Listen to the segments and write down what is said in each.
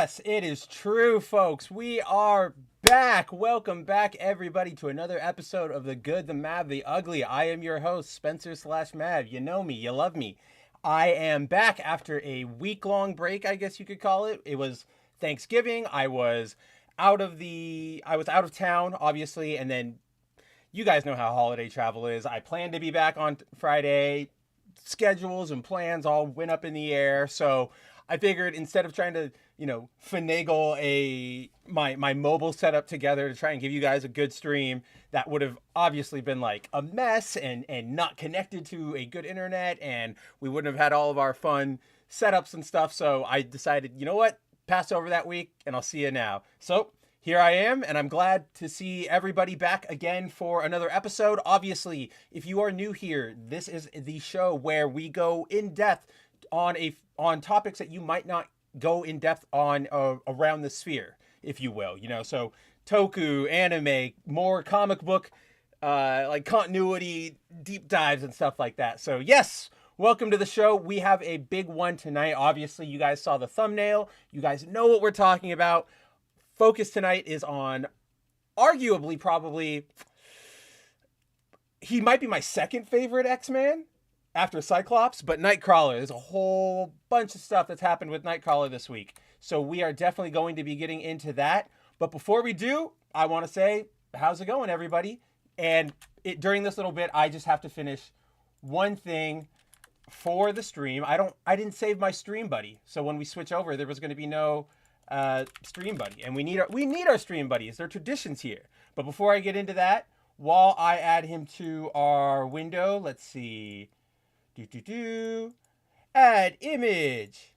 Yes, it is true, folks. We are back. Welcome back, everybody, to another episode of The Good, the Mad, the Ugly. I am your host, Spencer/Mav. You know me, you love me. I am back after a week-long break, I guess you could call it. It was Thanksgiving. I was out of town, obviously, and then you guys know how holiday travel is. I planned to be back on Friday. Schedules and plans all went up in the air, so I figured instead of trying to, finagle my mobile setup together to try and give you guys a good stream that would have obviously been like a mess and not connected to a good internet, and we wouldn't have had all of our fun setups and stuff. So I decided, you know what, pass over that week and I'll see you now. So here I am, and I'm glad to see everybody back again for another episode. Obviously, if you are new here, this is the show where we go in depth on topics that you might not go in depth on around the sphere, if you will. So toku, anime, more comic book, like continuity, deep dives and stuff like that. So yes, welcome to the show. We have a big one tonight. Obviously, you guys saw the thumbnail. You guys know what we're talking about. Focus tonight is on arguably, probably, he might be my second favorite X-Man after Cyclops, but Nightcrawler. There's a whole bunch of stuff that's happened with Nightcrawler this week. So we are definitely going to be getting into that. But before we do, I want to say, how's it going, everybody? And during this little bit, I just have to finish one thing for the stream. I didn't save my stream buddy. So when we switch over, there was going to be no stream buddy, and we need our stream buddies. They're traditions here. But before I get into that, while I add him to our window, let's see, add image.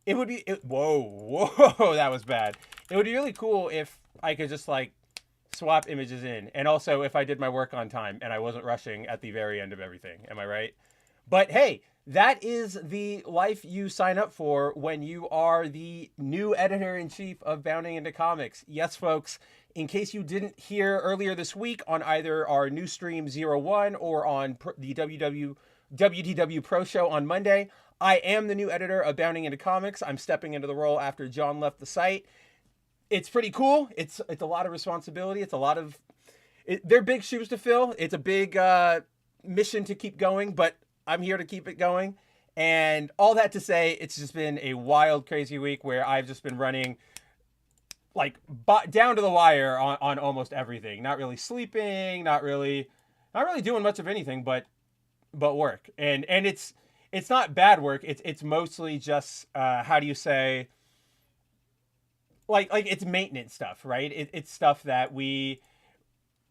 It would be whoa, that was bad. It would be really cool if I could just like swap images in, and also if I did my work on time and I wasn't rushing at the very end of everything. Am I right? But hey, that is the life you sign up for when you are the new editor-in-chief of Bounding Into Comics. Yes, folks, in case you didn't hear earlier this week on either our new stream 01 or on the WDW Pro Show on Monday, I am the new editor of Bounding Into Comics. I'm stepping into the role after John left the site. It's pretty cool. It's a lot of responsibility. They're big shoes to fill. It's a big mission to keep going, but I'm here to keep it going. And all that to say, it's just been a wild, crazy week where I've just been running like down to the wire on almost everything. Not really sleeping, not really doing much of anything but work. And it's not bad work. It's mostly just how do you say, like it's maintenance stuff, right? It's stuff that we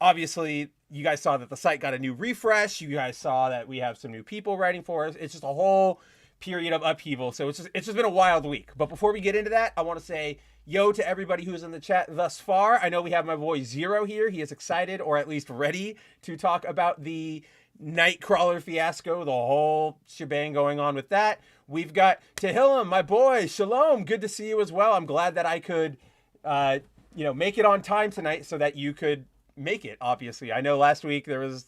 obviously, you guys saw that the site got a new refresh. You guys saw that we have some new people writing for us. It's just a whole period of upheaval. So it's just been a wild week. But before we get into that, I want to say yo to everybody who's in the chat thus far. I know we have my boy Zero here. He is excited, or at least ready, to talk about the Nightcrawler fiasco, the whole shebang going on with that. We've got Tehillim, my boy. Shalom. Good to see you as well. I'm glad that I could, make it on time tonight so that you could make it. Obviously, I know last week there was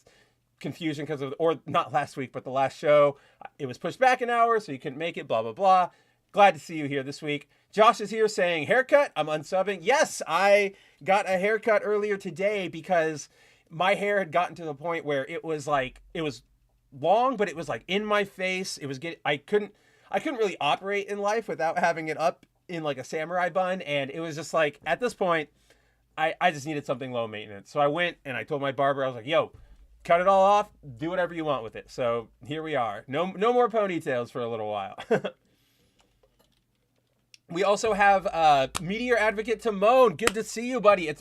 confusion or not last week, but the last show, it was pushed back an hour, so you couldn't make it, blah, blah, blah. Glad to see you here this week. Josh is here saying, haircut, I'm unsubbing. Yes, I got a haircut earlier today because my hair had gotten to the point where it was long, but it was like in my face. I couldn't really operate in life without having it up in like a samurai bun. And it was just like, at this point, I just needed something low maintenance. So I went and I told my barber, I was like, yo, cut it all off, do whatever you want with it. So here we are. No more ponytails for a little while. We also have Meteor Advocate Timon. Good to see you, buddy. I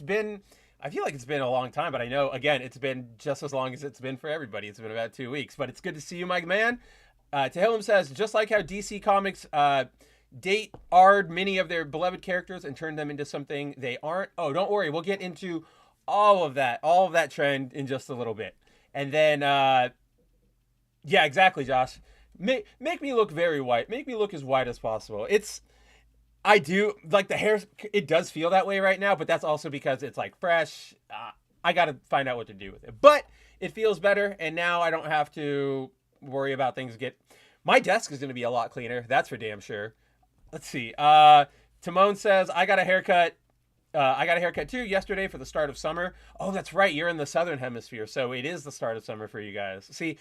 feel like it's been a long time, but I know, again, it's been just as long as it's been for everybody. It's been about 2 weeks, but it's good to see you, my man. Tehillim says, just like how DC Comics date-ard many of their beloved characters and turn them into something they aren't. Oh, don't worry. We'll get into all of that trend in just a little bit. And then, yeah, exactly, Josh. Make me look very white. Make me look as white as possible. I do, like, the hair, it does feel that way right now, but that's also because it's, like, fresh. I got to find out what to do with it. But it feels better, and now I don't have to worry about things my desk is going to be a lot cleaner. That's for damn sure. Let's see. Timon says, I got a haircut too yesterday for the start of summer. Oh, that's right. You're in the southern hemisphere, so it is the start of summer for you guys. See,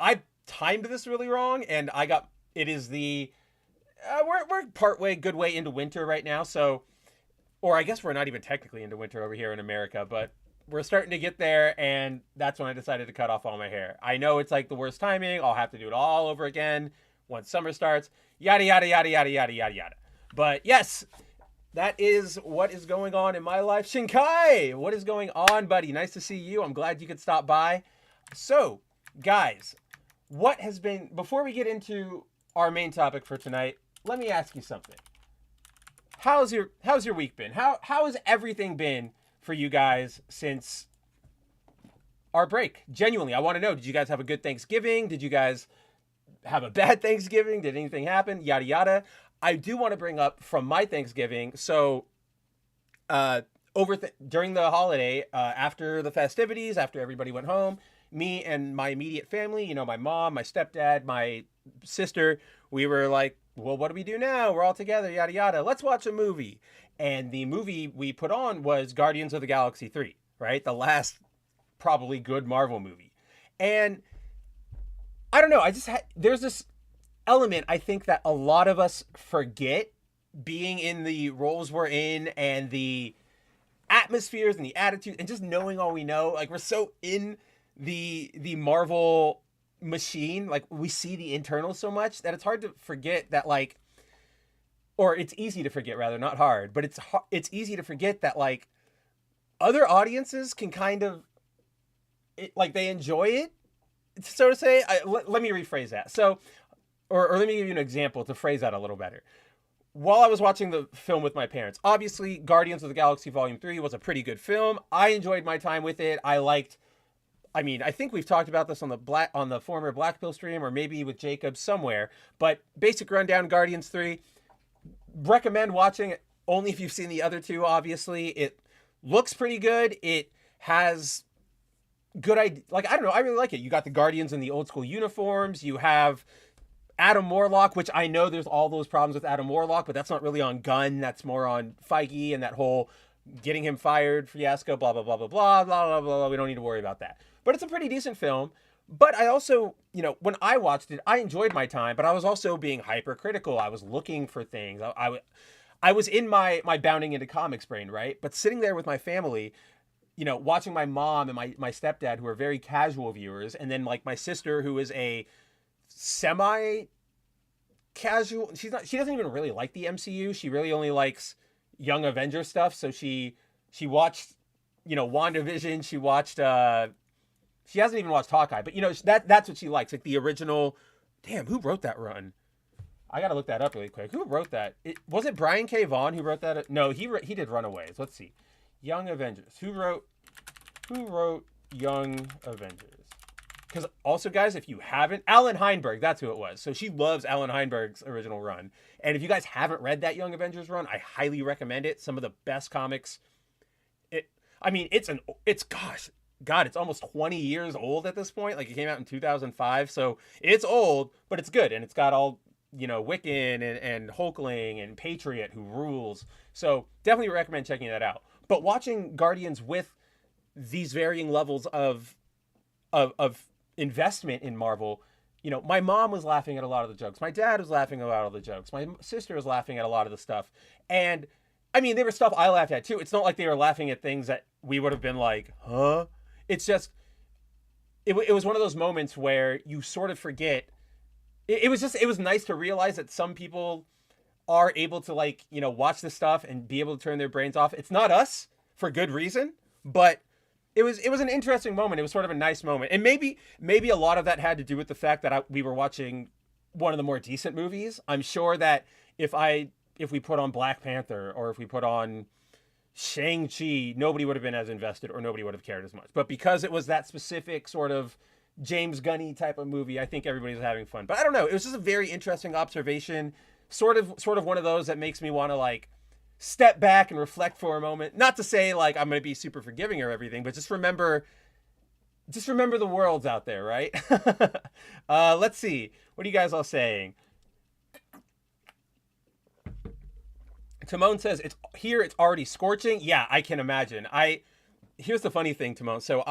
I timed this really wrong, and it is the we're partway good way into winter right now. So, or I guess we're not even technically into winter over here in America, but we're starting to get there, and that's when I decided to cut off all my hair. I know it's like the worst timing. I'll have to do it all over again once summer starts. Yada yada yada yada yada yada yada. But yes, that is what is going on in my life. Shinkai, what is going on, buddy? Nice to see you. I'm glad you could stop by. So, guys, what has been, before we get into our main topic for tonight, let me ask you something. How's your week been? How has everything been for you guys since our break? Genuinely, I want to know, did you guys have a good Thanksgiving? Did you guys have a bad Thanksgiving? Did anything happen? Yada yada. I do want to bring up from my Thanksgiving. So, during the holiday, after the festivities, after everybody went home, me and my immediate family, you know, my mom, my stepdad, my sister, we were like, well, what do we do now? We're all together, yada yada. Let's watch a movie. And the movie we put on was Guardians of the Galaxy 3, right? The last probably good Marvel movie. And I don't know, there's this element I think that a lot of us forget, being in the roles we're in and the atmospheres and the attitude and just knowing all we know. Like, we're so in the Marvel machine, like we see the internals so much that it's hard to forget that, like, or it's easy to forget, rather, not hard, but it's easy to forget that, like, other audiences can kind of like, they enjoy it, so to say. Let me rephrase that. So, or let me give you an example to phrase that a little better. While I was watching the film with my parents, obviously Guardians of the Galaxy Volume 3 was a pretty good film. I enjoyed my time with it. I think we've talked about this on the former Black Pill stream, or maybe with Jacob somewhere, but basic rundown: Guardians 3. Recommend watching it only if you've seen the other two, obviously. It looks pretty good. It has good idea. Like, I don't know, I really like it. You got the Guardians in the old school uniforms. You have Adam Warlock, which I know there's all those problems with Adam Warlock, but that's not really on Gunn. That's more on Feige and that whole getting him fired fiasco, blah, blah, blah, blah, blah, blah, blah, blah. We don't need to worry about that. But it's a pretty decent film. But I also, you know, when I watched it, I enjoyed my time, but I was also being hypercritical. I was looking for things. I was in my bounding into comics brain, right? But sitting there with my family, you know, watching my mom and my stepdad, who are very casual viewers, and then, like, my sister, who is a semi casual, she doesn't even really like the MCU. She really only likes Young Avengers stuff. So she watched, you know, WandaVision. She watched she hasn't even watched Hawkeye, but, you know, that's what she likes, like the original. Damn, who wrote that run? I gotta look that up really quick. Who wrote that? Was it Brian K. Vaughan who wrote that? No, he did Runaways. Let's see. Young Avengers. Who wrote Young Avengers? Because also, guys, if you haven't, Alan Heinberg, that's who it was. So she loves Alan Heinberg's original run. And if you guys haven't read that Young Avengers run, I highly recommend it. Some of the best comics. It's almost 20 years old at this point. Like, it came out in 2005. So it's old, but it's good. And it's got all, you know, Wiccan and Hulkling and Patriot, who rules. So definitely recommend checking that out. But watching Guardians with these varying levels of investment in Marvel, you know, my mom was laughing at a lot of the jokes. My dad was laughing at a lot of the jokes. My sister was laughing at a lot of the stuff. And I mean, there was stuff I laughed at too. It's not like they were laughing at things that we would have been like, huh? It's just, it was one of those moments where you sort of forget. It was nice to realize that some people are able to, like, you know, watch this stuff and be able to turn their brains off. It's not us, for good reason, but it was an interesting moment. It was sort of a nice moment. And maybe a lot of that had to do with the fact that we were watching one of the more decent movies. I'm sure that if we put on Black Panther, or if we put on Shang-Chi, nobody would have been as invested, or nobody would have cared as much. But because it was that specific sort of James Gunny type of movie, I think everybody was having fun. But I don't know. It was just a very interesting observation. Sort of one of those that makes me want to, like, step back and reflect for a moment. Not to say, like, I'm going to be super forgiving or everything, but just remember the world's out there, right? Let's see. What are you guys all saying? Timon says it's here. It's already scorching. Yeah, I can imagine. Here's the funny thing, Timon. So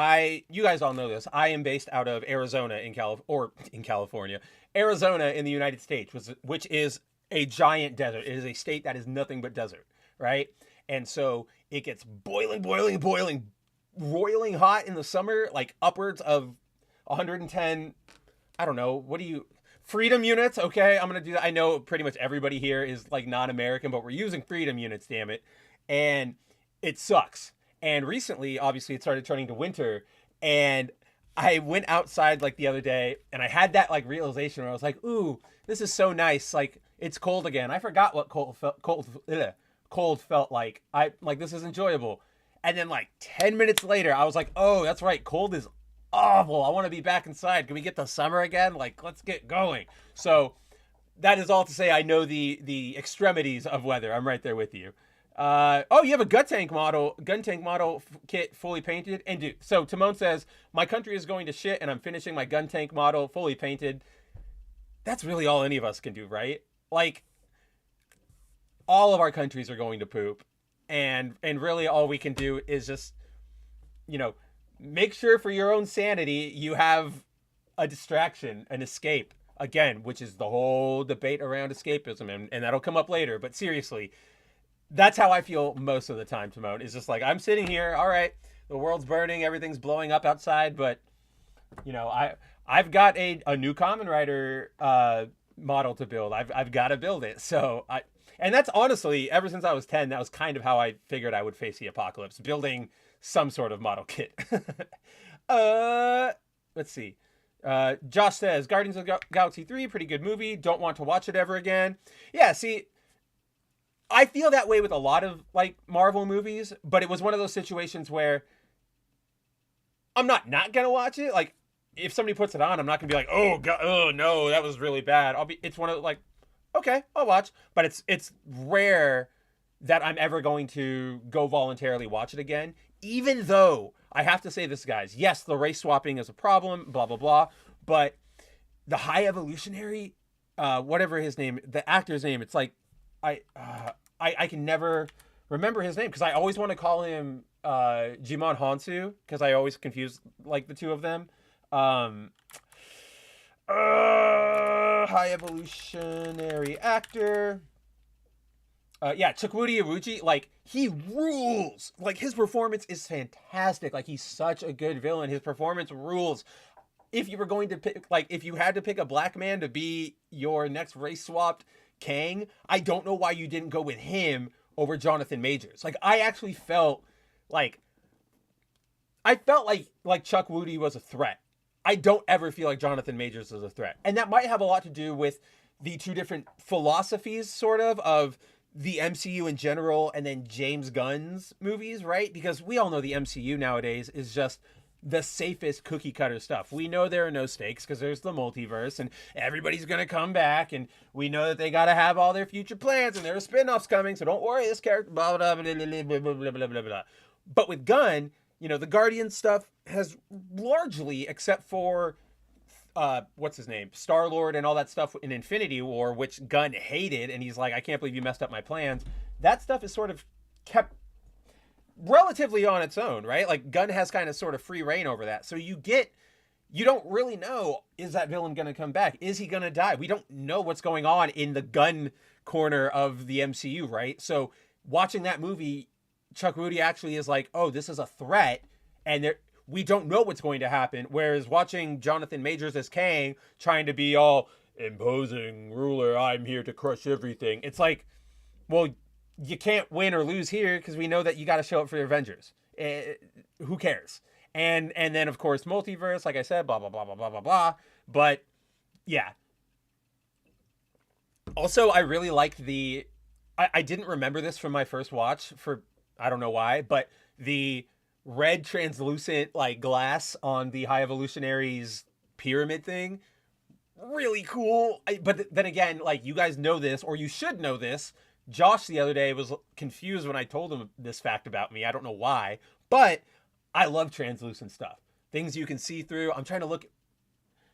you guys all know this. I am based out of Arizona in California, Arizona in the United States, which is a giant desert. It is a state that is nothing but desert, right? And so it gets boiling, roiling hot in the summer, like upwards of 110. I don't know. Freedom units? Okay, I'm gonna do that. I know pretty much everybody here is like non-American, but we're using freedom units, damn it. And it sucks. And recently, obviously, it started turning to winter. And I went outside like the other day and I had that like realization where I was like, ooh, this is so nice. Like, it's cold again. I forgot what cold felt like. This is enjoyable. And then like 10 minutes later, I was like, oh, that's right. Cold is awful. I want to be back inside. Can we get to summer again? Like, let's get going. So that is all to say I know the extremities of weather. I'm right there with you. You have a gun tank model kit fully painted. And dude, so Timon says, my country is going to shit and I'm finishing my gun tank model fully painted. That's really all any of us can do, right? Like, all of our countries are going to poop. And really all we can do is just, make sure for your own sanity, you have a distraction, an escape, again, which is the whole debate around escapism. And that'll come up later. But seriously, that's how I feel most of the time, Timon. It's just like, I'm sitting here, all right, the world's burning, everything's blowing up outside, but, I've got a new Kamen Rider model to build. I've got to build it. And that's honestly, ever since I was 10, that was kind of how I figured I would face the apocalypse, building some sort of model kit. Let's see. Josh says, Guardians of the Galaxy 3, pretty good movie. Don't want to watch it ever again. Yeah, see, I feel that way with a lot of like Marvel movies, but it was one of those situations where I'm not gonna watch it. Like, if somebody puts it on, I'm not gonna be like, oh god, oh no, that was really bad. It's one of like, okay, I'll watch, but it's rare that I'm ever going to go voluntarily watch it again. Even though I have to say this, guys, yes, the race swapping is a problem, blah blah blah, but the High Evolutionary, whatever his name, the actor's name, it's like I can never remember his name because I always want to call him Jimon Hansu because I always confuse like the two of them. High Evolutionary actor. Chukwudi Iwuji, like, he rules. Like, his performance is fantastic. Like, he's such a good villain. His performance rules. If you were going to pick, like, if you had to pick a black man to be your next race swapped Kang, I don't know why you didn't go with him over Jonathan Majors. Like, I actually felt like Chuck Woody was a threat. I don't ever feel like Jonathan Majors is a threat. And that might have a lot to do with the two different philosophies, sort of the MCU in general and then James Gunn's movies, right? Because we all know the MCU nowadays is just the safest cookie cutter stuff. We know there are no stakes because there's the multiverse and everybody's going to come back and we know that they got to have all their future plans and there are spin-offs coming, so don't worry, this character, blah, blah, blah, blah, blah, blah, blah, blah, blah. But with Gunn, the Guardian stuff has largely, except for what's his name, Star-Lord and all that stuff in Infinity War, which Gunn hated, and he's like, I can't believe you messed up my plans. That stuff is sort of kept relatively on its own, right? Like, Gunn has kind of sort of free reign over that. So you don't really know, is that villain going to come back? Is he going to die? We don't know what's going on in the Gunn corner of the MCU, right? So watching that movie, Chuck Woody actually is like, oh, this is a threat, and we don't know what's going to happen. Whereas watching Jonathan Majors as Kang, trying to be all imposing ruler, I'm here to crush everything. It's like, well, you can't win or lose here because we know that you got to show up for your Avengers. Who cares? And then, of course, multiverse, like I said, blah, blah, blah, blah, blah, blah, blah. But, yeah. Also, I really liked I didn't remember this from my first watch for, I don't know why, but the red translucent like glass on the High Evolutionary's pyramid thing, really cool. But then again, like, you guys know this, or you should know this. Josh the other day was confused when I told him this fact about me. I don't know why, but I love translucent stuff, things you can see through. I'm trying to look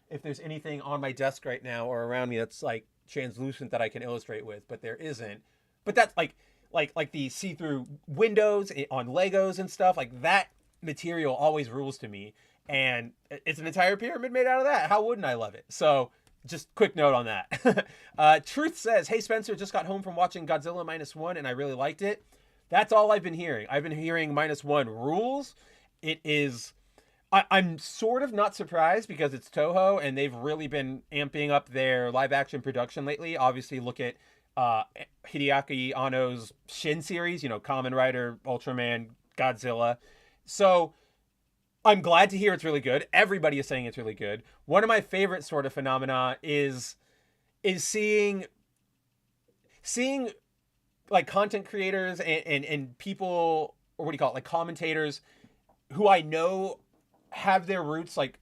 if there's anything on my desk right now or around me that's like translucent that I can illustrate with, but there isn't. But that's like, like the see-through windows on Legos and stuff. Like that material always rules to me, and it's an entire pyramid made out of that. How wouldn't I love it? So just quick note on that. Truth says, hey Spencer, just got home from watching Godzilla -1 and I really liked it. That's all I've been hearing. I've been hearing -1 rules. It is, I'm sort of not surprised because it's Toho and they've really been amping up their live action production lately. Obviously look at Hideaki Anno's Shin series, you know, Kamen Rider, Ultraman, Godzilla. So I'm glad to hear it's really good. Everybody is saying it's really good. One of my favorite sort of phenomena is seeing like content creators and people, or what do you call it, like commentators who I know have their roots like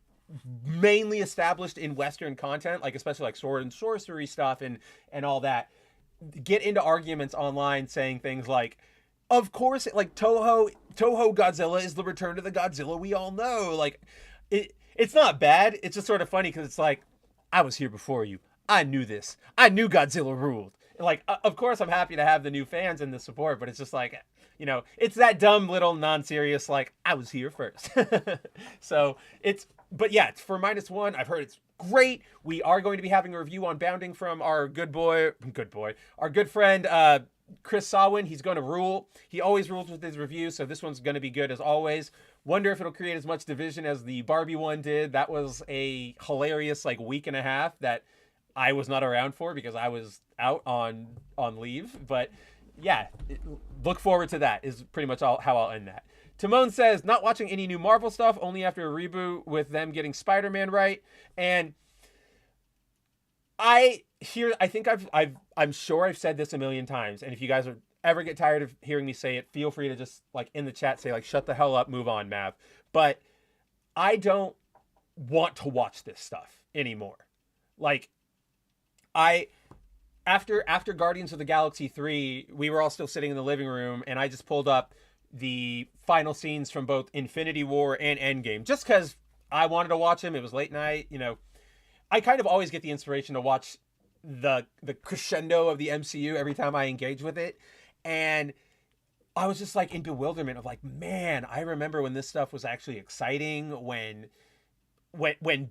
mainly established in Western content, like especially like sword and sorcery stuff and all that, get into arguments online saying things like, of course, like Toho Godzilla is the return to the Godzilla we all know. Like, it's not bad. It's just sort of funny because it's like, I was here before you. I knew this. I knew Godzilla ruled. And like, of course, I'm happy to have the new fans and the support, but it's just like, you know, it's that dumb little non-serious, like, I was here first. So but yeah, it's for -1. I've heard it's great. We are going to be having a review on Bounding from our our good friend, Chris Sawin. He's going to rule. He always rules with his reviews, so this one's going to be good as always. Wonder if it'll create as much division as the Barbie one did. That was a hilarious like week and a half that I was not around for because I was out on leave. But yeah, look forward to that is pretty much how I'll end that. Timon says, not watching any new Marvel stuff, only after a reboot with them getting Spider-Man right. And I'm sure I've said this a million times, and if you guys ever get tired of hearing me say it, feel free to just like in the chat say like, shut the hell up, move on, Mav. But I don't want to watch this stuff anymore. Like after Guardians of the Galaxy 3, we were all still sitting in the living room and I just pulled up the final scenes from both Infinity War and Endgame just because I wanted to watch them. It was late night, you know. I kind of always get the inspiration to watch the crescendo of the MCU every time I engage with it. And I was just like in bewilderment of like, man, I remember when this stuff was actually exciting, when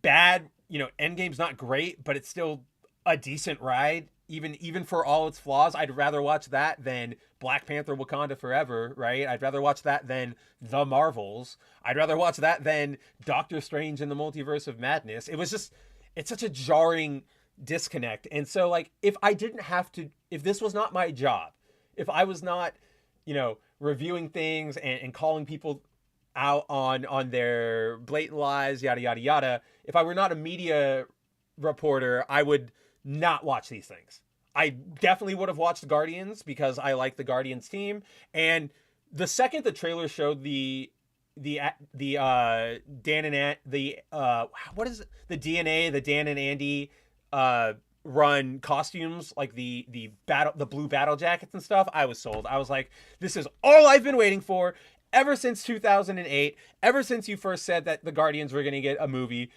bad, you know, Endgame's not great, but it's still a decent ride. Even for all its flaws, I'd rather watch that than Black Panther Wakanda Forever, right? I'd rather watch that than The Marvels. I'd rather watch that than Doctor Strange in the Multiverse of Madness. It's such a jarring disconnect. And so like, if this was not my job, if I was not, you know, reviewing things and calling people out on their blatant lies, yada, yada, yada, if I were not a media reporter, I would not watch these things. I definitely would have watched Guardians because I like the Guardians team. And the second the trailer showed the Dan and what is it? The DNA, the Dan and Andy run costumes, like the blue battle jackets and stuff, I was sold. I was like, this is all I've been waiting for ever since 2008, ever since you first said that the Guardians were going to get a movie.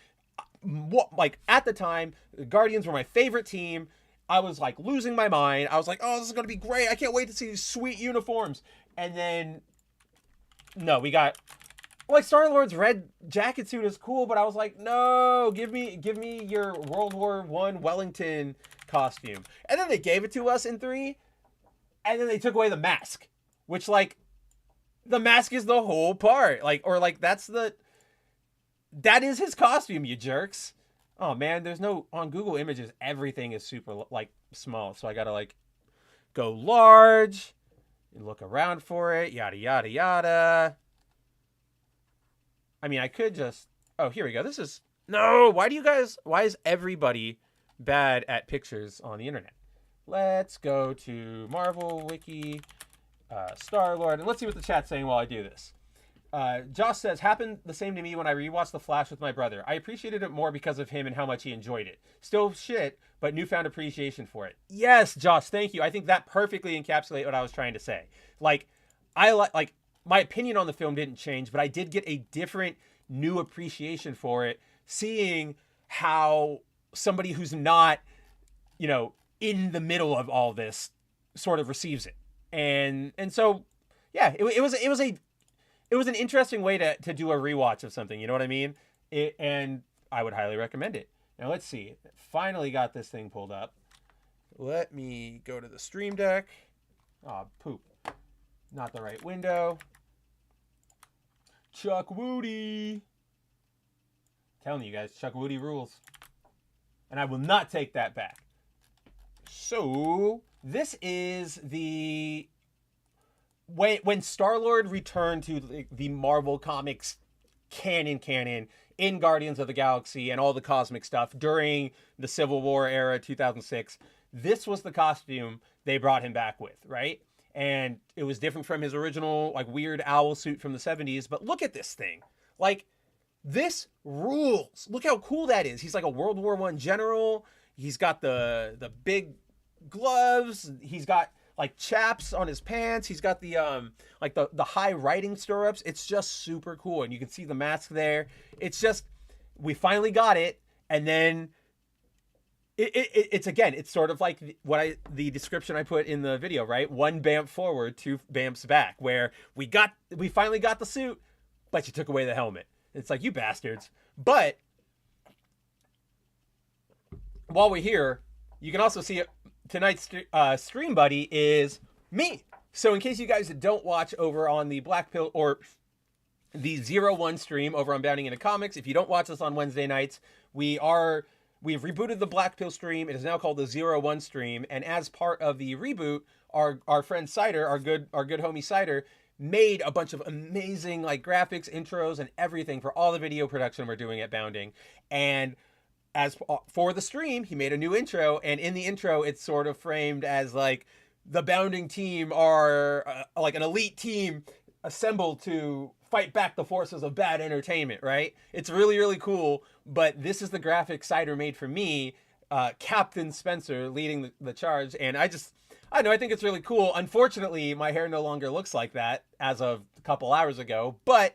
Like at the time, the Guardians were my favorite team. I was like losing my mind. I was like, oh, this is going to be great. I can't wait to see these sweet uniforms. And then no, we got like Star-Lord's red jacket suit is cool, but I was like, no, give me your World War I Wellington costume. And then they gave it to us in 3, and then they took away the mask, which like the mask is the whole part. Like, or like that is his costume, you jerks. Oh man, there's no, on Google Images, everything is super like small. So I gotta like go large and look around for it, yada, yada, yada. I mean, I could just, oh, here we go. Why is everybody bad at pictures on the internet? Let's go to Marvel Wiki, Star-Lord, and let's see what the chat's saying while I do this. Josh says, happened the same to me when I rewatched The Flash with my brother. I appreciated it more because of him and how much he enjoyed it. Still shit, but newfound appreciation for it. Yes, Josh, thank you. I think that perfectly encapsulates what I was trying to say. Like, my opinion on the film didn't change, but I did get a different new appreciation for it, seeing how somebody who's not, you know, in the middle of all this sort of receives it. And so yeah, it was an interesting way to do a rewatch of something. You know what I mean? And I would highly recommend it. Now let's see. Finally got this thing pulled up. Let me go to the Stream Deck. Oh, poop. Not the right window. Chuck Woody. Telling you guys, Chuck Woody rules. And I will not take that back. So, this is the... When Star-Lord returned to the Marvel Comics canon in Guardians of the Galaxy and all the cosmic stuff during the Civil War era, 2006, this was the costume they brought him back with, right? And it was different from his original, like, weird owl suit from the 70s. But look at this thing. Like, this rules. Look how cool that is. He's like a World War I general. He's got the big gloves. He's got like chaps on his pants. He's got the like the high riding stirrups. It's just super cool. And you can see the mask there. It's just, we finally got it. And then it's again, it's sort of like the description I put in the video, right? 1 bamf forward, 2 bamfs back, where we finally got the suit, but you took away the helmet. It's like, you bastards. But while we're here, you can also see tonight's stream buddy is me. So in case you guys don't watch over on the Black Pill or the 01 stream over on Bounding Into Comics, if you don't watch us on Wednesday nights, we've rebooted the Black Pill stream. It is now called the 01 stream. And as part of the reboot, our friend Cider, our good homie Cider, made a bunch of amazing like graphics, intros, and everything for all the video production we're doing at Bounding. And as for the stream, he made a new intro, and in the intro, it's sort of framed as like the Bounding team are like an elite team assembled to fight back the forces of bad entertainment, right? It's really, really cool. But this is the graphic Cider made for me, Captain Spencer leading the charge, and I know, I think it's really cool. Unfortunately, my hair no longer looks like that as of a couple hours ago, but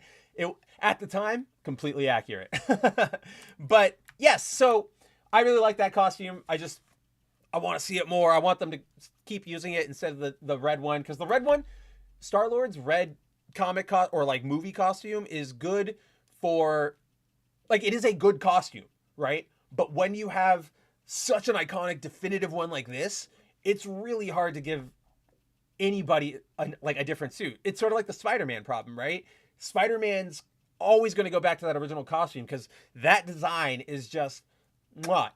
at the time, completely accurate. But yes, so I really like that costume. I want to see it more. I want them to keep using it instead of the red one, because the red one, Star-Lord's red comic or like movie costume is good for, like, it is a good costume, right? But when you have such an iconic, definitive one like this, it's really hard to give anybody a different suit. It's sort of like the Spider-Man problem, right? Spider-Man's always going to go back to that original costume because that design is just,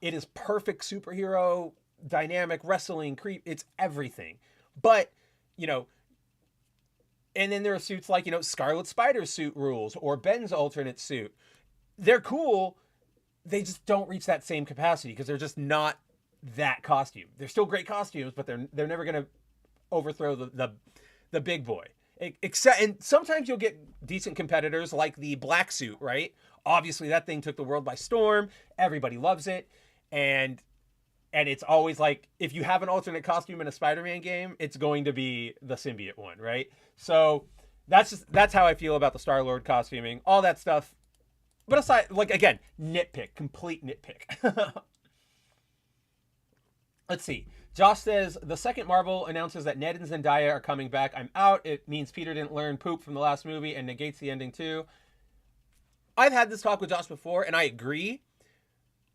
it is perfect superhero, dynamic, wrestling, creep. It's everything. But, and then there are suits like, Scarlet Spider's suit rules or Ben's alternate suit. They're cool. They just don't reach that same capacity because they're just not that costume. They're still great costumes, but they're never going to overthrow the big boy. Except, and sometimes you'll get decent competitors like the black suit, right? Obviously, that thing took the world by storm. Everybody loves it, and it's always like, if you have an alternate costume in a Spider-Man game, it's going to be the symbiote one, right? So that's how I feel about the Star-Lord costuming, all that stuff. But aside, like, again, complete nitpick. Let's see. Josh says, the second Marvel announces that Ned and Zendaya are coming back. I'm out. It means Peter didn't learn poop from the last movie and negates the ending too. I've had this talk with Josh before, and I agree.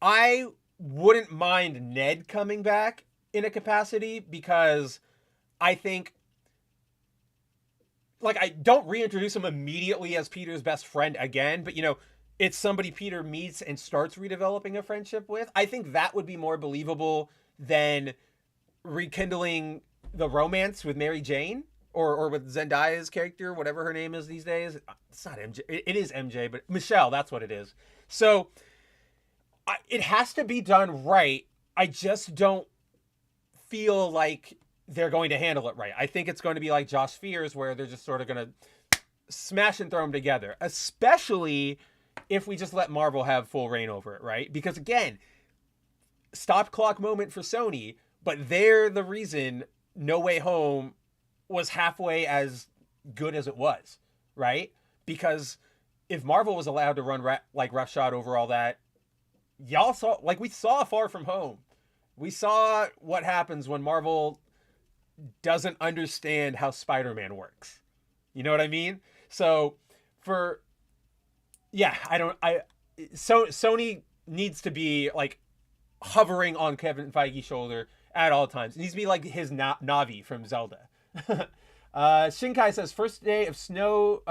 I wouldn't mind Ned coming back in a capacity because I think, like, I don't reintroduce him immediately as Peter's best friend again, but, it's somebody Peter meets and starts redeveloping a friendship with. I think that would be more believable than rekindling the romance with Mary Jane or with Zendaya's character, whatever her name is these days. It's not MJ. It is MJ, but Michelle, that's what it is. So it has to be done right. I just don't feel like they're going to handle it right. I think it's going to be like Josh fears, where they're just sort of going to smash and throw them together, especially if we just let Marvel have full reign over it, right? Because again, stop clock moment for Sony, but they're the reason No Way Home was halfway as good as it was, right? Because if Marvel was allowed to run roughshod over all that, we saw Far From Home. We saw what happens when Marvel doesn't understand how Spider-Man works. You know what I mean? So for yeah, I don't I so Sony needs to be like hovering on Kevin Feige's shoulder at all times. It needs to be like his Navi from Zelda. Shinkai says first day of snow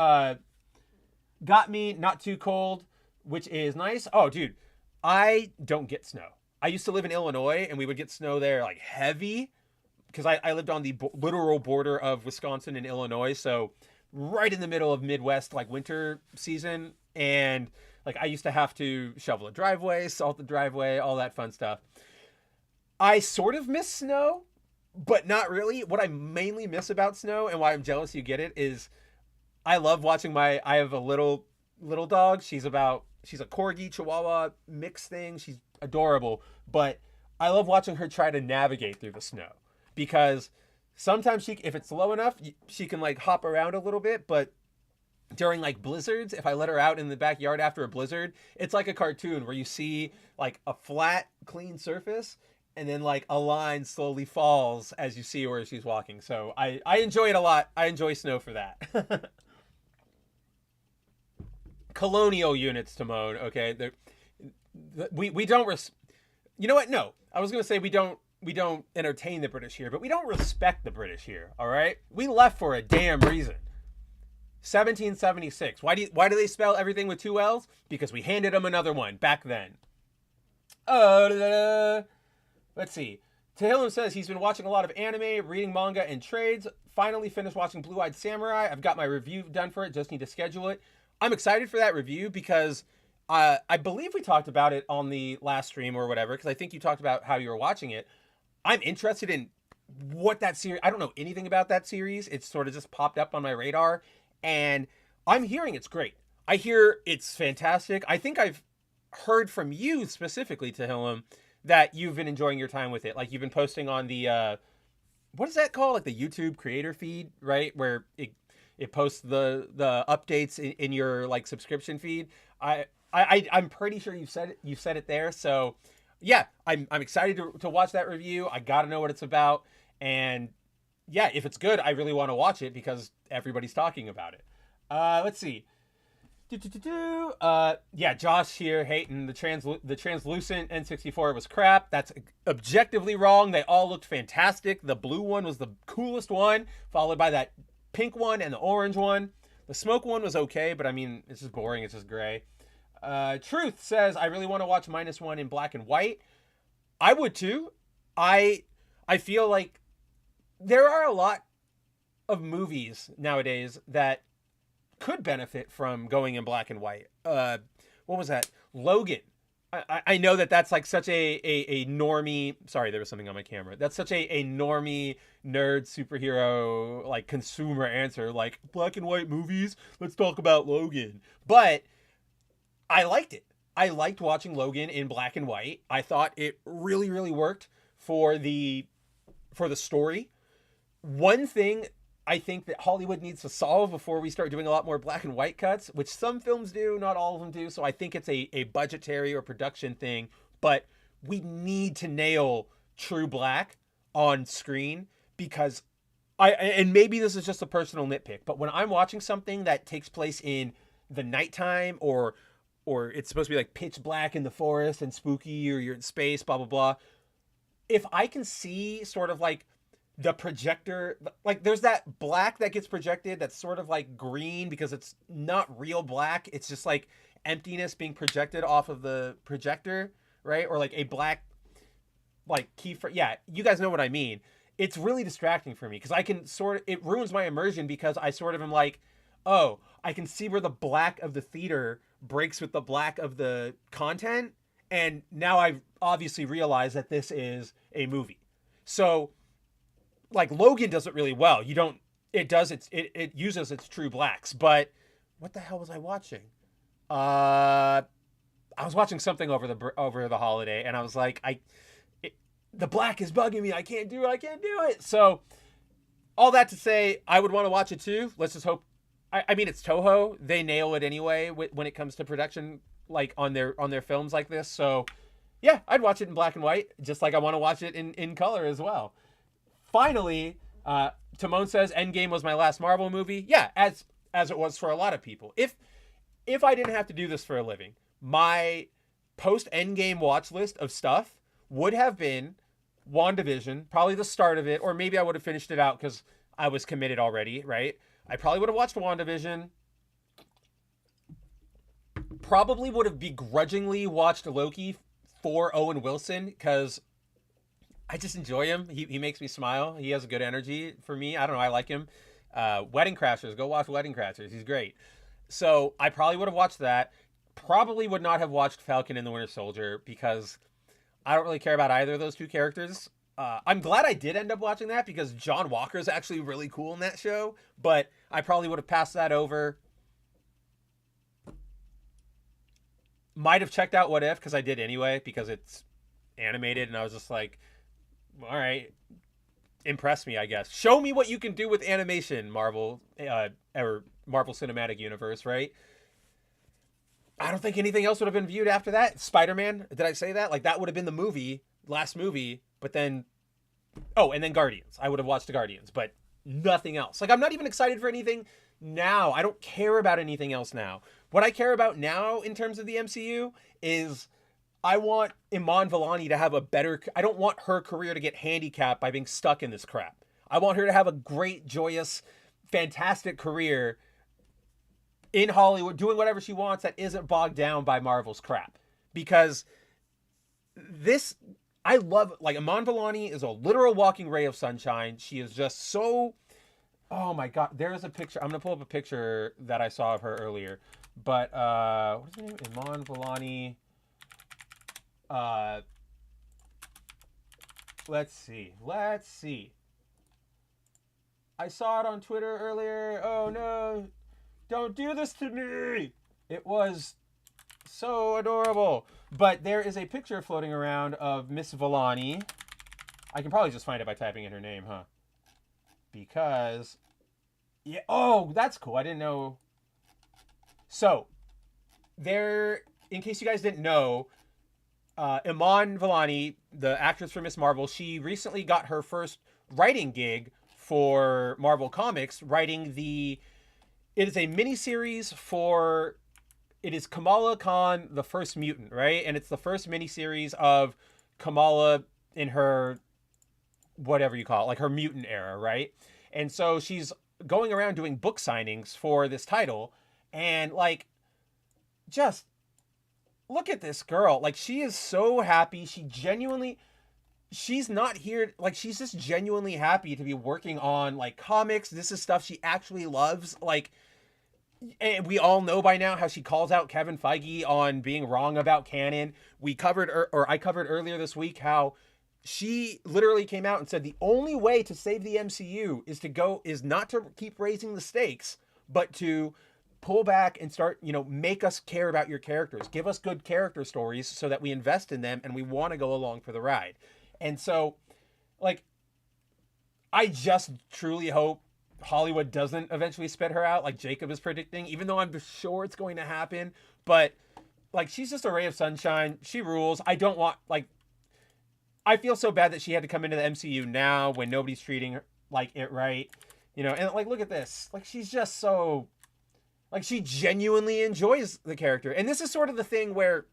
got me, not too cold, which is nice. Oh, dude, I don't get snow. I used to live in Illinois, and we would get snow there like heavy because I lived on the literal border of Wisconsin and Illinois, so right in the middle of Midwest like winter season, and like I used to have to shovel a driveway, salt the driveway, all that fun stuff. I sort of miss snow, but not really. What I mainly miss about snow and why I'm jealous you get it is I love watching I have a little dog. She's a corgi chihuahua mix thing. She's adorable, but I love watching her try to navigate through the snow because sometimes if it's low enough, she can like hop around a little bit, but during like blizzards, if I let her out in the backyard after a blizzard, it's like a cartoon where you see like a flat, clean surface and then like a line slowly falls as you see where she's walking. So I enjoy it a lot. I enjoy snow for that. Colonial units, Timon, okay? We don't you know what? No. I was going to say we don't entertain the British here, but we don't respect the British here, all right? We left for a damn reason. 1776. Why do they spell everything with 2 L's? Because we handed them another one back then. Let's see. Tehillim says he's been watching a lot of anime, reading manga, and trades. Finally finished watching Blue-Eyed Samurai. I've got my review done for it. Just need to schedule it. I'm excited for that review because I believe we talked about it on the last stream or whatever, because I think you talked about how you were watching it. I'm interested in what that series... I don't know anything about that series. It's sort of just popped up on my radar. And I'm hearing it's great. I hear it's fantastic. I think I've heard from you specifically, Tehillim, that you've been enjoying your time with it. Like you've been posting on the, what is that called? Like the YouTube creator feed, right? Where it posts the updates in your like subscription feed. I'm pretty sure you've said it there. So yeah, I'm excited to watch that review. I got to know what it's about. And yeah, if it's good, I really want to watch it because everybody's talking about it. Let's see. Yeah, Josh here hating the translucent N64 was crap. That's objectively wrong. They all looked fantastic. The blue one was the coolest one, followed by that pink one and the orange one. The smoke one was okay, but I mean, it's just boring. It's just gray. Truth says, I really want to watch -1 in black and white. I would too. I feel like there are a lot of movies nowadays that could benefit from going in black and white. What was that? Logan. I know that's like such a normie. Sorry, there was something on my camera. That's such a normie nerd superhero like consumer answer. Like black and white movies. Let's talk about Logan. But I liked it. I liked watching Logan in black and white. I thought it really, really worked for the story. One thing I think that Hollywood needs to solve before we start doing a lot more black and white cuts, which some films do, not all of them do. So I think it's a budgetary or production thing, but we need to nail true black on screen because and maybe this is just a personal nitpick, but when I'm watching something that takes place in the nighttime or it's supposed to be like pitch black in the forest and spooky or you're in space, blah, blah, blah. If I can see sort of like the projector, like there's that black that gets projected that's sort of like green because it's not real black. It's just like emptiness being projected off of the projector, right? Or like a black like key for, yeah, you guys know what I mean. It's really distracting for me because I can it ruins my immersion because I sort of am like, oh, I can see where the black of the theater breaks with the black of the content. And now I've obviously realized that this is a movie. So like Logan does it really well. It uses its true blacks, but what the hell was I watching? I was watching something over the holiday and I was like, the black is bugging me. I can't do it. So all that to say, I would want to watch it too. Let's just hope. I mean, it's Toho. They nail it anyway when it comes to production, like on their films like this. So yeah, I'd watch it in black and white, just like I want to watch it in color as well. Finally, Timon says Endgame was my last Marvel movie. Yeah, as it was for a lot of people. If I didn't have to do this for a living, my post Endgame watch list of stuff would have been WandaVision, probably the start of it, or maybe I would have finished it out because I was committed already, right? I probably would have watched WandaVision. Probably would have begrudgingly watched Loki for Owen Wilson because I just enjoy him. He makes me smile. He has a good energy for me. I don't know. I like him. Wedding Crashers. Go watch Wedding Crashers. He's great. So I probably would have watched that. Probably would not have watched Falcon and the Winter Soldier because I don't really care about either of those two characters. I'm glad I did end up watching that because John Walker is actually really cool in that show. But I probably would have passed that over. Might have checked out What If because I did anyway because it's animated and I was just like, all right, impress me, I guess. Show me what you can do with animation, Marvel, or Marvel Cinematic Universe, right? I don't think anything else would have been viewed after that. Spider-Man, did I say that? Like, that would have been the movie, last movie, but then, oh, and then Guardians. I would have watched the Guardians, but nothing else. Like, I'm not even excited for anything now. I don't care about anything else now. What I care about now in terms of the MCU is I want Iman Vellani to have a better... I don't want her career to get handicapped by being stuck in this crap. I want her to have a great, joyous, fantastic career in Hollywood, doing whatever she wants that isn't bogged down by Marvel's crap. Because this... I love... Like, Iman Vellani is a literal walking ray of sunshine. She is just so... Oh my god, there's a picture. I'm going to pull up a picture that I saw of her earlier. But, what is her name? Iman Vellani... let's see. I saw it on Twitter earlier. Oh no, don't do this to me. It was so adorable. But there is a picture floating around of Miss Vellani. I can probably just find it by typing in her name, huh? Because, yeah, oh, that's cool. I didn't know. So, there, in case you guys didn't know, Iman Vellani, the actress for Miss Marvel, she recently got her first writing gig for Marvel Comics, writing it is a miniseries for, it is Kamala Khan, the First Mutant, right? And it's the first miniseries of Kamala in her, whatever you call it, like her mutant era, right? And so she's going around doing book signings for this title, and like, just look at this girl. Like, she is so happy. She's not here. Like, she's just genuinely happy to be working on, like, comics. This is stuff she actually loves. Like, and we all know by now how she calls out Kevin Feige on being wrong about canon. I covered earlier this week how she literally came out and said the only way to save the MCU is not to keep raising the stakes, but to pull back and start, make us care about your characters. Give us good character stories so that we invest in them and we want to go along for the ride. And so, like, I just truly hope Hollywood doesn't eventually spit her out like Jacob is predicting, even though I'm sure it's going to happen. But, like, she's just a ray of sunshine. She rules. I don't want, like, I feel so bad that she had to come into the MCU now when nobody's treating her like it right. And, like, look at this. Like, she's just so... Like, she genuinely enjoys the character. And this is sort of the thing where,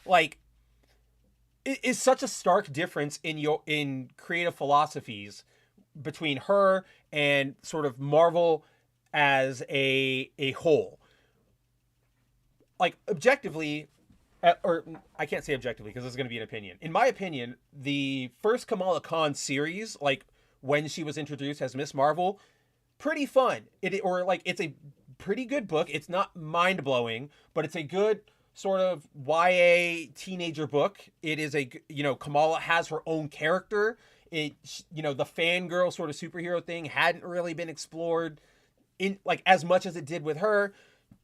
like, it is such a stark difference in creative philosophies between her and sort of Marvel as a whole. Like, objectively, or I can't say objectively because this is going to be an opinion. In my opinion, the first Kamala Khan series, like, when she was introduced as Miss Marvel, pretty fun. It's a pretty good book. It's not mind-blowing, but it's a good sort of YA teenager book. It is Kamala has her own character. The fangirl sort of superhero thing hadn't really been explored in, like, as much as it did with her.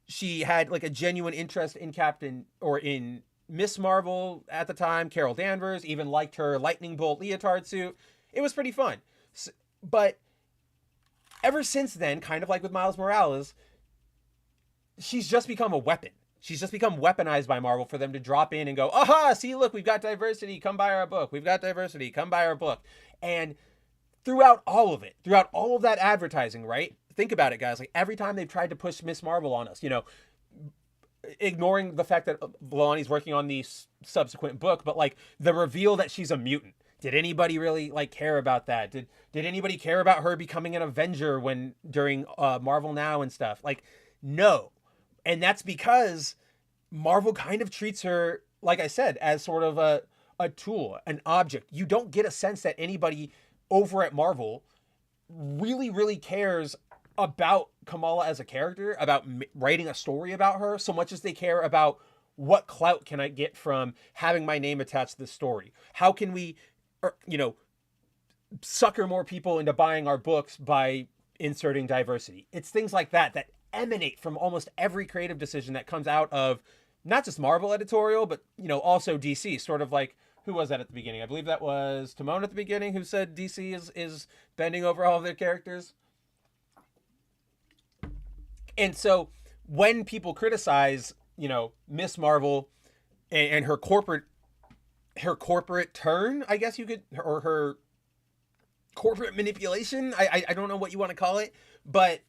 She had, like, a genuine interest in Miss Marvel at the time. Carol Danvers even liked her lightning bolt leotard suit. It was pretty fun. But ever since then, kind of like with Miles Morales, she's just become a weapon. She's just become weaponized by Marvel for them to drop in and go, aha, see, look, we've got diversity, come buy our book. We've got diversity, come buy our book. And throughout all of it, throughout all of that advertising, right? Think about it, guys. Like every time they've tried to push Miss Marvel on us, ignoring the fact that Vellani's working on the subsequent book, but like the reveal that she's a mutant. Did anybody really like care about that? Did anybody care about her becoming an Avenger during Marvel Now and stuff? Like, no. And that's because Marvel kind of treats her, like I said, as sort of a tool, an object. You don't get a sense that anybody over at Marvel really, really cares about Kamala as a character, about writing a story about her, so much as they care about what clout can I get from having my name attached to the story. How can we, sucker more people into buying our books by inserting diversity? It's things like that emanate from almost every creative decision that comes out of not just Marvel editorial, but, also DC. Sort of like, who was that at the beginning? I believe that was Timon at the beginning who said DC is bending over all of their characters. And so when people criticize, Miss Marvel and her corporate turn, I guess you could, or her corporate manipulation, I don't know what you want to call it, but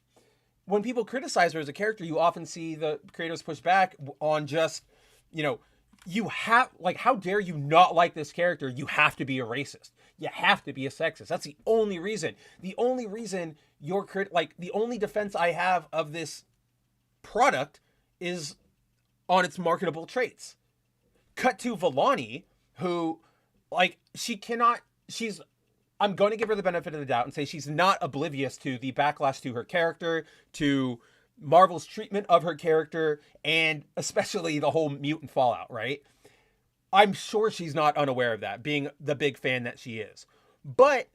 when people criticize her as a character, you often see the creators push back on just, you have, like, how dare you not like this character? You have to be a racist. You have to be a sexist. That's the only reason. The only reason the only defense I have of this product is on its marketable traits. Cut to Vellani, who, I'm going to give her the benefit of the doubt and say she's not oblivious to the backlash to her character, to Marvel's treatment of her character, and especially the whole mutant fallout, right? I'm sure she's not unaware of that, being the big fan that she is. But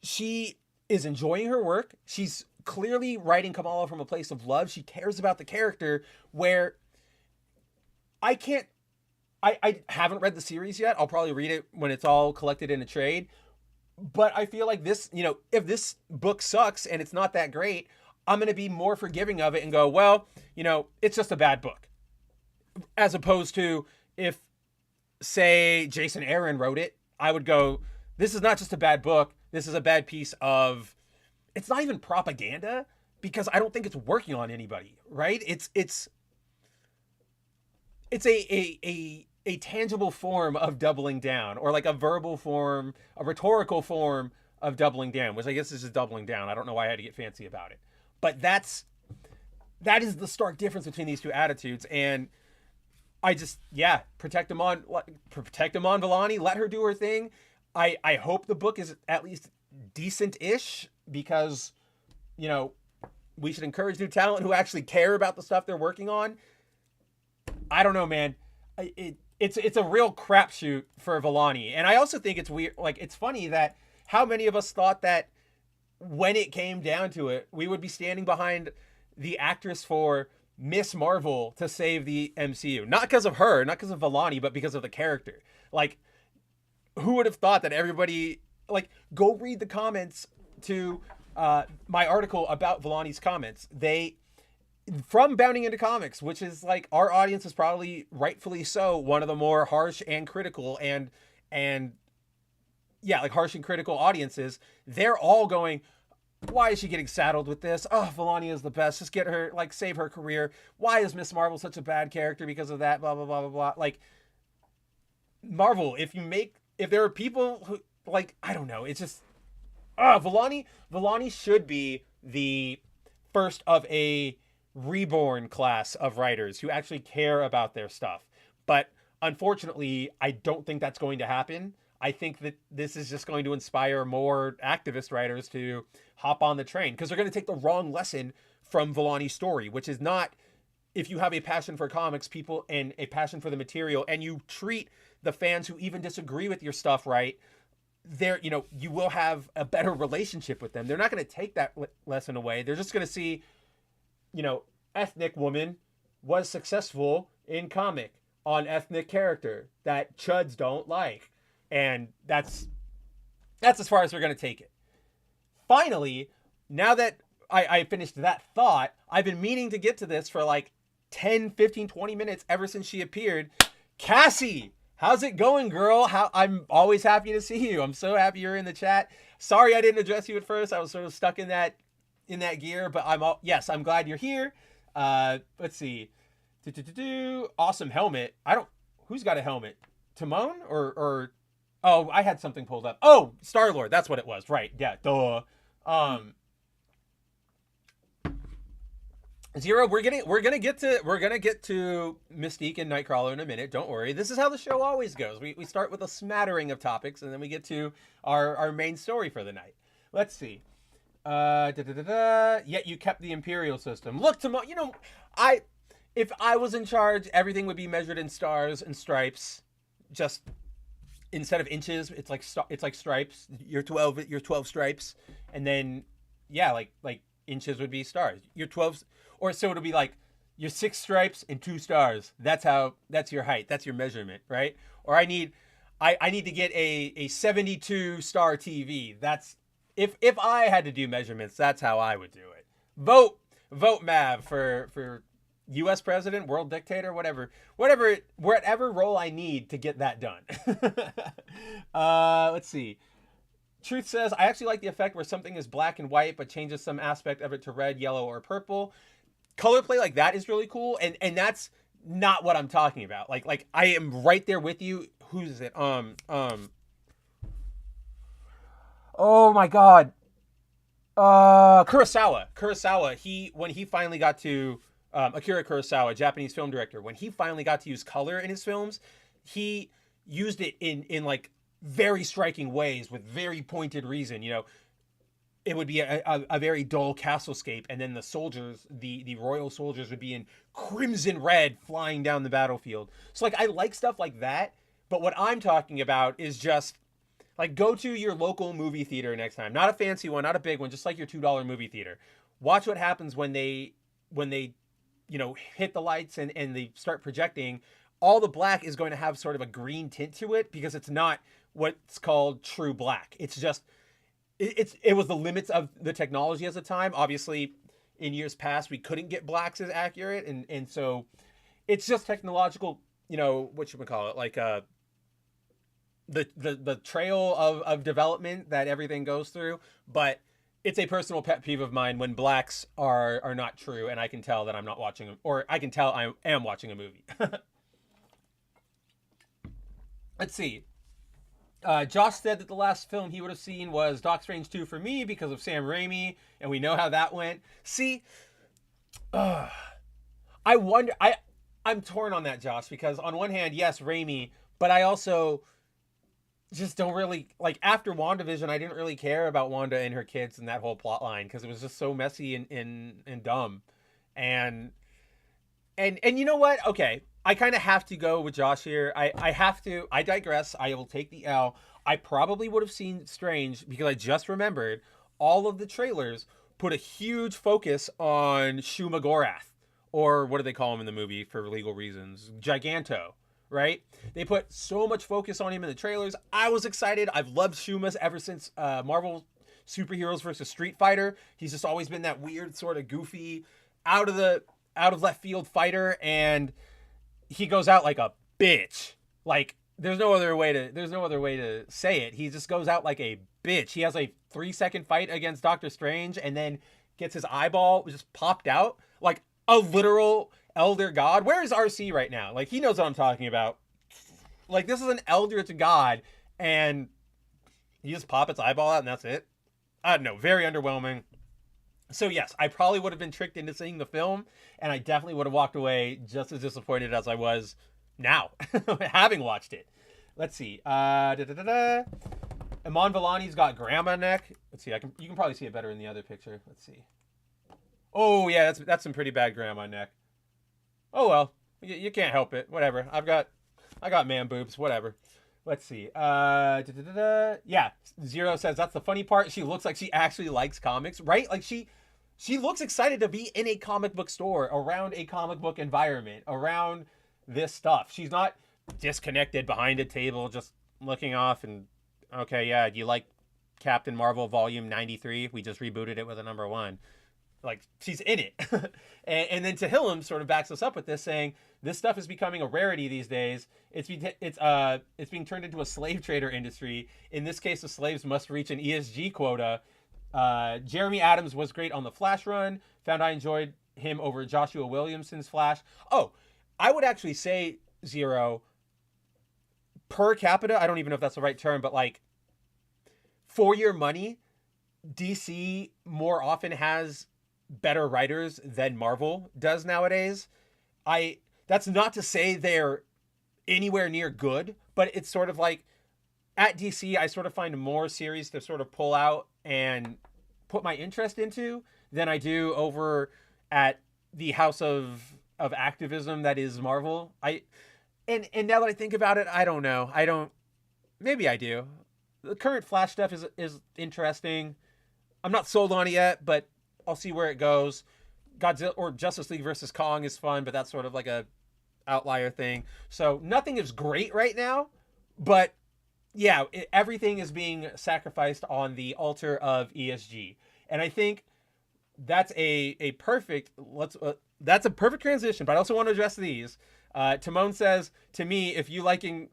she is enjoying her work. She's clearly writing Kamala from a place of love. She cares about the character, where I haven't read the series yet. I'll probably read it when it's all collected in a trade. But I feel like this, if this book sucks and it's not that great, I'm going to be more forgiving of it and go, well, it's just a bad book. As opposed to if, say, Jason Aaron wrote it, I would go, this is not just a bad book. This is a bad piece of, it's not even propaganda, because I don't think it's working on anybody, right? It's a tangible form of doubling down, or like a verbal form, a rhetorical form of doubling down, which I guess is just doubling down. I don't know why I had to get fancy about it. But that is the stark difference between these two attitudes. And I just, protect Iman Vellani, let her do her thing. I hope the book is at least decent-ish, because, we should encourage new talent who actually care about the stuff they're working on. I don't know, man. It's a real crapshoot for Vellani. And I also think it's weird. Like, it's funny that how many of us thought that when it came down to it, we would be standing behind the actress for Miss Marvel to save the MCU. Not because of her, not because of Vellani, but because of the character. Like, who would have thought that everybody, like, go read the comments to my article about Vellani's comments. From Bounding Into Comics, which is like, our audience is probably rightfully so one of the more harsh and critical harsh and critical audiences. They're all going, why is she getting saddled with this? Oh, Vellani is the best. Just get her, like, save her career. Why is Miss Marvel such a bad character because of that? Blah, blah, blah, blah, blah. Like, Marvel, if there are people who, like, I don't know, it's just, Vellani should be the first of a reborn class of writers who actually care about their stuff. But unfortunately, I don't think that's going to happen. I think that this is just going to inspire more activist writers to hop on the train, because they're going to take the wrong lesson from Vellani's story, which is not, if you have a passion for comics, people, and a passion for the material, and you treat the fans who even disagree with your stuff right, you will have a better relationship with them. They're not going to take that lesson away. They're just going to see, ethnic woman was successful in comic on ethnic character that chuds don't like. And that's as far as we're going to take it. Finally, now that I finished that thought, I've been meaning to get to this for like 10, 15, 20 minutes ever since she appeared. Cassie, how's it going, girl? I'm always happy to see you. I'm so happy you're in the chat. Sorry I didn't address you at first. I was sort of stuck in that gear, but yes, I'm glad you're here. Let's see. Awesome helmet. Who's got a helmet? Timon or oh, I had something pulled up. Oh, Star-Lord. That's what it was. Right. Yeah. Duh. Zero, we're gonna get to Mystique and Nightcrawler in a minute. Don't worry. This is how the show always goes. We start with a smattering of topics, and then we get to our main story for the night. Let's see. Yet you kept the Imperial system. Look, if I was in charge, everything would be measured in stars and stripes. Just instead of inches, it's like stripes. Your 12 stripes, and then yeah, like inches would be stars. Your 12, or so it'll be like your 6 stripes and 2 stars. That's your height. That's your measurement, right? Or I need to get a 72 star TV. That's if I had to do measurements, that's how I would do it. Vote Mav for U.S. president, world dictator, whatever role I need to get that done. Let's see. Truth says, I actually like the effect where something is black and white, but changes some aspect of it to red, yellow, or purple. Color play like that is really cool, and that's not what I'm talking about. Like I am right there with you. Who's it? Oh my God. Kurosawa. When he finally got to Akira Kurosawa, Japanese film director, when he finally got to use color in his films, he used it in like very striking ways with very pointed reason. It would be a very dull castlescape, and then the soldiers, the royal soldiers, would be in crimson red flying down the battlefield. So like I like stuff like that, but what I'm talking about is just like go to your local movie theater next time. Not a fancy one, not a big one, just like your $2 movie theater. Watch what happens when they hit the lights and they start projecting. All the black is going to have sort of a green tint to it because it's not what's called true black. It's just it was the limits of the technology at the time. Obviously, in years past, we couldn't get blacks as accurate, and so it's just technological. What should we call it? Like the trail of development that everything goes through. But it's a personal pet peeve of mine when blacks are not true, and I can tell that I'm not watching, or I can tell I am watching a movie. Let's see. Josh said that the last film he would have seen was Doc Strange 2 for me because of Sam Raimi, and we know how that went. See, I wonder. I'm torn on that, Josh, because on one hand, yes, Raimi, but I also just don't really like. After WandaVision, I didn't really care about Wanda and her kids and that whole plot line because it was just so messy and dumb, and you know what? Okay. I kind of have to go with Josh here. I have to. I digress. I will take the L. I probably would have seen Strange because I just remembered all of the trailers put a huge focus on Shuma Gorath, or what do they call him in the movie for legal reasons? Giganto, right? They put so much focus on him in the trailers. I was excited. I've loved Shuma's ever since Marvel Superheroes versus Street Fighter. He's just always been that weird sort of goofy, out of left field fighter, and he goes out like a bitch. Like there's no other way to say it. He just goes out like a bitch. He has a 3-second fight against Doctor Strange and then gets his eyeball just popped out like a literal elder god. Where is RC right now? Like he knows what I'm talking about. Like this is an eldritch god and you just pop its eyeball out and that's it. I don't know. Very underwhelming. So yes, I probably would have been tricked into seeing the film, and I definitely would have walked away just as disappointed as I was now, having watched it. Let's see. Iman Vellani's got grandma neck. Let's see. You can probably see it better in the other picture. Let's see. Oh yeah, that's some pretty bad grandma neck. Oh well, you can't help it. Whatever. I got man boobs. Whatever. Let's see. Yeah, Zero says that's the funny part. She looks like she actually likes comics, right? Like she looks excited to be in a comic book store, around a comic book environment, around this stuff. She's not disconnected behind a table, just looking off and, okay, yeah, you like Captain Marvel Volume 93? We just rebooted it with a number 1. like she's in it. And then Tehillim sort of backs us up with this, saying this stuff is becoming a rarity these days. It's being turned into a slave trader industry. In this case, the slaves must reach an ESG quota. Jeremy Adams was great on the Flash run. Found I enjoyed him over Joshua Williamson's Flash. Oh, I would actually say, Zero, per capita, I don't even know if that's the right term, but like for your money, DC more often has better writers than Marvel does nowadays. That's not to say they're anywhere near good, but it's sort of like at DC, I sort of find more series to sort of pull out and put my interest into than I do over at the house of activism that is Marvel. And now that I think about it, I don't know. Maybe I do. The current Flash stuff is interesting. I'm not sold on it yet, but I'll see where it goes. Godzilla or Justice League versus Kong is fun, but that's sort of like a outlier thing. So nothing is great right now, but yeah, everything is being sacrificed on the altar of ESG. And I think that's a perfect transition, but I also want to address these. Timon says, to me, if you liking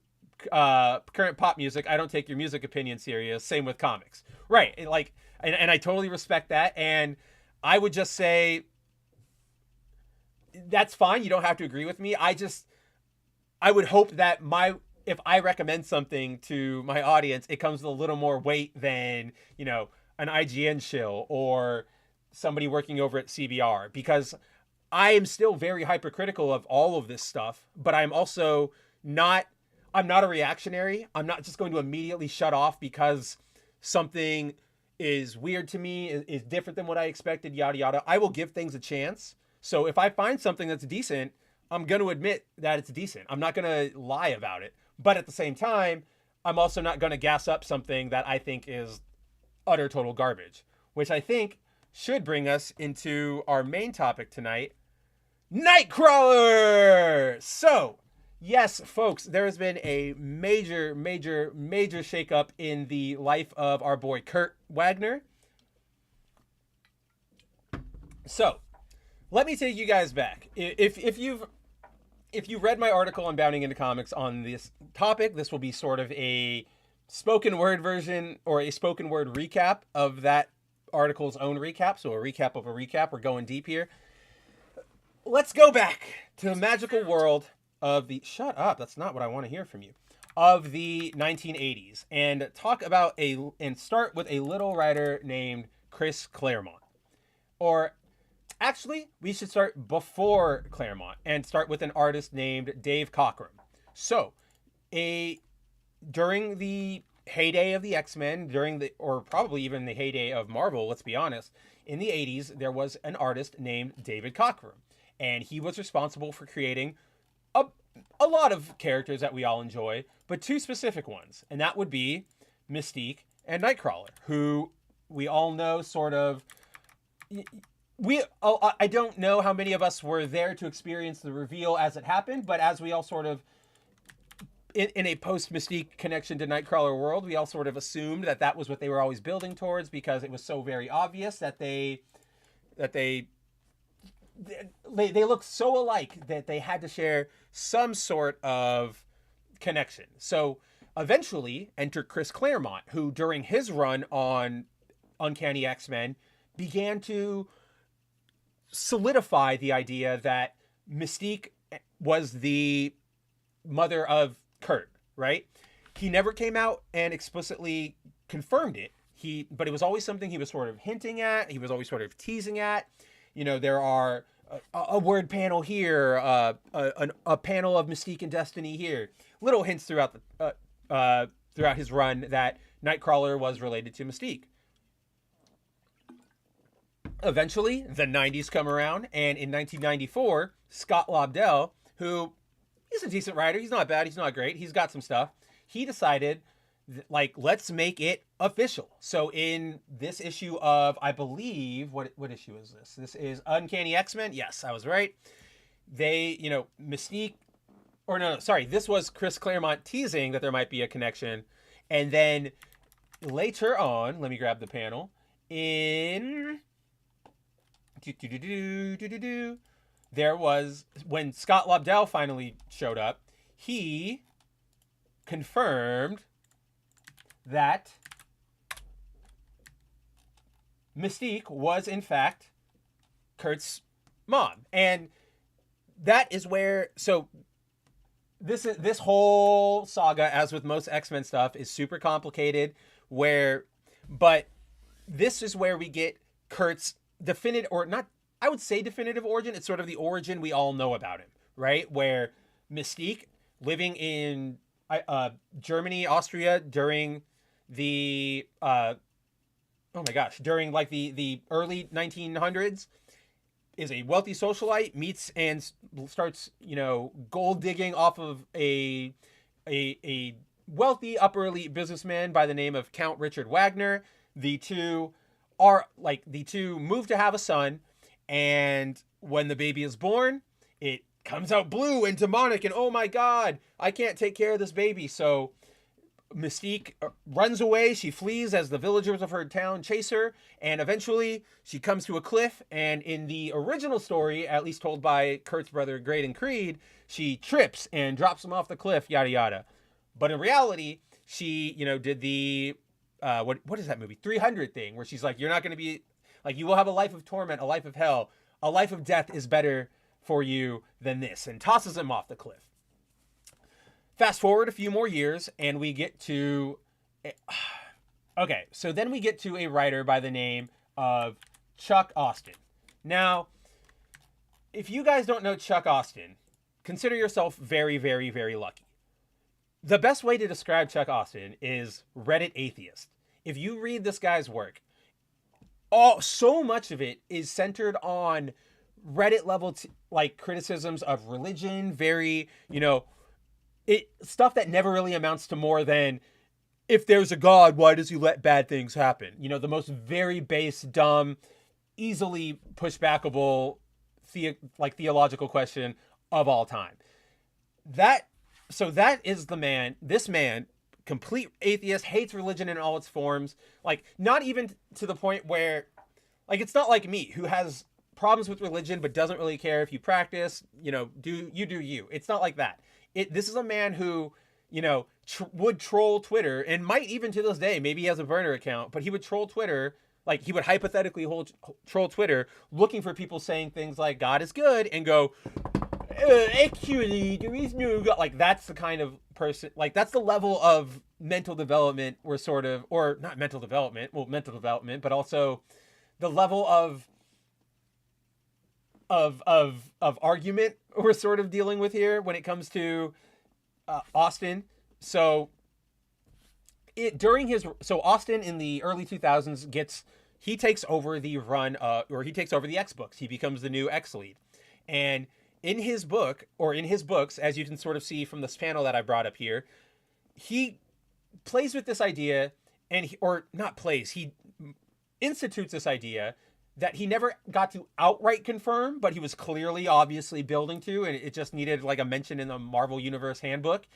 current pop music, I don't take your music opinion serious. Same with comics. Right. And I totally respect that. And I would just say, that's fine. You don't have to agree with me. I would hope that if I recommend something to my audience, it comes with a little more weight than, an IGN shill or somebody working over at CBR, because I am still very hypercritical of all of this stuff, but I'm also I'm not a reactionary. I'm not just going to immediately shut off because something is weird to me, is different than what I expected, yada, yada. I will give things a chance. So if I find something that's decent, I'm going to admit that it's decent. I'm not going to lie about it. But at the same time, I'm also not going to gas up something that I think is utter total garbage, which I think should bring us into our main topic tonight, Nightcrawler! So, yes, folks, there has been a major shakeup in the life of our boy Kurt Wagner. So, let me take you guys back. If you've read my article on Bounding into Comics on this topic, this will be sort of a spoken word version or a spoken word recap of that article's own recap. So a recap of a recap. We're going deep here. Let's go back to the magical world of the... Shut up. That's not what I want to hear from you. Of the 1980s. And start with a little writer named Chris Claremont. Or... Actually, we should start before Claremont and start with an artist named Dave Cockrum. So, during the heyday of the X-Men, or probably even the heyday of Marvel, let's be honest, in the 80s, there was an artist named David Cockrum. And he was responsible for creating a lot of characters that we all enjoy, but two specific ones. And that would be Mystique and Nightcrawler, who we all know sort of... I don't know how many of us were there to experience the reveal as it happened, but as we all sort of, in a post-Mystique connection to Nightcrawler world, we all sort of assumed that was what they were always building towards, because it was so very obvious that they looked so alike that they had to share some sort of connection. So eventually enter Chris Claremont, who during his run on Uncanny X-Men began to solidify the idea that Mystique was the mother of Kurt, right? He never came out and explicitly confirmed it. But it was always something he was sort of hinting at. He was always sort of teasing at. There are a word panel here, a panel of Mystique and Destiny here. Little hints throughout his run that Nightcrawler was related to Mystique. Eventually, the 90s come around, and in 1994, Scott Lobdell, who he's a decent writer, he's not bad, he's not great, he's got some stuff, he decided, let's make it official. So in this issue of, I believe, what issue is this? This is Uncanny X-Men. Yes, I was right. They, Mystique, or no, sorry, this was Chris Claremont teasing that there might be a connection, and then later on, let me grab the panel, in there was, when Scott Lobdell finally showed up, he confirmed that Mystique was in fact Kurt's mom. And that is where, so this whole saga, as with most X-Men stuff, is super complicated, but this is where we get Kurt's definitive, or not, I would say definitive origin. It's sort of the origin we all know about him, right? Where Mystique, living in Germany, Austria during the during like the early 1900s, is a wealthy socialite, meets and starts, gold digging off of a wealthy upper elite businessman by the name of Count Richard Wagner. The two move to have a son, and when the baby is born, it comes out blue and demonic, and oh my god, I can't take care of this baby. So Mystique runs away. She flees as the villagers of her town chase her, and eventually she comes to a cliff. And in the original story, at least told by Kurt's brother Graydon Creed, she trips and drops him off the cliff, yada yada. But in reality, she, did the what is that movie 300 thing, where she's like, you're not going to be like, you will have a life of torment, a life of hell, a life of death is better for you than this, and tosses him off the cliff. Fast forward a few more years, and we get to... Okay, so then we get to a writer by the name of Chuck Austen. Now, if you guys don't know Chuck Austen, consider yourself very, very, very lucky. The best way to describe Chuck Austen is Reddit atheist. If you read this guy's work, so much of it is centered on Reddit level criticisms of religion, very, stuff that never really amounts to more than, if there's a God, why does he let bad things happen? The most very base, dumb, easily pushbackable theological question of all time. That is this man, complete atheist, hates religion in all its forms. Not even to the point where, it's not like me, who has problems with religion but doesn't really care if you practice, do you. It's not like that. This is a man who, would troll Twitter, and might even to this day, maybe he has a burner account, but he would troll Twitter. He would hypothetically troll Twitter, looking for people saying things like God is good, and go, actually, there is no God. That's the kind of person, that's the level of mental development we're sort of, or not mental development, mental development, but also the level of argument we're sort of dealing with here when it comes to Austen. So Austen in the early 2000s he takes over the run, or he takes over the X books. He becomes the new X lead. And in his books, as you can sort of see from this panel that I brought up here, he plays with this idea, he institutes this idea that he never got to outright confirm, but he was clearly, obviously building to, and it just needed a mention in the Marvel Universe handbook.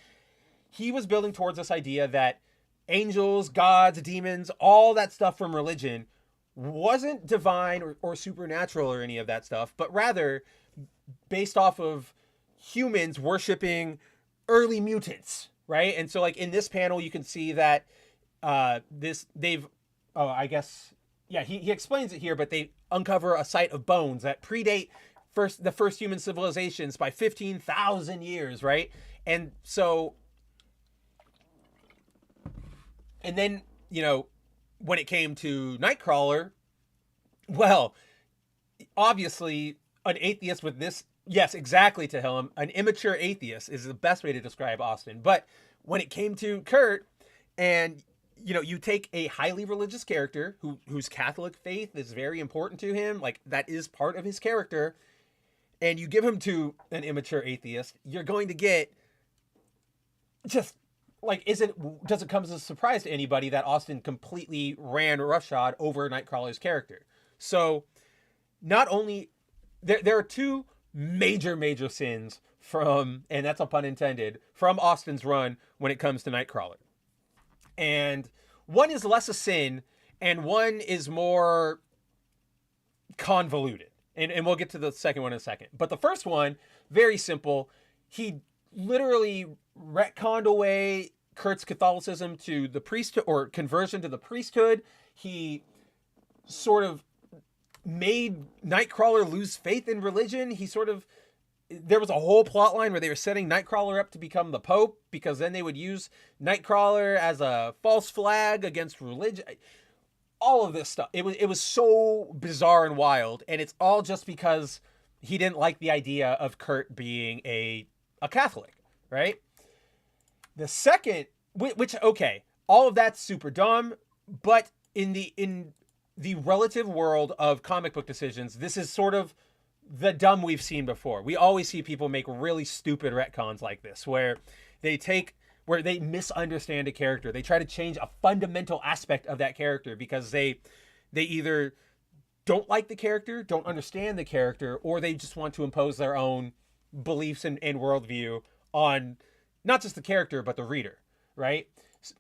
He was building towards this idea that angels, gods, demons, all that stuff from religion wasn't divine or supernatural or any of that stuff, but rather based off of humans worshiping early mutants, right? And so in this panel, you can see that he explains it here, but they uncover a site of bones that predate the first human civilizations by 15,000 years, right? And so, and then, when it came to Nightcrawler, well, obviously an atheist with this, yes, exactly, to him, an immature atheist is the best way to describe Austen. But when it came to Kurt, and you take a highly religious character whose Catholic faith is very important to him, that is part of his character, and you give him to an immature atheist, you're going to get just does it come as a surprise to anybody that Austen completely ran roughshod over Nightcrawler's character? So not only there are two major sins from, and that's a pun intended, from Austen's run when it comes to Nightcrawler. And one is less a sin, and one is more convoluted. And we'll get to the second one in a second. But the first one, very simple. He literally retconned away Kurt's Catholicism to the priesthood, or conversion to the priesthood. He sort of made Nightcrawler lose faith in religion. There was a whole plot line where they were setting Nightcrawler up to become the Pope, because then they would use Nightcrawler as a false flag against religion. All of this stuff. It was so bizarre and wild, and it's all just because he didn't like the idea of Kurt being a Catholic, right? The second, which okay, all of that's super dumb, but in the relative world of comic book decisions, this is sort of the dumb we've seen before. We always see people make really stupid retcons like this, where they misunderstand a character. They try to change a fundamental aspect of that character because they either don't like the character, don't understand the character, or they just want to impose their own beliefs and worldview on not just the character, but the reader, right?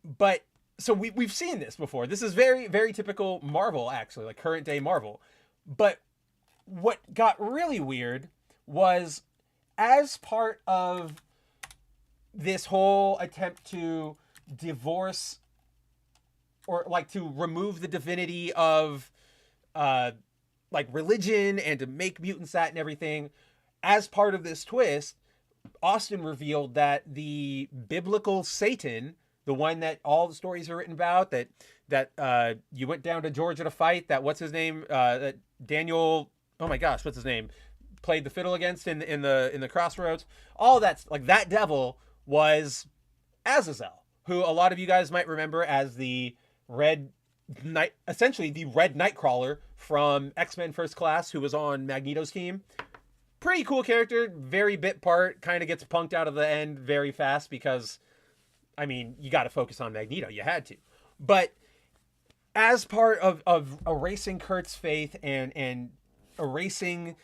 But so we've seen this before. This is very, very typical Marvel, actually, like current day Marvel. But what got really weird was, as part of this whole attempt to divorce, or like to remove the divinity of like religion and to make mutants that and everything, as part of this twist, Austin revealed that the biblical Satan, the one that all the stories are written about, that you went down to Georgia to fight, that what's his name, that Daniel, oh my gosh, what's his name, played the fiddle against in the Crossroads, all that's like, that devil was Azazel, who a lot of you guys might remember as the essentially the Red Nightcrawler from X-Men First Class, who was on Magneto's team. Pretty cool character, very bit part, kind of gets punked out of the end very fast because, I mean, you got to focus on Magneto. You had to. But as part of erasing Kurt's faith and erasing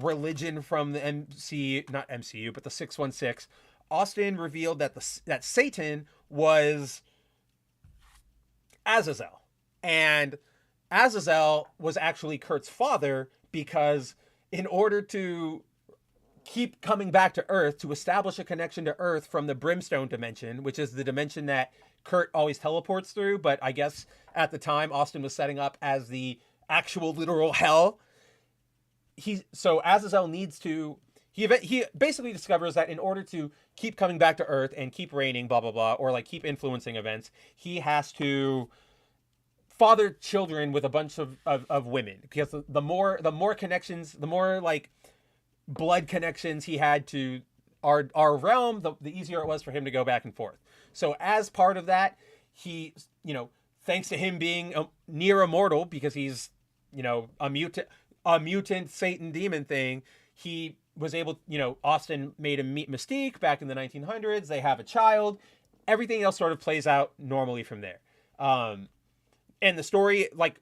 religion from the not MCU, but the 616, Austin revealed that that Satan was Azazel. And Azazel was actually Kurt's father, because in order to keep coming back to Earth, to establish a connection to Earth from the Brimstone dimension, which is the dimension that Kurt always teleports through, but I guess at the time Austin was setting up as the actual literal hell. So Azazel needs to, he basically discovers that in order to keep coming back to Earth and keep reigning, blah, blah, blah, or like keep influencing events, he has to father children with a bunch of women, because the more connections, the more like blood connections he had to our realm, the easier it was for him to go back and forth. So as part of that, he, thanks to him being near immortal, because he's, a mutant Satan demon thing, he was able, Austin made him meet Mystique back in the 1900s. They have a child. Everything else sort of plays out normally from there. And the story, let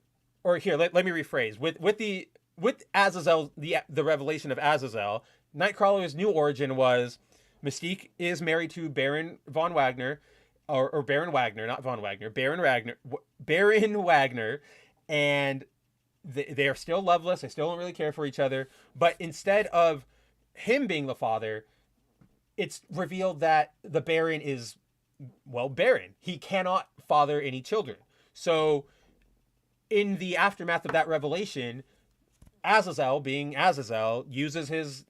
me rephrase. With Azazel, the revelation of Azazel, Nightcrawler's new origin was Mystique is married to Baron von Wagner, or Baron Wagner, not von Wagner, Baron Wagner, and they are still loveless. They still don't really care for each other. But instead of him being the father, it's revealed that the Baron is, barren. He cannot father any children. So in the aftermath of that revelation, Azazel, being Azazel, uses his,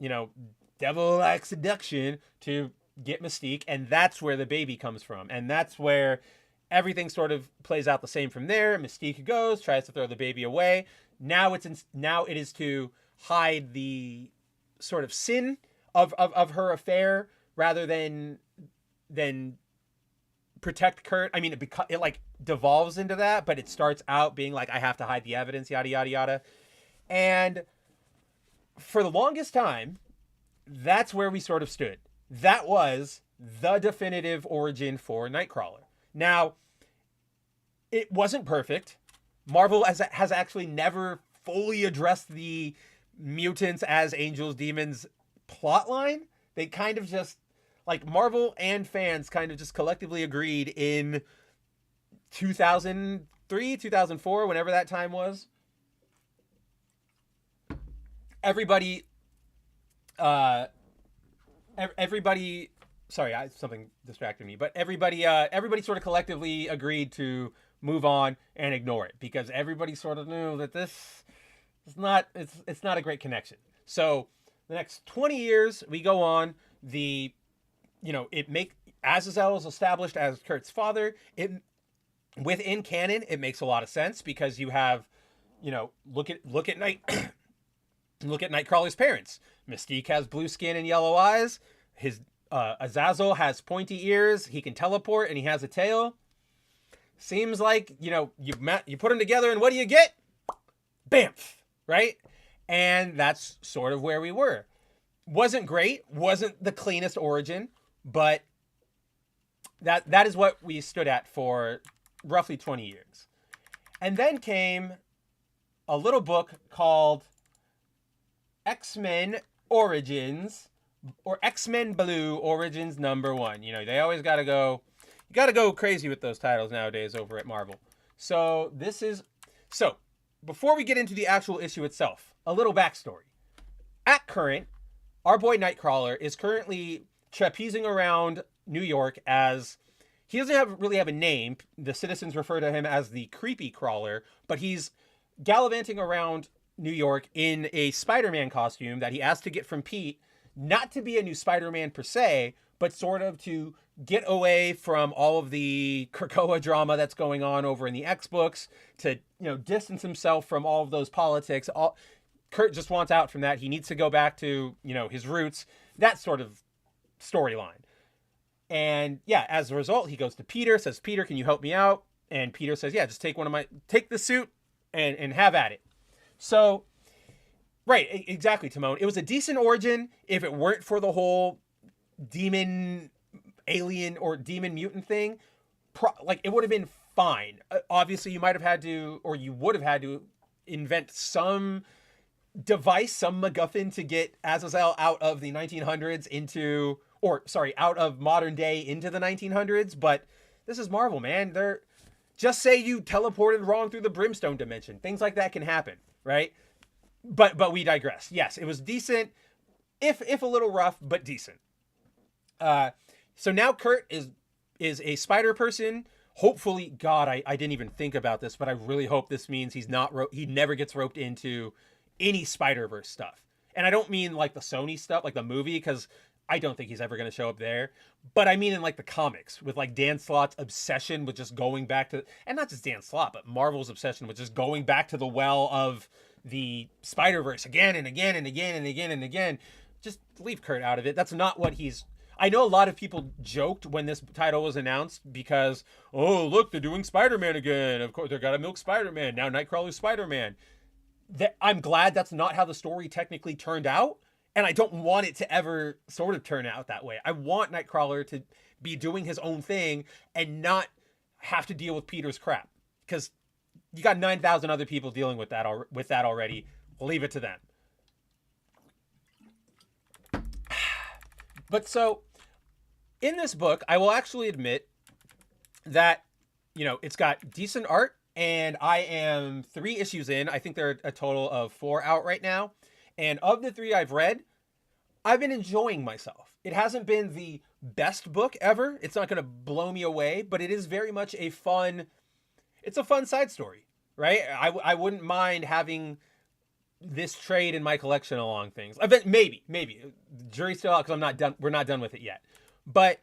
devil-like seduction to get Mystique, and that's where the baby comes from. And that's where everything sort of plays out the same from there. Mystique goes, tries to throw the baby away. Now it is to hide the sort of sin of her affair, rather than protect Kurt. I mean, it like devolves into that, but it starts out being like, I have to hide the evidence, yada, yada, yada. And for the longest time, that's where we sort of stood. That was the definitive origin for Nightcrawler. Now, it wasn't perfect. Marvel has actually never fully addressed the mutants as angels, demons plotline. They kind of just, like, Marvel and fans kind of just collectively agreed in 2003, 2004, whenever that time was, everybody, uh, everybody. Sorry, something distracted me. But everybody sort of collectively agreed to move on and ignore it because everybody sort of knew that this is not. It's not a great connection. So the next 20 years, we go on. Azazel is established as Kurt's father. Within canon, it makes a lot of sense because you have, look at look at Nightcrawler's parents. Mystique has blue skin and yellow eyes. His Azazel has pointy ears. He can teleport and he has a tail. Seems like you put them together and what do you get? Bamf, right? And that's sort of where we were. Wasn't great. Wasn't the cleanest origin, but that is what we stood at for roughly 20 years. And then came a little book called X-Men Origins, or X-Men Blue Origins #1. They always got to go crazy with those titles nowadays over at Marvel. So before we get into the actual issue itself, a little backstory. At current, our boy Nightcrawler is currently trapezing around New York as he doesn't really have a name. The citizens refer to him as the Creepy Crawler, but he's gallivanting around New York in a Spider-Man costume that he asked to get from Pete, not to be a new Spider-Man per se, but sort of to get away from all of the Krakoa drama that's going on over in the X-books, to distance himself from all of those politics. Kurt just wants out from that. He needs to go back to his roots, that sort of storyline. And yeah, as a result, he goes to Peter, says, "Peter, can you help me out?" And Peter says, "Yeah, just take the suit and have at it." So, right, exactly, Timon. It was a decent origin if it weren't for the whole demon alien or demon mutant thing. It would have been fine. Obviously, you would have had to invent some device, some MacGuffin to get Azazel out of the 1900s out of modern day into the 1900s. But this is Marvel, man. Just say you teleported wrong through the brimstone dimension. Things like that can happen, right? But we digress. Yes, it was decent, if a little rough, but decent. So now Kurt is a spider person. Hopefully, God, I didn't even think about this, but I really hope this means he never gets roped into any Spider-Verse stuff. And I don't mean like the Sony stuff, like the movie, because I don't think he's ever going to show up there. But I mean in like the comics, with like Dan Slott's obsession with just going back to, and not just Dan Slott, but Marvel's obsession with just going back to the well of the Spider-Verse again and again and again and again and again. Just leave Kurt out of it. That's not what I know a lot of people joked when this title was announced because, oh, look, they're doing Spider-Man again. Of course, they're got to milk Spider-Man. Now Nightcrawler's Spider-Man. I'm glad that's not how the story technically turned out. And I don't want it to ever sort of turn out that way. I want Nightcrawler to be doing his own thing and not have to deal with Peter's crap. Because you got 9,000 other people dealing with that already. Leave it to them. But so, in this book, I will actually admit that, it's got decent art. And I am 3 issues in. I think there are a total of 4 out right now. And of the 3 I've read, I've been enjoying myself. It hasn't been the best book ever. It's not going to blow me away, but it is very much a fun side story, right? I wouldn't mind having this trade in my collection along things. I bet maybe. Jury's still out because I'm not done. We're not done with it yet. But,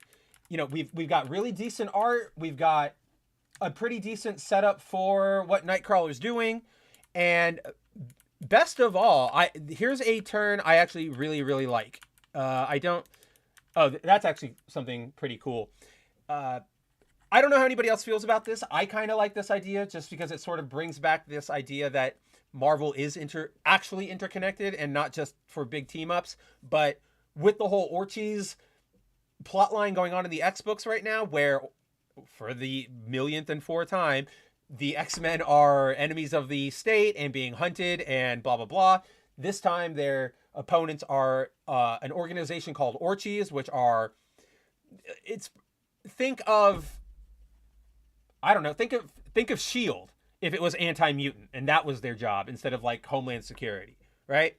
we've got really decent art. We've got a pretty decent setup for what Nightcrawler's doing. And best of all, here's a turn I actually really, really like. That's actually something pretty cool. I don't know how anybody else feels about this. I kind of like this idea just because it sort of brings back this idea that Marvel is actually interconnected and not just for big team ups. But with the whole Orchis plotline going on in the X books right now, where for the millionth and fourth time, the X-Men are enemies of the state and being hunted and blah, blah, blah. This time their opponents are an organization called Orchis, which are, think of S.H.I.E.L.D. if it was anti-mutant and that was their job instead of like Homeland Security, right?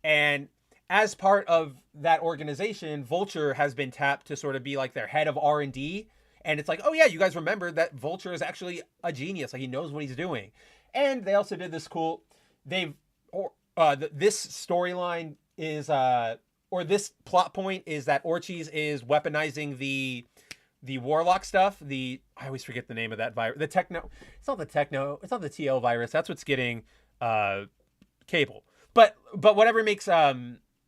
And as part of that organization, Vulture has been tapped to sort of be like their head of R&D. And it's like, oh yeah, you guys remember that Vulture is actually a genius. Like he knows what he's doing. And they also did this cool, this storyline is, or this plot point is that Orchis is weaponizing the Warlock stuff. I always forget the name of that virus. It's not the TO virus. That's what's getting Cable. But whatever makes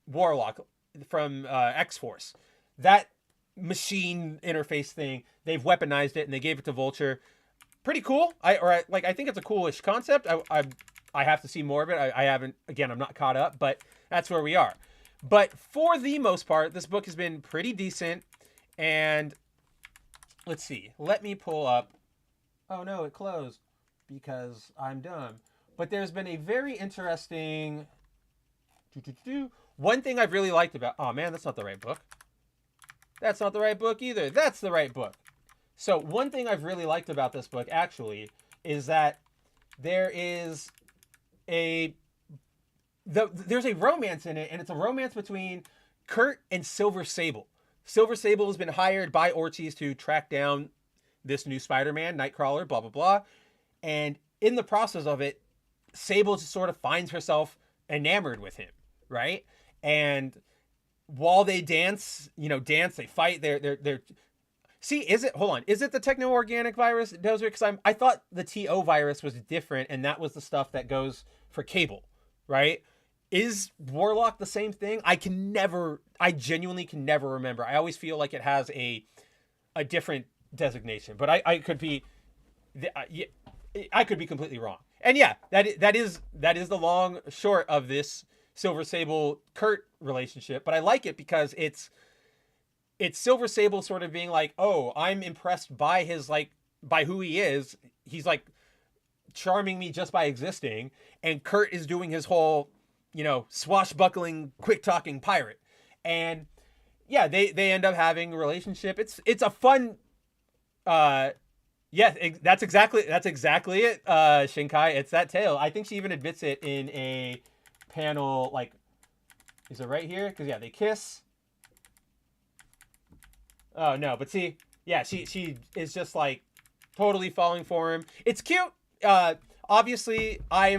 Warlock from X-Force, that machine interface thing, they've weaponized it and they gave it to Vulture. Pretty cool. I think it's a coolish concept. I have to see more of it. I haven't, again, I'm not caught up, but that's where we are. But for the most part, this book has been pretty decent. And let's see. Let me pull up. Oh no, it closed because I'm dumb. But there's been a very interesting. One thing I've really liked about. Oh man, that's not the right book. That's not the right book either. That's the right book. So one thing I've really liked about this book actually is that there is there's a romance in it, and it's a romance between Kurt and Silver Sable. Silver Sable has been hired by Orchis to track down this new Spider-Man, Nightcrawler, blah, blah, blah. And in the process of it, Sable just sort of finds herself enamored with him, right? And while they dance, they fight, they're see, hold on, is it the techno-organic virus, Dozer? Because I thought the TO virus was different, and that was the stuff that goes for Cable, right? Is Warlock the same thing? I genuinely can never remember. I always feel like it has a different designation, but I could be completely wrong. And yeah, that is the long short of this Silver Sable Kurt relationship. But I like it because it's Silver Sable sort of being like, oh, I'm impressed by by who he is. He's like charming me just by existing. And Kurt is doing his whole, swashbuckling, quick talking pirate. And yeah, they end up having a relationship. It's a fun, that's exactly it. Shinkai, it's that tale. I think she even admits it in a panel, like, is it right here? Because yeah, they kiss. Oh no, but see, yeah, she is just like totally falling for him. It's cute. Obviously, I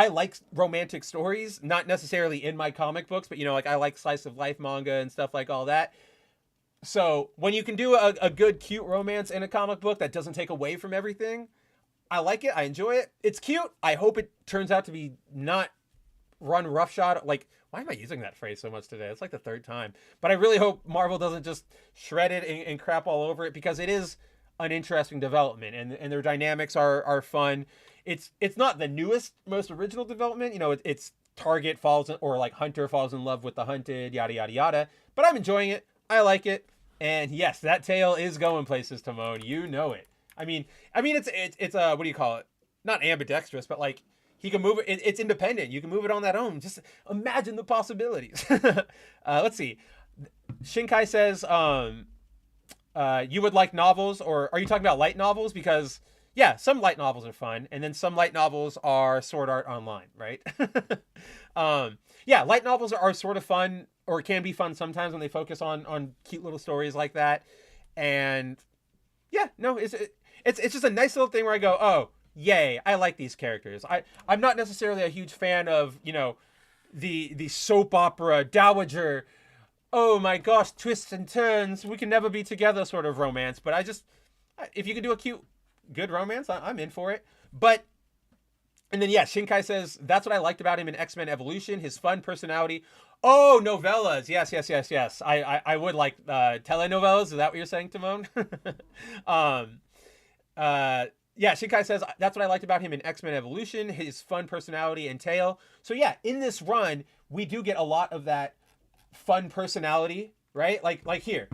like romantic stories, not necessarily in my comic books, but I like slice of life manga and stuff like all that. So when you can do a good, cute romance in a comic book that doesn't take away from everything, I like it. I enjoy it. It's cute. I hope it turns out to be not run roughshod. Like, why am I using that phrase so much today? It's like the third time. But I really hope Marvel doesn't just shred it and crap all over it, because it is an interesting development, and their dynamics are fun. It's not the newest, most original development. It's Target falls or like Hunter falls in love with the hunted, yada yada yada. But I'm enjoying it. I like it. And yes, that tail is going places, Timon. You know it. I mean, it's what do you call it? Not ambidextrous, but like he can move it. It's independent. You can move it on that own. Just imagine the possibilities. Let's see. Shinkai says, you would like novels, or are you talking about light novels? Because yeah, some light novels are fun, and then some light novels are Sword Art Online, right? Yeah, light novels are sort of fun, or can be fun sometimes when they focus on cute little stories like that. And yeah, no, it's just a nice little thing where I go, oh, yay, I like these characters. I'm not necessarily a huge fan of, the soap opera dowager, oh my gosh, twists and turns, we can never be together sort of romance. But if you can do a cute, good romance, I'm in for it. But, and then yeah, Shinkai says, that's what I liked about him in X-Men Evolution, his fun personality. Oh, novellas. Yes. I would like telenovelas. Is that what you're saying, Timon? Yeah, Shinkai says, that's what I liked about him in X-Men Evolution, his fun personality and tale. So yeah, in this run, we do get a lot of that fun personality, right? Like here.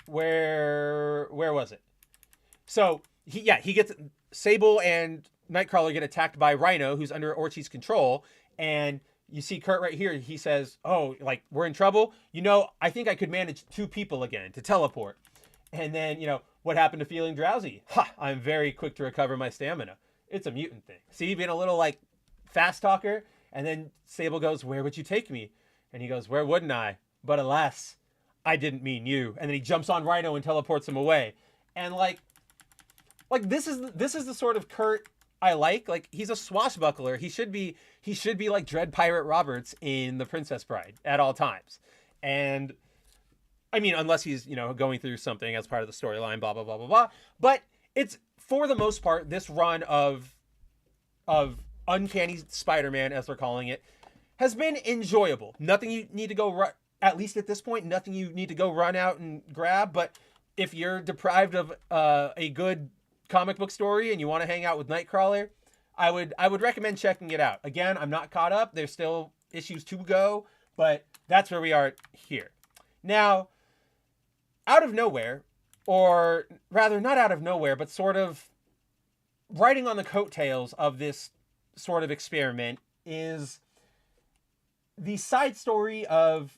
Where was it? So he gets Sable and Nightcrawler get attacked by Rhino, who's under Orchis' control, and you see Kurt right here. He says, oh, like, we're in trouble. I think I could manage 2 people again to teleport. And then, what happened to feeling drowsy? Ha! I'm very quick to recover my stamina. It's a mutant thing. See, being a little, like, fast talker. And then Sable goes, "Where would you take me?" And he goes, "Where wouldn't I? But alas, I didn't mean you." And then he jumps on Rhino and teleports him away. And like this is the sort of Kurt I like. Like, he's a swashbuckler. He should be like Dread Pirate Roberts in The Princess Bride at all times. And I mean, unless he's, going through something as part of the storyline, blah blah blah blah blah. But it's, for the most part, this run of Uncanny Spider-Man, as they're calling it, has been enjoyable. Nothing you need to go at least at this point, nothing you need to go run out and grab. But if you're deprived of a good comic book story and you want to hang out with Nightcrawler, I would recommend checking it out. Again, I'm not caught up. There's still issues to go, but that's where we are here. Now, out of nowhere, or rather not out of nowhere, but sort of riding on the coattails of this sort of experiment, is the side story of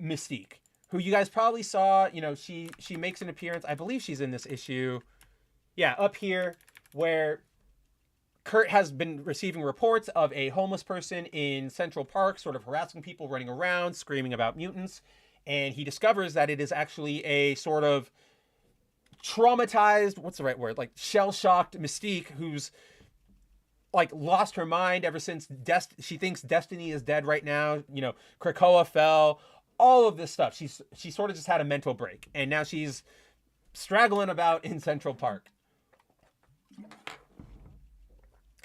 Mystique, who you guys probably saw. She makes an appearance. I believe she's in this issue. Yeah, up here, where Kurt has been receiving reports of a homeless person in Central Park sort of harassing people, running around, screaming about mutants. And he discovers that it is actually a sort of traumatized, what's the right word? Like, shell-shocked Mystique who's like lost her mind ever since she thinks Destiny is dead right now. Krakoa fell, all of this stuff. She sort of just had a mental break. And now she's straggling about in Central Park.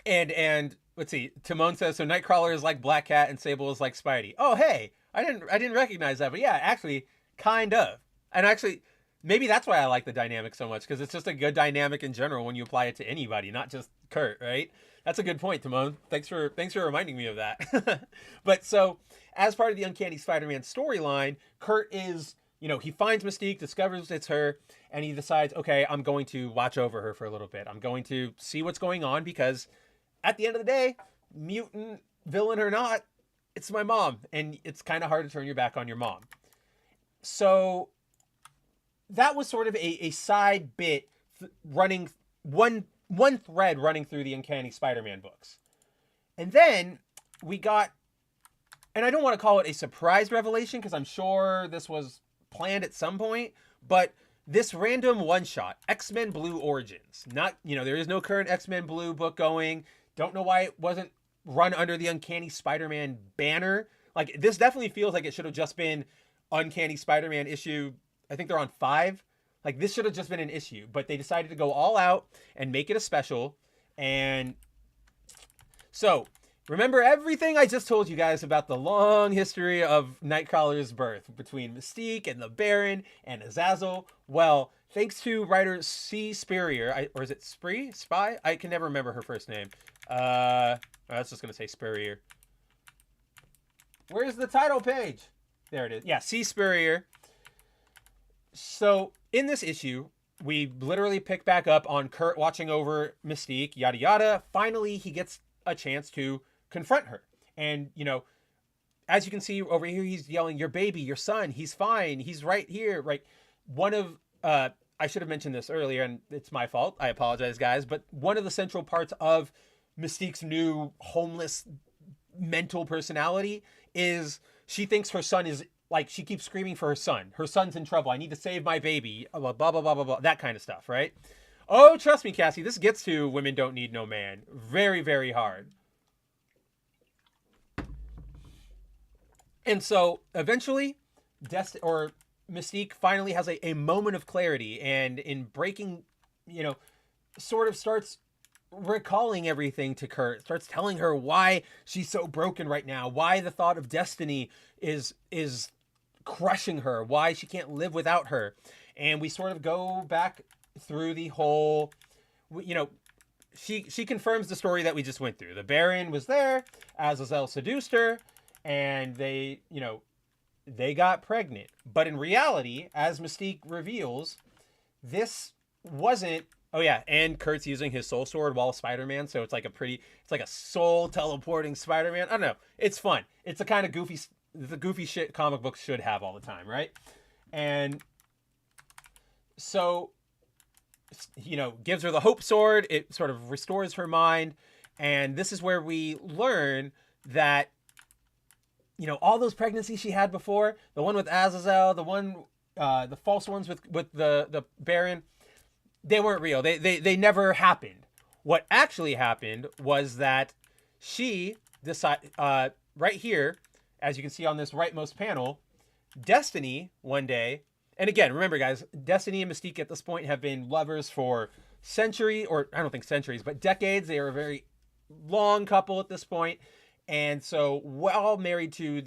And let's see, Timon says, so Nightcrawler is like Black Cat and Sable is like Spidey. Oh, hey, I didn't recognize that, but yeah, actually, kind of. And actually, maybe that's why I like the dynamic so much, because it's just a good dynamic in general when you apply it to anybody, not just Kurt, right? That's a good point, Timon. Thanks for reminding me of that. But so, as part of the Uncanny Spider-Man storyline, Kurt is, he finds Mystique, discovers it's her, and he decides, okay, I'm going to watch over her for a little bit. I'm going to see what's going on, because at the end of the day, mutant, villain or not, it's my mom, and it's kind of hard to turn your back on your mom. So that was sort of a side bit running, one thread running through the Uncanny Spider-Man books. And then we got, and I don't want to call it a surprise revelation, because I'm sure this was planned at some point, but this random one-shot, X-Men Blue Origins. Not, there is no current X-Men Blue book going. Don't know why it wasn't run under the Uncanny Spider-Man banner. Like, this definitely feels like it should have just been Uncanny Spider-Man issue, I think they're on 5. Like, this should have just been an issue, but they decided to go all out and make it a special. And so, remember everything I just told you guys about the long history of Nightcrawler's birth between Mystique and the Baron and Azazel? Well, thanks to writer C. Spurrier, or is it Spy? I can never remember her first name. I was just going to say Spurrier. Where's the title page? There it is. Yeah, C. Spurrier. So, in this issue, we literally pick back up on Kurt watching over Mystique, yada yada. Finally, he gets a chance to confront her. And, as you can see over here, he's yelling, "Your baby, your son, he's fine. He's right here." Right. One of, I should have mentioned this earlier, and it's my fault. I apologize, guys. But one of the central parts of Mystique's new homeless mental personality is she thinks her son is, like, she keeps screaming for her son. Her son's in trouble. I need to save my baby. Blah, blah, blah, blah, blah, blah. That kind of stuff, right? Oh, trust me, Cassie, this gets to Women Don't Need No Man very, very hard. And so, eventually, Mystique finally has a moment of clarity, and in breaking, sort of starts recalling everything to Kurt, starts telling her why she's so broken right now, why the thought of Destiny is crushing her, why she can't live without her. And we sort of go back through the whole, she confirms the story that we just went through. The Baron was there, Azazel seduced her, and they got pregnant. But in reality, as Mystique reveals, this wasn't. Oh yeah, and Kurt's using his soul sword while Spider-Man, so it's like a soul teleporting Spider-Man. I don't know. It's fun. It's the kind of goofy shit comic books should have all the time, right? And so, gives her the hope sword. It sort of restores her mind, And this is where we learn that, you know, all those pregnancies she had before, the one with Azazel, the false ones with the Baron, they weren't real. They never happened. What actually happened was that she decided, right here, as you can see on this rightmost panel, Destiny one day, and again, remember guys, Destiny and Mystique at this point have been lovers for centuries, or I don't think centuries, but decades. They are a very long couple at this point. And so while married to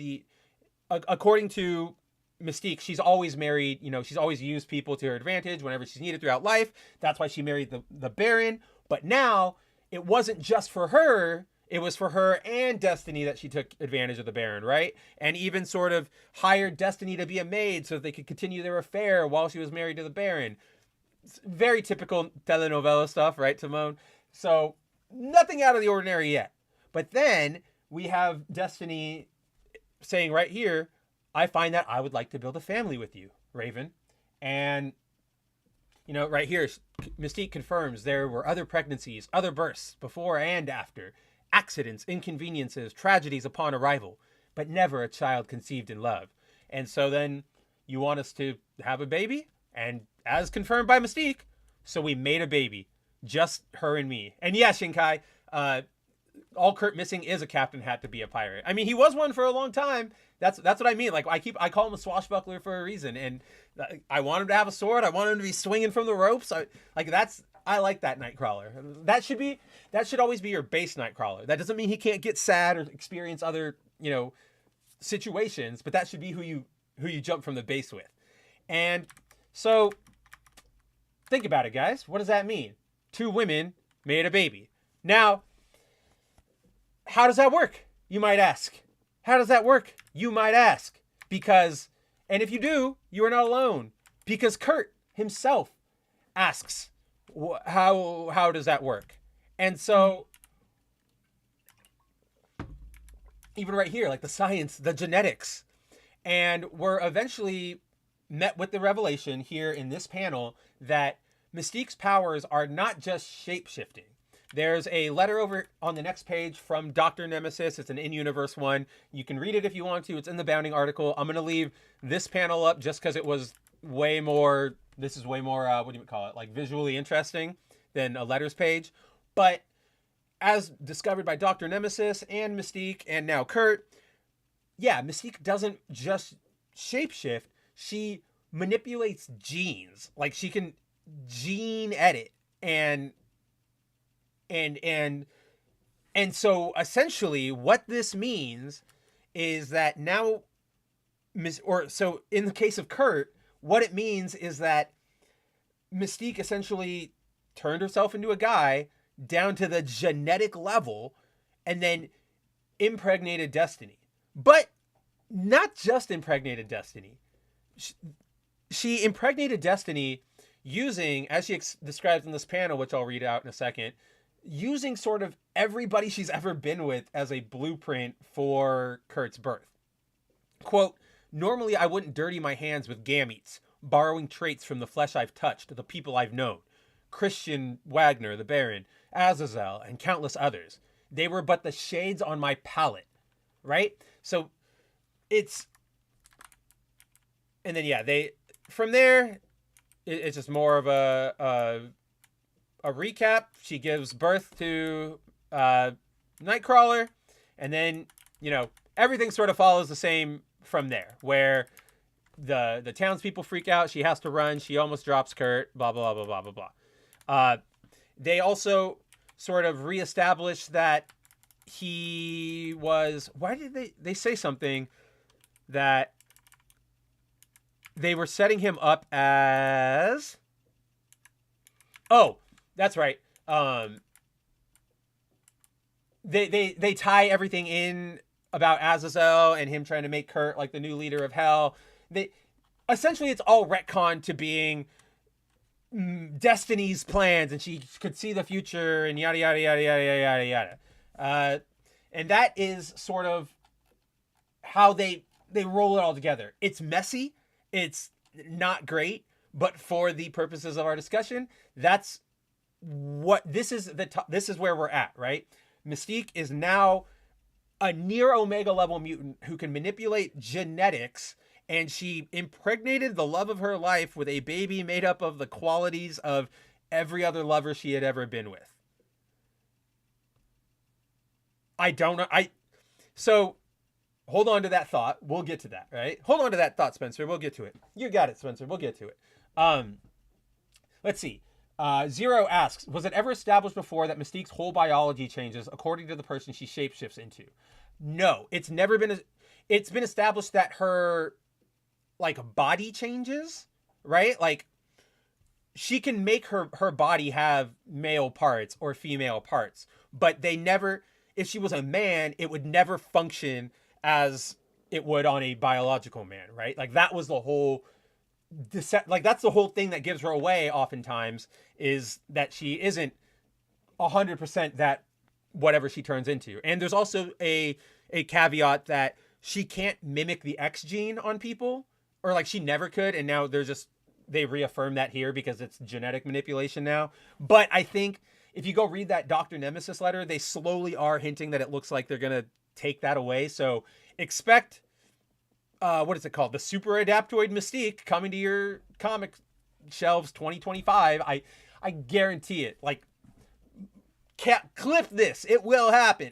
according to Mystique, she's always married, you know, she's always used people to her advantage whenever she's needed throughout life. That's why she married the Baron. But now it wasn't just for her. It was for her and Destiny that she took advantage of the Baron, right? And even sort of hired Destiny to be a maid so that they could continue their affair while she was married to the Baron. It's very typical telenovela stuff, right, Timon? So nothing out of the ordinary yet. But then we have Destiny saying right here, I find that I would like to build a family with you, Raven. And, you know, right here, Mystique confirms there were other pregnancies, other births, before and after, accidents, inconveniences, tragedies upon arrival, but never a child conceived in love. And so then you want us to have a baby? And as confirmed by Mystique, so we made a baby. Just her and me. And yeah, Shinkai, all Kurt missing is a captain hat to be a pirate. I mean, he was one for a long time. That's what I mean. Like I call him a swashbuckler for a reason. And I want him to have a sword. I want him to be swinging from the ropes. I like that Nightcrawler. That should always be your base Nightcrawler. That doesn't mean he can't get sad or experience other, you know, situations, but that should be who you jump from the base with. And so think about it, guys. What does that mean? 2 women made a baby. Now, how does that work? You might ask. How does that work? You might ask. Because, and if you do, you are not alone. Because Kurt himself asks, how does that work? And so, even right here, like the science, the genetics. And we're eventually met with the revelation here in this panel that Mystique's powers are not just shape-shifting. There's a letter over on the next page from Dr. Nemesis. It's an in-universe one. You can read it if you want to. It's in the Bounding article. I'm going to leave this panel up just because it was way more, this is way more, what do you call it? Like visually interesting than a letters page. But as discovered by Dr. Nemesis and Mystique and now Kurt, yeah, Mystique doesn't just shapeshift. She manipulates genes. Like she can gene edit and so essentially what this means is that now, so in the case of Kurt, what it means is that Mystique essentially turned herself into a guy down to the genetic level and then impregnated Destiny. But not just impregnated Destiny. She impregnated Destiny using, as she describes in this panel, which I'll read out in a second, using sort of everybody she's ever been with as a blueprint for Kurt's birth. Quote, normally I wouldn't dirty my hands with gametes, borrowing traits from the flesh I've touched, the people I've known. Christian Wagner, the Baron, Azazel, and countless others. They were but the shades on my palette, right? So it's, and then yeah, from there, it's just more of a recap. She gives birth to Nightcrawler, and then, you know, everything sort of follows the same from there, where the townspeople freak out. She has to run. She almost drops Kurt, blah, blah, blah, blah, blah, blah. They also sort of reestablish that he was, why did they say something that they were setting him up as, oh, that's right. They tie everything in about Azazel and him trying to make Kurt like the new leader of Hell. Essentially it's all retcon to being Destiny's plans, and she could see the future and yada yada yada yada yada yada. And that is sort of how they roll it all together. It's messy. It's not great, but for the purposes of our discussion, that's what this is. This is where we're at, right? Mystique is now a near Omega level mutant who can manipulate genetics, and she impregnated the love of her life with a baby made up of the qualities of every other lover she had ever been with. I don't know. So hold on to that thought. We'll get to that, right? Hold on to that thought, Spencer. We'll get to it. You got it, Spencer. We'll get to it. Let's see. Zero asks, was it ever established before that Mystique's whole biology changes according to the person she shapeshifts into? No, it's never been. It's been established that her, like, body changes, right? Like, she can make her body have male parts or female parts, but they never. If she was a man, it would never function as it would on a biological man, right? Like, that was the whole. Like, that's the whole thing that gives her away oftentimes, is that she isn't 100% that whatever she turns into. And there's also a caveat that she can't mimic the X gene on people, or like she never could, and now they reaffirm that here because it's genetic manipulation now. But I think if you go read that Dr. Nemesis letter, they slowly are hinting that it looks like they're gonna take that away. So expect what is it called? The Super Adaptoid Mystique coming to your comic shelves 2025. I guarantee it. Like, clip this. It will happen.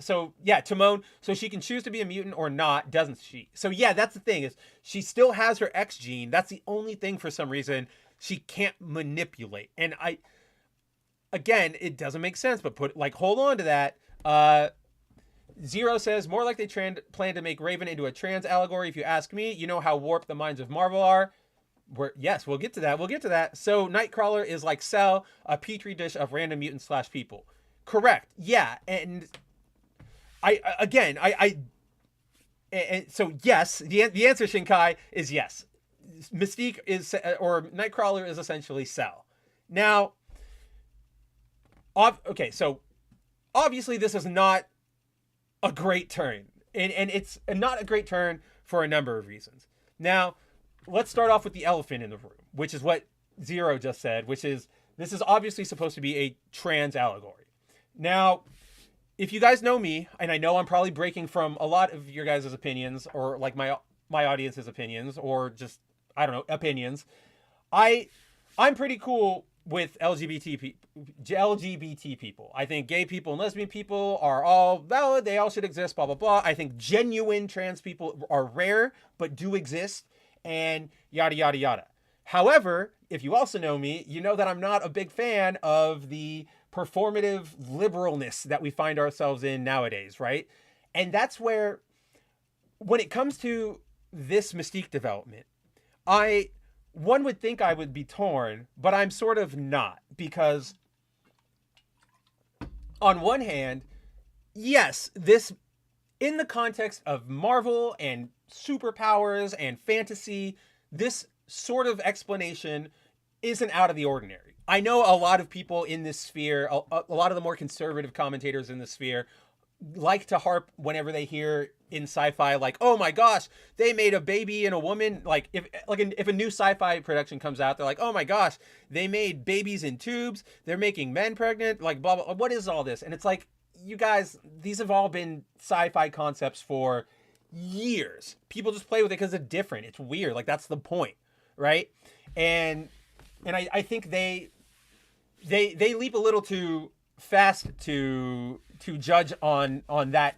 So yeah, Timon. So she can choose to be a mutant or not, doesn't she? So yeah, that's the thing, is she still has her X gene. That's the only thing for some reason she can't manipulate. And again, it doesn't make sense, but hold on to that. Zero says, more like they plan to make Raven into a trans allegory. If you ask me, you know how warped the minds of Marvel are. Yes, we'll get to that. So Nightcrawler is like Cell, a petri dish of random mutants / people. Correct. Yeah. And so yes, the answer, Shinkai, is yes. Mystique is, or Nightcrawler is essentially Cell. Now, okay, so obviously this is not a great turn, and it's not a great turn for a number of reasons. Now, let's start off with the elephant in the room, which is what Zero just said, which is this is obviously supposed to be a trans allegory. Now, if you guys know me, and I know I'm probably breaking from a lot of your guys' opinions, or like my audience's opinions, or just, I don't know, opinions, I'm pretty cool with LGBT people. I think gay people and lesbian people are all valid. They all should exist, blah, blah, blah. I think genuine trans people are rare, but do exist, and yada, yada, yada. However, if you also know me, you know that I'm not a big fan of the performative liberalness that we find ourselves in nowadays, right? And that's where, when it comes to this Mystique development, one would think I would be torn, but I'm sort of not, because on one hand, yes, this, in the context of Marvel and superpowers and fantasy, this sort of explanation isn't out of the ordinary. I know a lot of people in this sphere, a lot of the more conservative commentators in this sphere, like to harp whenever they hear in sci-fi, like, oh my gosh, they made a baby and a woman. Like, if a new sci-fi production comes out, they're like, oh my gosh, they made babies in tubes, they're making men pregnant, like, blah, blah, what is all this? And it's like, you guys, these have all been sci-fi concepts for years. People just play with it because it's different. It's weird. Like, that's the point, right? And I think they leap a little too fast to judge on that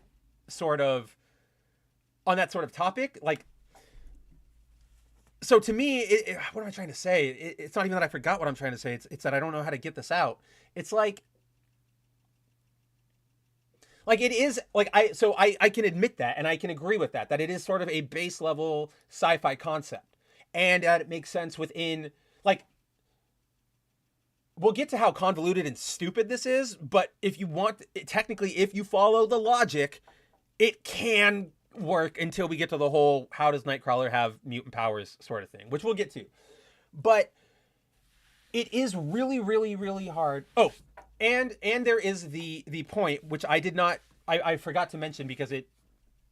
sort of topic. Like, so to me, what am I trying to say? It's not even that I forgot what I'm trying to say. It's that I don't know how to get this out. It's like it is, like, I can admit that, and I can agree with that it is sort of a base level sci-fi concept, and that it makes sense within, like, we'll get to how convoluted and stupid this is, but if you want, technically, if you follow the logic, it can work until we get to the whole how does Nightcrawler have mutant powers sort of thing, which we'll get to. But it is really, really, really hard. Oh, and there is the point, which I forgot to mention, because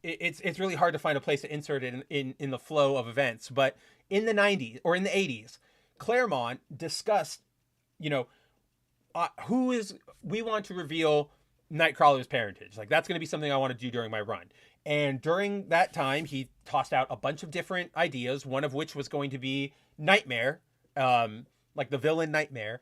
it's really hard to find a place to insert it in the flow of events. But in the 90s or in the 80s, Claremont discussed, we want to reveal Nightcrawler's parentage. Like, that's going to be something I want to do during my run. And during that time, he tossed out a bunch of different ideas, one of which was going to be Nightmare, like the villain Nightmare.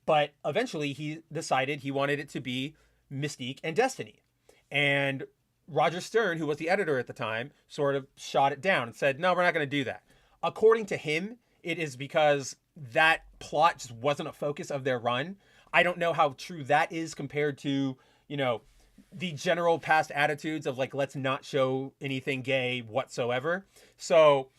But eventually he decided he wanted it to be Mystique and Destiny. And Roger Stern, who was the editor at the time, sort of shot it down and said, no, we're not going to do that. According to him, it is because that plot just wasn't a focus of their run. I don't know how true that is compared to, the general past attitudes of like, let's not show anything gay whatsoever. So,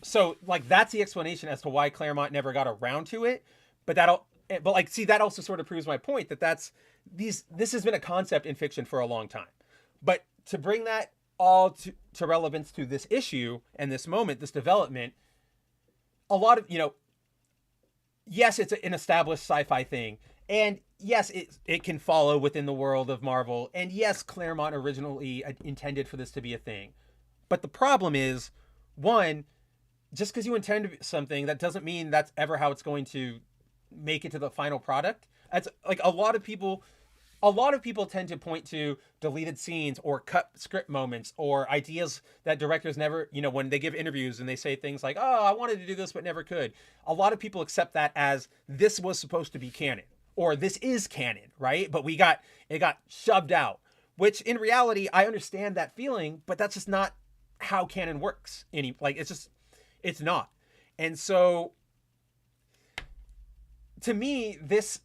so like, that's the explanation as to why Claremont never got around to it. But that also sort of proves my point that this has been a concept in fiction for a long time. But to bring that all to relevance to this issue and this moment, this development, a lot of, yes, it's an established sci-fi thing. And yes, it can follow within the world of Marvel. And yes, Claremont originally intended for this to be a thing. But the problem is, one, just because you intend something, that doesn't mean that's ever how it's going to make it to the final product. That's like a lot of people tend to point to deleted scenes or cut script moments or ideas that directors never, when they give interviews and they say things like, oh, I wanted to do this but never could. A lot of people accept that as this was supposed to be canon or this is canon, right? But it got shoved out, which in reality, I understand that feeling, but that's just not how canon works. It's not. And so to me, this,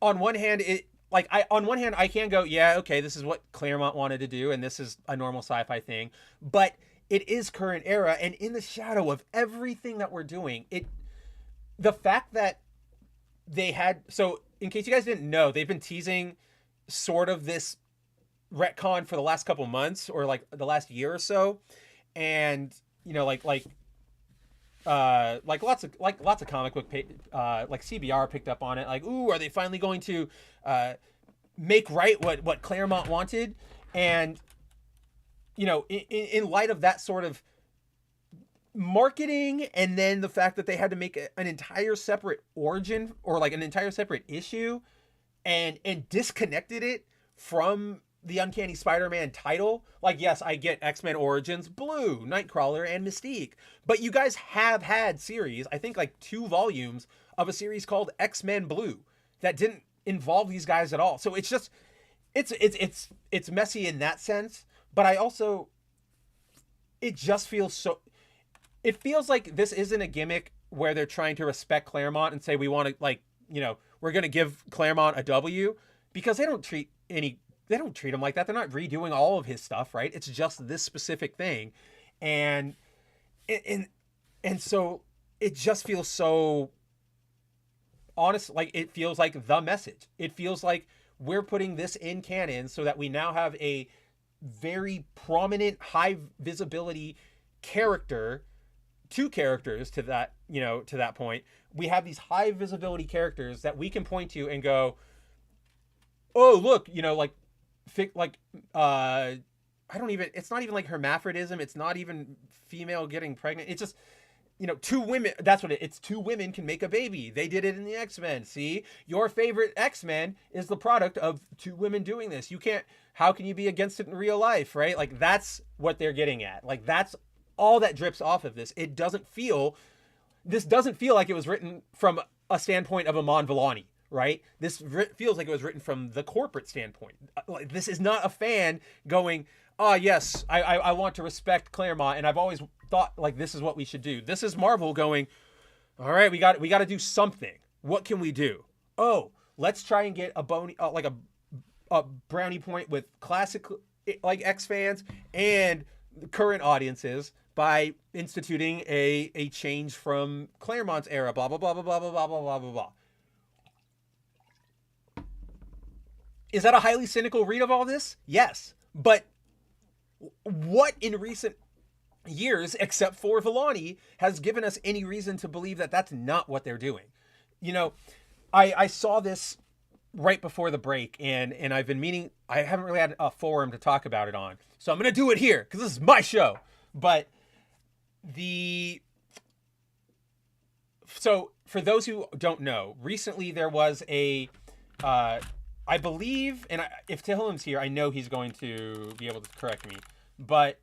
on one hand, I can go, yeah, okay, this is what Claremont wanted to do, and this is a normal sci-fi thing, but it is current era, and in the shadow of everything that we're doing, the fact that so in case you guys didn't know, they've been teasing sort of this retcon for the last couple months, or like the last year or so, and like lots of comic book like CBR picked up on it, like, ooh, are they finally going to make right what Claremont wanted? And in light of that sort of marketing, and then the fact that they had to make an entire separate origin or like an entire separate issue and disconnected it from the Uncanny Spider-Man title. Like, yes, I get X-Men Origins Blue, Nightcrawler, and Mystique, but you guys have had series, I think like 2 volumes of a series called X-Men Blue that didn't involve these guys at all. So it's just, it's messy in that sense, but it just feels it feels like this isn't a gimmick where they're trying to respect Claremont and say, we want to, like, we're going to give Claremont a W, because they don't treat him like that. They're not redoing all of his stuff, right? It's just this specific thing. And so it just feels so honest. Like, it feels like the message. It feels like we're putting this in canon so that we now have a very prominent, high visibility character, 2 characters to that, to that point. We have these high visibility characters that we can point to and go, oh, look, it's not even like hermaphrodism. It's not even female getting pregnant. It's just, 2 women. That's what it's 2 women can make a baby. They did it in the X-Men. See, your favorite X-Men is the product of 2 women doing this. How can you be against it in real life? Right? Like, that's what they're getting at. Like, that's all that drips off of this. This doesn't feel like it was written from a standpoint of Iman Vellani. Right? This feels like it was written from the corporate standpoint. Like, this is not a fan going, oh, yes, I want to respect Claremont, and I've always thought, like, this is what we should do. This is Marvel going, all right, we got to do something. What can we do? Oh, let's try and get a brownie point with classic, like, X fans and current audiences by instituting a change from Claremont's era, blah, blah, blah, blah, blah, blah, blah, blah, blah, blah. Is that a highly cynical read of all this? Yes. But what in recent years, except for Vellani, has given us any reason to believe that that's not what they're doing? I saw this right before the break, and I've been meaning, I haven't really had a forum to talk about it on. So I'm going to do it here because this is my show. But So for those who don't know, recently there was a, I believe, and if Tehillim's here, I know he's going to be able to correct me, but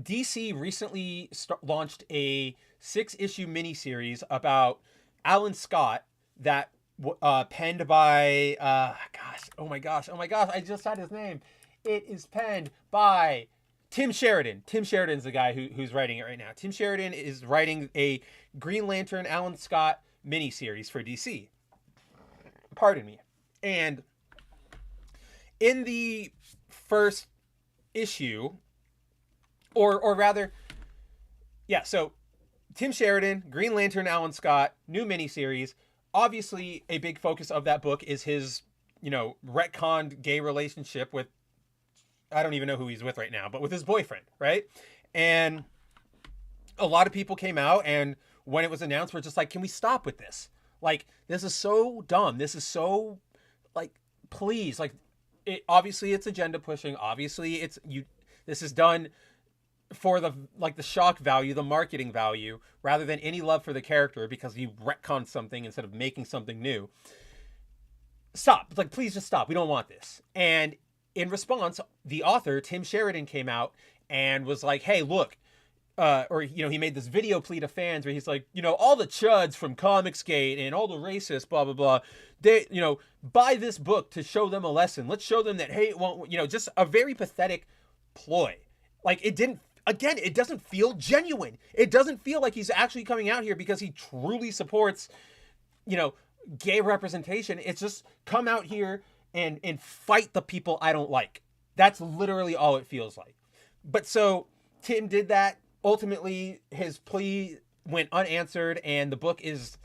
DC recently launched a 6-issue miniseries about Alan Scott that penned by oh my gosh, I just had his name. It is penned by Tim Sheridan. Tim Sheridan's the guy who's writing it right now. Tim Sheridan is writing a Green Lantern Alan Scott miniseries for DC. Pardon me. And in the first issue, or rather, yeah, so Tim Sheridan, Green Lantern Alan Scott, new miniseries. Obviously, a big focus of that book is his, retconned gay relationship with, I don't even know who he's with right now, but with his boyfriend, right? And a lot of people came out, and when it was announced, we're just like, can we stop with this? Like, this is so dumb. This is so, like, please, like, obviously it's agenda pushing. Obviously this is done for the shock value, the marketing value, rather than any love for the character because you retconned something instead of making something new. Stop. Like, please just stop. We don't want this. And in response, the author, Tim Sheridan, came out and was like, hey, look, he made this video plea to fans where he's like, all the chuds from Comicsgate and all the racists, blah, blah, blah, they, buy this book to show them a lesson. Let's show them that hate won't, just a very pathetic ploy. Like, it doesn't feel genuine. It doesn't feel like he's actually coming out here because he truly supports, gay representation. It's just come out here and fight the people I don't like. That's literally all it feels like. But so Tim did that. Ultimately, his plea went unanswered, and the book is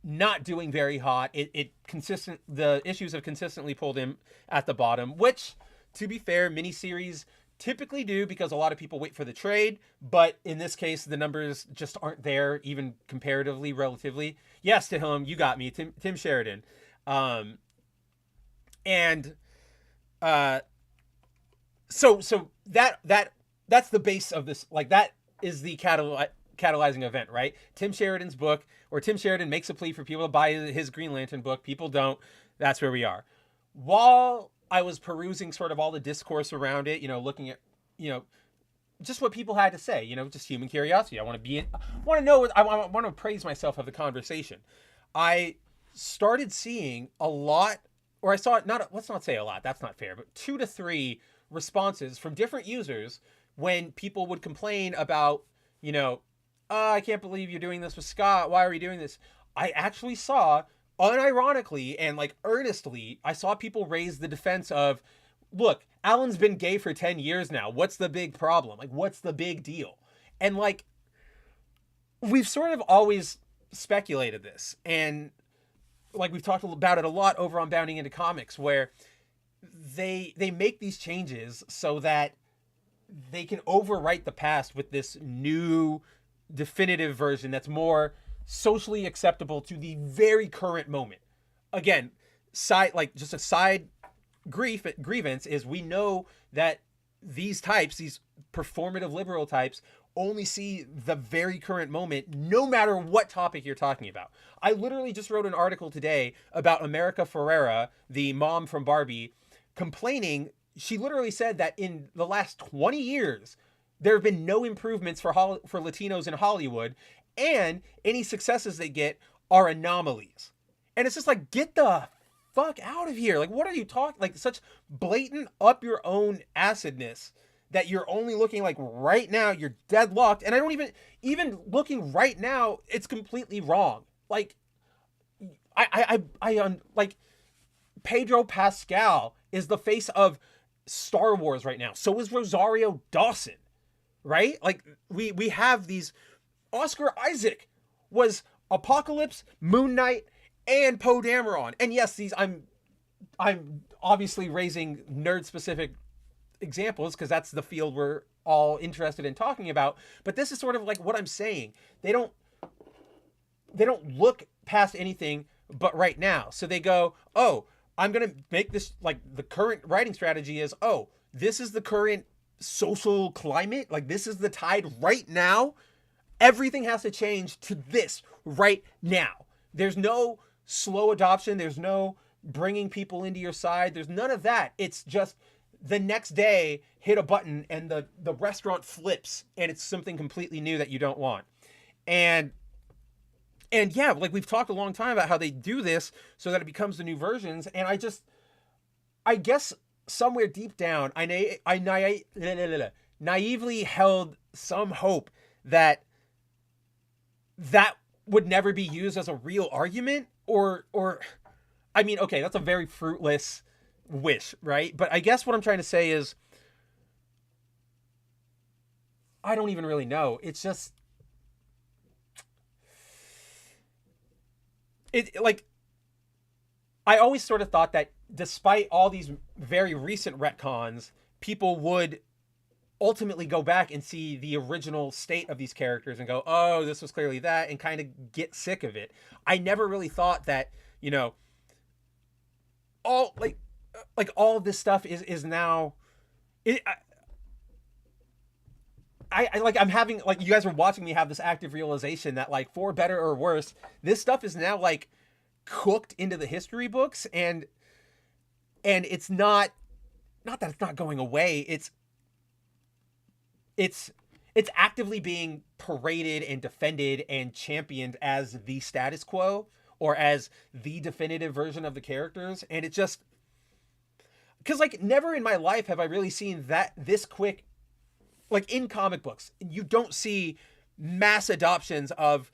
not doing very hot. The issues have consistently pulled him at the bottom, which, to be fair, miniseries typically do because a lot of people wait for the trade. But in this case, the numbers just aren't there, even comparatively, relatively. Yes, to him, you got me, Tim Sheridan. So that's the base of this. Like, that is the catalyzing event, right? Tim Sheridan's book, or Tim Sheridan makes a plea for people to buy his Green Lantern book. People don't. That's where we are. While I was perusing sort of all the discourse around it, looking at, just what people had to say, just human curiosity. I want to know what I want to praise myself of the conversation. I started seeing a lot, or I saw it, let's not say a lot, that's not fair, but 2 to 3 responses from different users when people would complain about, I can't believe you're doing this with Scott. Why are you doing this? I actually saw, unironically and like earnestly, I saw people raise the defense of, look, Alan's been gay for 10 years now. What's the big problem? Like, what's the big deal? And like, we've sort of always speculated this. And like, we've talked about it a lot over on Bounding Into Comics, where they make these changes so that they can overwrite the past with this new definitive version that's more socially acceptable to the very current moment. Again, just a side grievance is we know that these performative liberal types only see the very current moment, no matter what topic you're talking about. I literally just wrote an article today about America Ferrera, the mom from Barbie, complaining. She literally said that in the last 20 years, there have been no improvements for Latinos in Hollywood, and any successes they get are anomalies. And it's just like, get the fuck out of here. Like, what are you talking? Like, such blatant up your own acidness that you're only looking like right now, you're deadlocked. And I don't even looking right now, it's completely wrong. Like, like, Pedro Pascal is the face of Star Wars right now. So is Rosario Dawson, right? Like, we have these. Oscar Isaac was Apocalypse, Moon Knight, and Poe Dameron. And yes, I'm obviously raising nerd specific examples because that's the field we're all interested in talking about. But this is sort of like what I'm saying. They don't look past anything but right now. So they go, oh, I'm going to make this, like, the current writing strategy is, oh, this is the current social climate. Like, this is the tide right now. Everything has to change to this right now. There's no slow adoption. There's no bringing people into your side. There's none of that. It's just the next day, hit a button and the restaurant flips and it's something completely new that you don't want. And yeah, like we've talked a long time about how they do this so that it becomes the new versions. And I guess somewhere deep down, I naively held some hope that would never be used as a real argument, or I mean, okay, that's a very fruitless wish, right? But I guess what I'm trying to say is I don't even really know. It's just like I always sort of thought that despite all these very recent retcons, people would ultimately go back and see the original state of these characters and go, oh, this was clearly that, and kind of get sick of it. I never really thought that, all all of this stuff is now I'm having, like, you guys are watching me have this active realization that, like, for better or worse, this stuff is now like cooked into the history books, and it's not that it's not going away. It's actively being paraded and defended and championed as the status quo, or as the definitive version of the characters. And it just, because, like, never in my life have I really seen that this quick, like, in comic books, you don't see mass adoptions of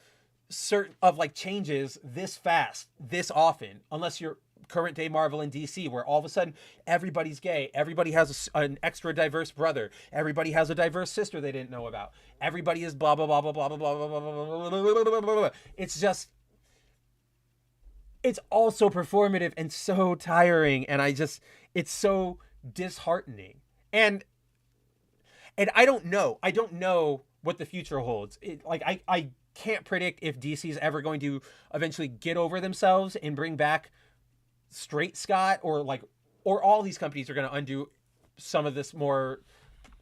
certain, of, like, changes this fast, this often, unless you're current day Marvel and DC, where all of a sudden everybody's gay, everybody has an extra diverse brother, everybody has a diverse sister they didn't know about, everybody is blah blah blah blah blah blah blah blah blah blah blah blah. It's just, it's all so performative and so tiring, and it's so disheartening. And I don't know what the future holds. I can't predict if DC is ever going to eventually get over themselves and bring back Straight Scott, or all these companies are going to undo some of this more,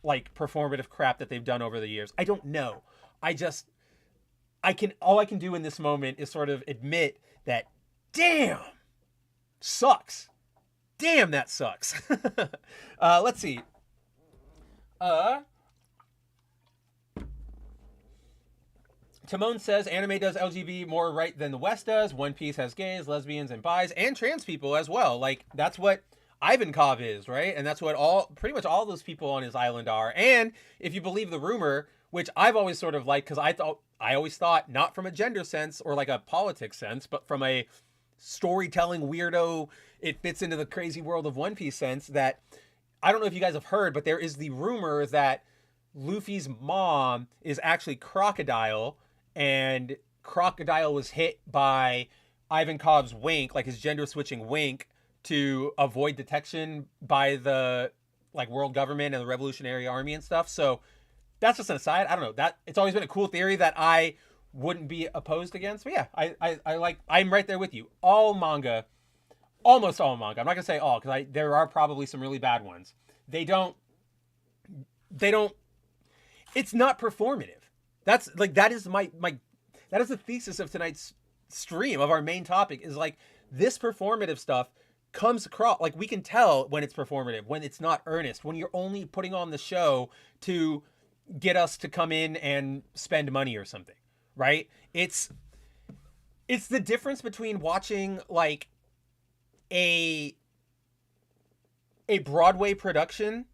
like, performative crap that they've done over the years. I don't know. All I can do in this moment is sort of admit that, damn, sucks. Damn, that sucks. Let's see. Timon says anime does LGBT more right than the West does. One Piece has gays, lesbians, and bis, and trans people as well. Like, that's what Ivankov is, right? And that's what pretty much all those people on his island are. And if you believe the rumor, which I've always sort of liked, because I always thought, not from a gender sense or like a politics sense, but from a storytelling weirdo, it fits into the crazy world of One Piece sense, that I don't know if you guys have heard, but there is the rumor that Luffy's mom is actually Crocodile, and Crocodile was hit by Ivankov's wink, like his gender switching wink, to avoid detection by the, like, world government and the Revolutionary Army and stuff. So that's just an aside. I don't know, that it's always been a cool theory that I wouldn't be opposed against. But yeah, I'm right there with you. All manga, almost all manga, I'm not gonna say all, because there are probably some really bad ones. They don't it's not performative. That's like, that is that is the thesis of tonight's stream, of our main topic, is like, this performative stuff comes across, like, we can tell when it's performative, when it's not earnest, when you're only putting on the show to get us to come in and spend money or something, right? It's the difference between watching, like, a Broadway production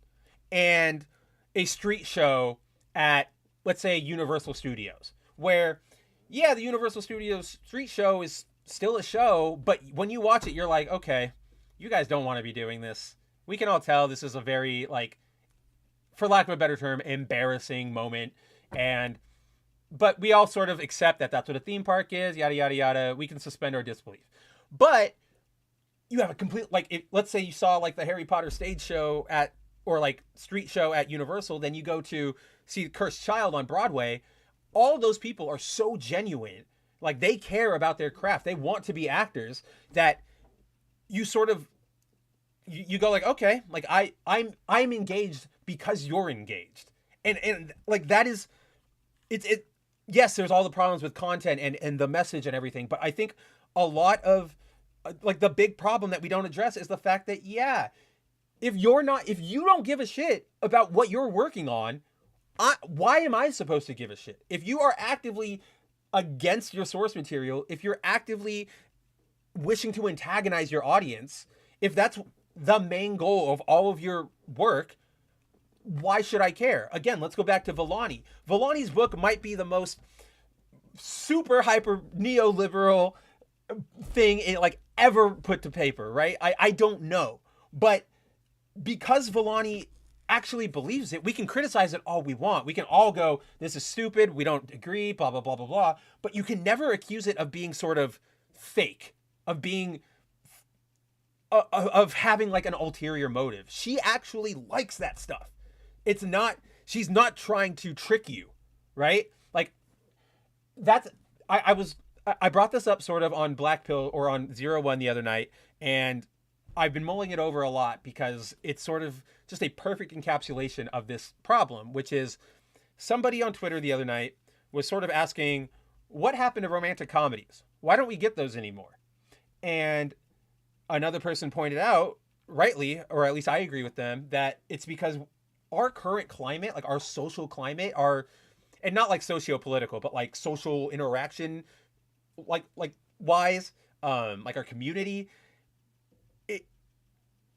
and a street show at, let's say, Universal Studios, where, yeah, the Universal Studios street show is still a show, but when you watch it, you're like, okay, you guys don't want to be doing this. We can all tell this is a very, like, for lack of a better term, embarrassing moment, but we all sort of accept that that's what a theme park is, yada, yada, yada. We can suspend our disbelief. But you have a complete, like, let's say you saw, like, the Harry Potter stage show or like street show at Universal, then you go to see Cursed Child on Broadway. All of those people are so genuine, like, they care about their craft, they want to be actors, that you sort of, you go like, okay, like, I'm engaged because you're engaged, and like, that is, yes, there's all the problems with content and the message and everything, but I think a lot of like the big problem that we don't address is the fact that, yeah, if you don't give a shit about what you're working on, why am I supposed to give a shit? If you are actively against your source material, if you're actively wishing to antagonize your audience, if that's the main goal of all of your work, why should I care? Again, let's go back to Vellani. Vellani's book might be the most super hyper neoliberal thing like ever put to paper, right? I don't know. But because Vellani actually believes it, we can criticize it all we want. We can all go, this is stupid, we don't agree, blah, blah, blah, blah, blah. But you can never accuse it of being sort of fake, of being, of having like an ulterior motive. She actually likes that stuff. It's not, she's not trying to trick you, right? Like, that's, I brought this up sort of on Black Pill or on 01 the other night, and I've been mulling it over a lot because it's sort of just a perfect encapsulation of this problem, which is somebody on Twitter the other night was sort of asking, what happened to romantic comedies? Why don't we get those anymore? And another person pointed out, rightly, or at least I agree with them, that it's because our current climate, like our social climate, and not like socio-political, but like social interaction, like wise, like our community,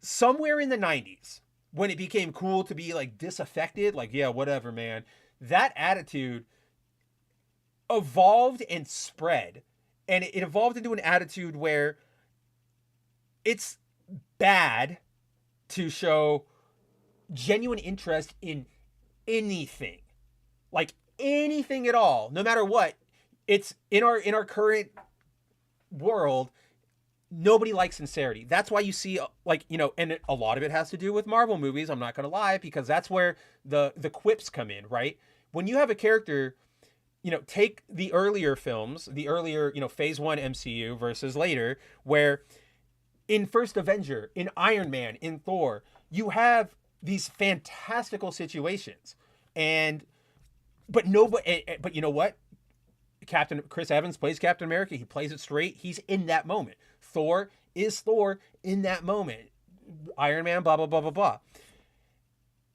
somewhere in the 90s, when it became cool to be like disaffected, like, yeah, whatever, man, that attitude evolved and spread. And it evolved into an attitude where it's bad to show genuine interest in anything, like anything at all, no matter what. It's in our current world, nobody likes sincerity. That's why you see, like, you know, and a lot of it has to do with Marvel movies, I'm not going to lie, because that's where the quips come in, right? When you have a character, you know, take the earlier films, the earlier, you know, phase 1 MCU versus later, where in First Avenger, in Iron Man, in Thor, you have these fantastical situations. But you know what? Chris Evans plays Captain America. He plays it straight. He's in that moment. Thor is Thor in that moment. Iron Man, blah, blah, blah, blah, blah.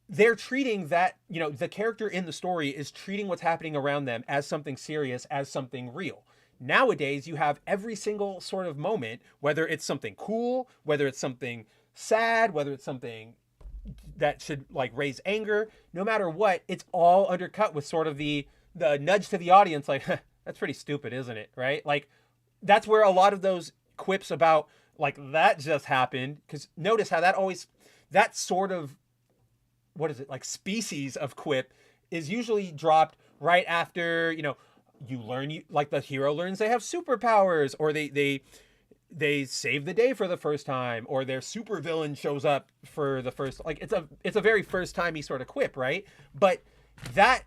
They're treating that, you know, the character in the story is treating what's happening around them as something serious, as something real. Nowadays, you have every single sort of moment, whether it's something cool, whether it's something sad, whether it's something that should like raise anger, no matter what, it's all undercut with sort of the nudge to the audience, like, that's pretty stupid, isn't it? Right? Like, that's where a lot of those quips about like that just happened, because notice how that sort of, what is it, like species of quip is usually dropped right after, you know, like the hero learns they have superpowers, or they save the day for the first time, or their supervillain shows up for the first, like, it's a very first timey sort of quip, right? But that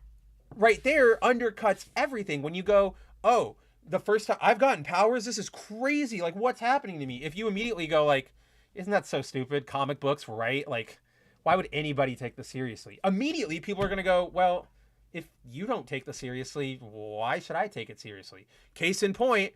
right there undercuts everything. When you go, oh, the first time I've gotten powers, this is crazy, like, what's happening to me? If you immediately go like, isn't that so stupid, comic books, right? Like, why would anybody take this seriously? Immediately people are going to go, well, if you don't take this seriously, why should I take it seriously? Case in point,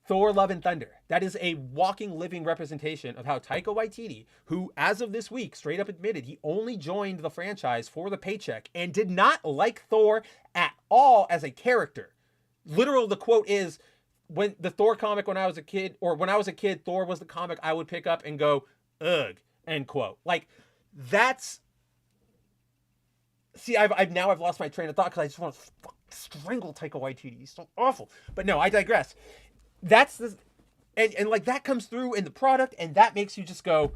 Thor Love and Thunder. That is a walking, living representation of how Taika Waititi, who as of this week straight up admitted he only joined the franchise for the paycheck and did not like Thor at all as a character. Literal, the quote is, when the Thor comic when I was a kid, Thor was the comic I would pick up and go, ugh, end quote. Like, that's... See, I've lost my train of thought because I just want to strangle Taika Waititi. He's so awful. But no, I digress. That's the... And like, that comes through in the product, and that makes you just go...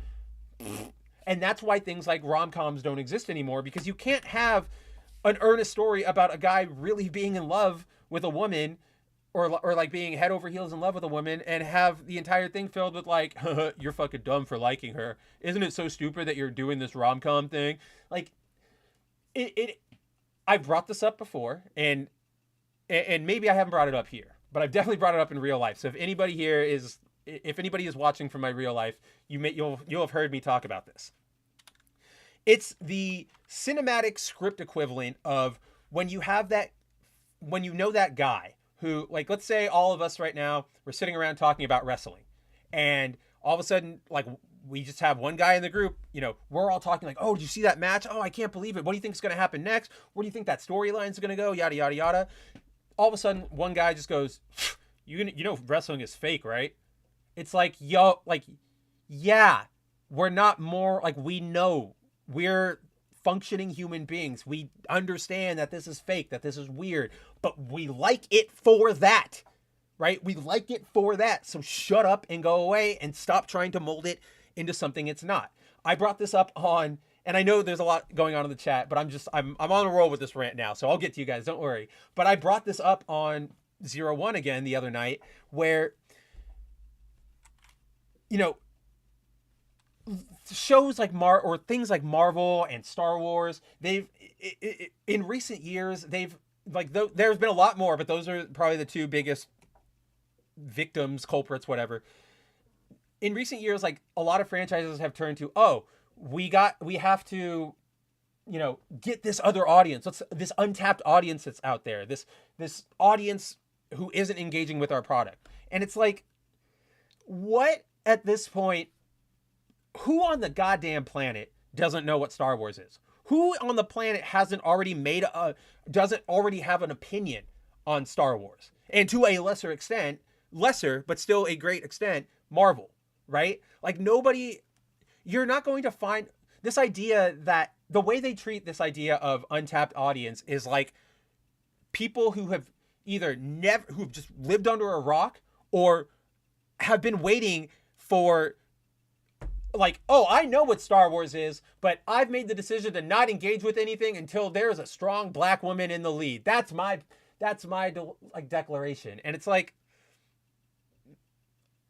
And that's why things like rom-coms don't exist anymore, because you can't have an earnest story about a guy really being in love with a woman, or like being head over heels in love with a woman, and have the entire thing filled with like, you're fucking dumb for liking her. Isn't it so stupid that you're doing this rom-com thing? Like, I brought this up before, and maybe I haven't brought it up here, but I've definitely brought it up in real life. So if anybody is watching from my real life, you'll have heard me talk about this. It's the cinematic script equivalent of when you have that when you know that guy who, like, let's say all of us right now, we're sitting around talking about wrestling, and all of a sudden, like, we just have one guy in the group, you know, we're all talking like, oh, did you see that match? Oh, I can't believe it. What do you think is going to happen next? Where do you think that storyline is going to go? Yada, yada, yada. All of a sudden, one guy just goes, you know, wrestling is fake, right? It's like, yo, like, yeah, we're not more, like, we know we're functioning human beings. We understand that this is fake, that this is weird, but we like it for that, right? We like it for that. So shut up and go away and stop trying to mold it into something it's not. I brought this up on, and I know there's a lot going on in the chat, but I'm on a roll with this rant now, so I'll get to you guys, don't worry. But I brought this up on 01 again the other night, where, you know, shows like or things like Marvel and Star Wars, they've in recent years, they've, like, there's been a lot more, but those are probably the two biggest victims, culprits, whatever. In recent years, like, a lot of franchises have turned to, oh, we have to, you know, get this other audience, this untapped audience that's out there, this audience who isn't engaging with our product. And it's like, what, at this point, who on the goddamn planet doesn't know what Star Wars is? Who on the planet doesn't already have an opinion on Star Wars? And to a lesser, but still a great extent, Marvel, right? Like, nobody, you're not going to find this idea that the way they treat this idea of untapped audience is like people who have either who've just lived under a rock or have been waiting for, like, oh, I know what Star Wars is, but I've made the decision to not engage with anything until there's a strong black woman in the lead. That's my like declaration. And it's like,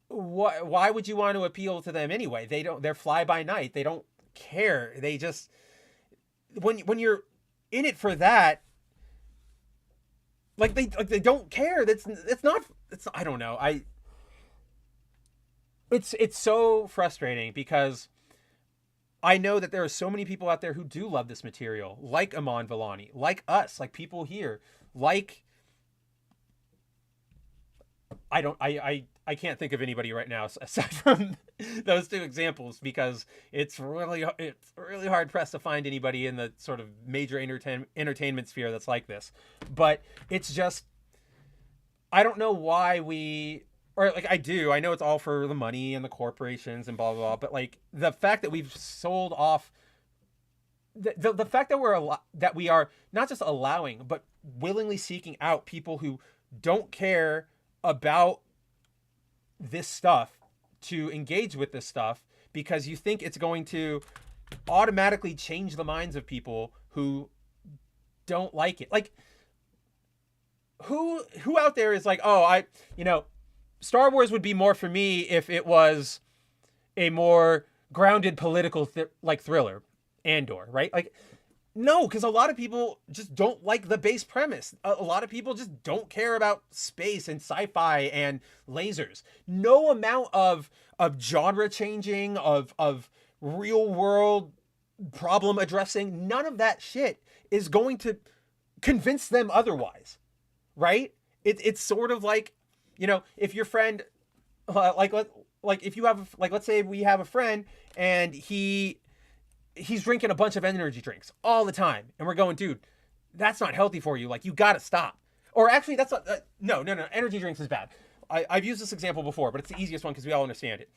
why would you want to appeal to them anyway? They're fly by night. They don't care. They just, when you're in it for that, like, they don't care. I don't know. It's so frustrating because I know that there are so many people out there who do love this material, like Iman Vellani, like us, like people here, like, I can't think of anybody right now aside from those two examples, because it's really hard pressed to find anybody in the sort of major entertainment sphere that's like this. But it's just, I don't know why I know it's all for the money and the corporations and blah, blah, blah, but like the fact that we've sold off the fact that we are not just allowing, but willingly seeking out people who don't care about this stuff to engage with this stuff because you think it's going to automatically change the minds of people who don't like it. Like, who out there is like, oh, Star Wars would be more for me if it was a more grounded political thriller, Andor, right? Like, no, because a lot of people just don't like the base premise. A lot of people just don't care about space and sci-fi and lasers. No amount of genre changing, of real world problem addressing, none of that shit is going to convince them otherwise, right? It's sort of like, you know, if your friend, if you have, like, let's say we have a friend and he's drinking a bunch of energy drinks all the time. And we're going, dude, that's not healthy for you. Like, you got to stop. Or actually, that's not, no. Energy drinks is bad. I've used this example before, but it's the easiest one because we all understand it.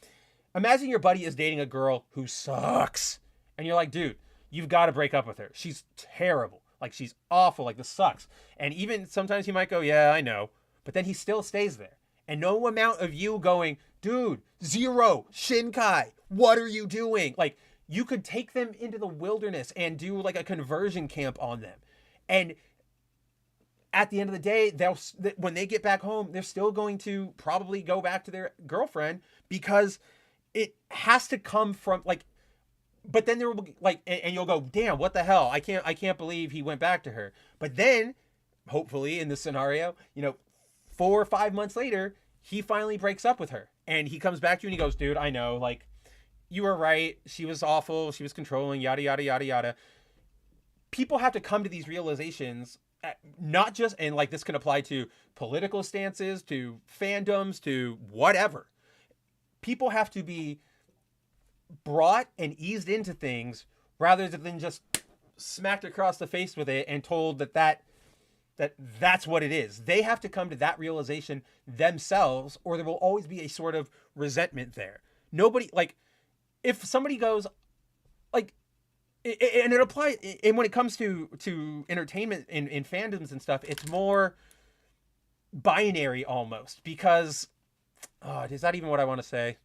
Imagine your buddy is dating a girl who sucks. And you're like, dude, you've got to break up with her. She's terrible. Like, she's awful. Like, this sucks. And even sometimes he might go, yeah, I know. But then he still stays there. And no amount of you going, dude, Zero, Shinkai, what are you doing? Like, you could take them into the wilderness and do like a conversion camp on them. And at the end of the day, when they get back home, they're still going to probably go back to their girlfriend because it has to come from like, but then there will be like, and you'll go, damn, what the hell? I can't believe he went back to her. But then hopefully in this scenario, 4 or 5 months later, he finally breaks up with her and he comes back to you and he goes, dude, I know, like, you were right. She was awful. She was controlling, yada, yada, yada, yada. People have to come to these realizations not just, and like this can apply to political stances, to fandoms, to whatever. People have to be brought and eased into things rather than just smacked across the face with it and told that's what it is. They have to come to that realization themselves, or there will always be a sort of resentment there. Nobody, like, if somebody goes, like, and it applies, and when it comes to entertainment in fandoms and stuff, it's more binary almost, because, is that even what I want to say?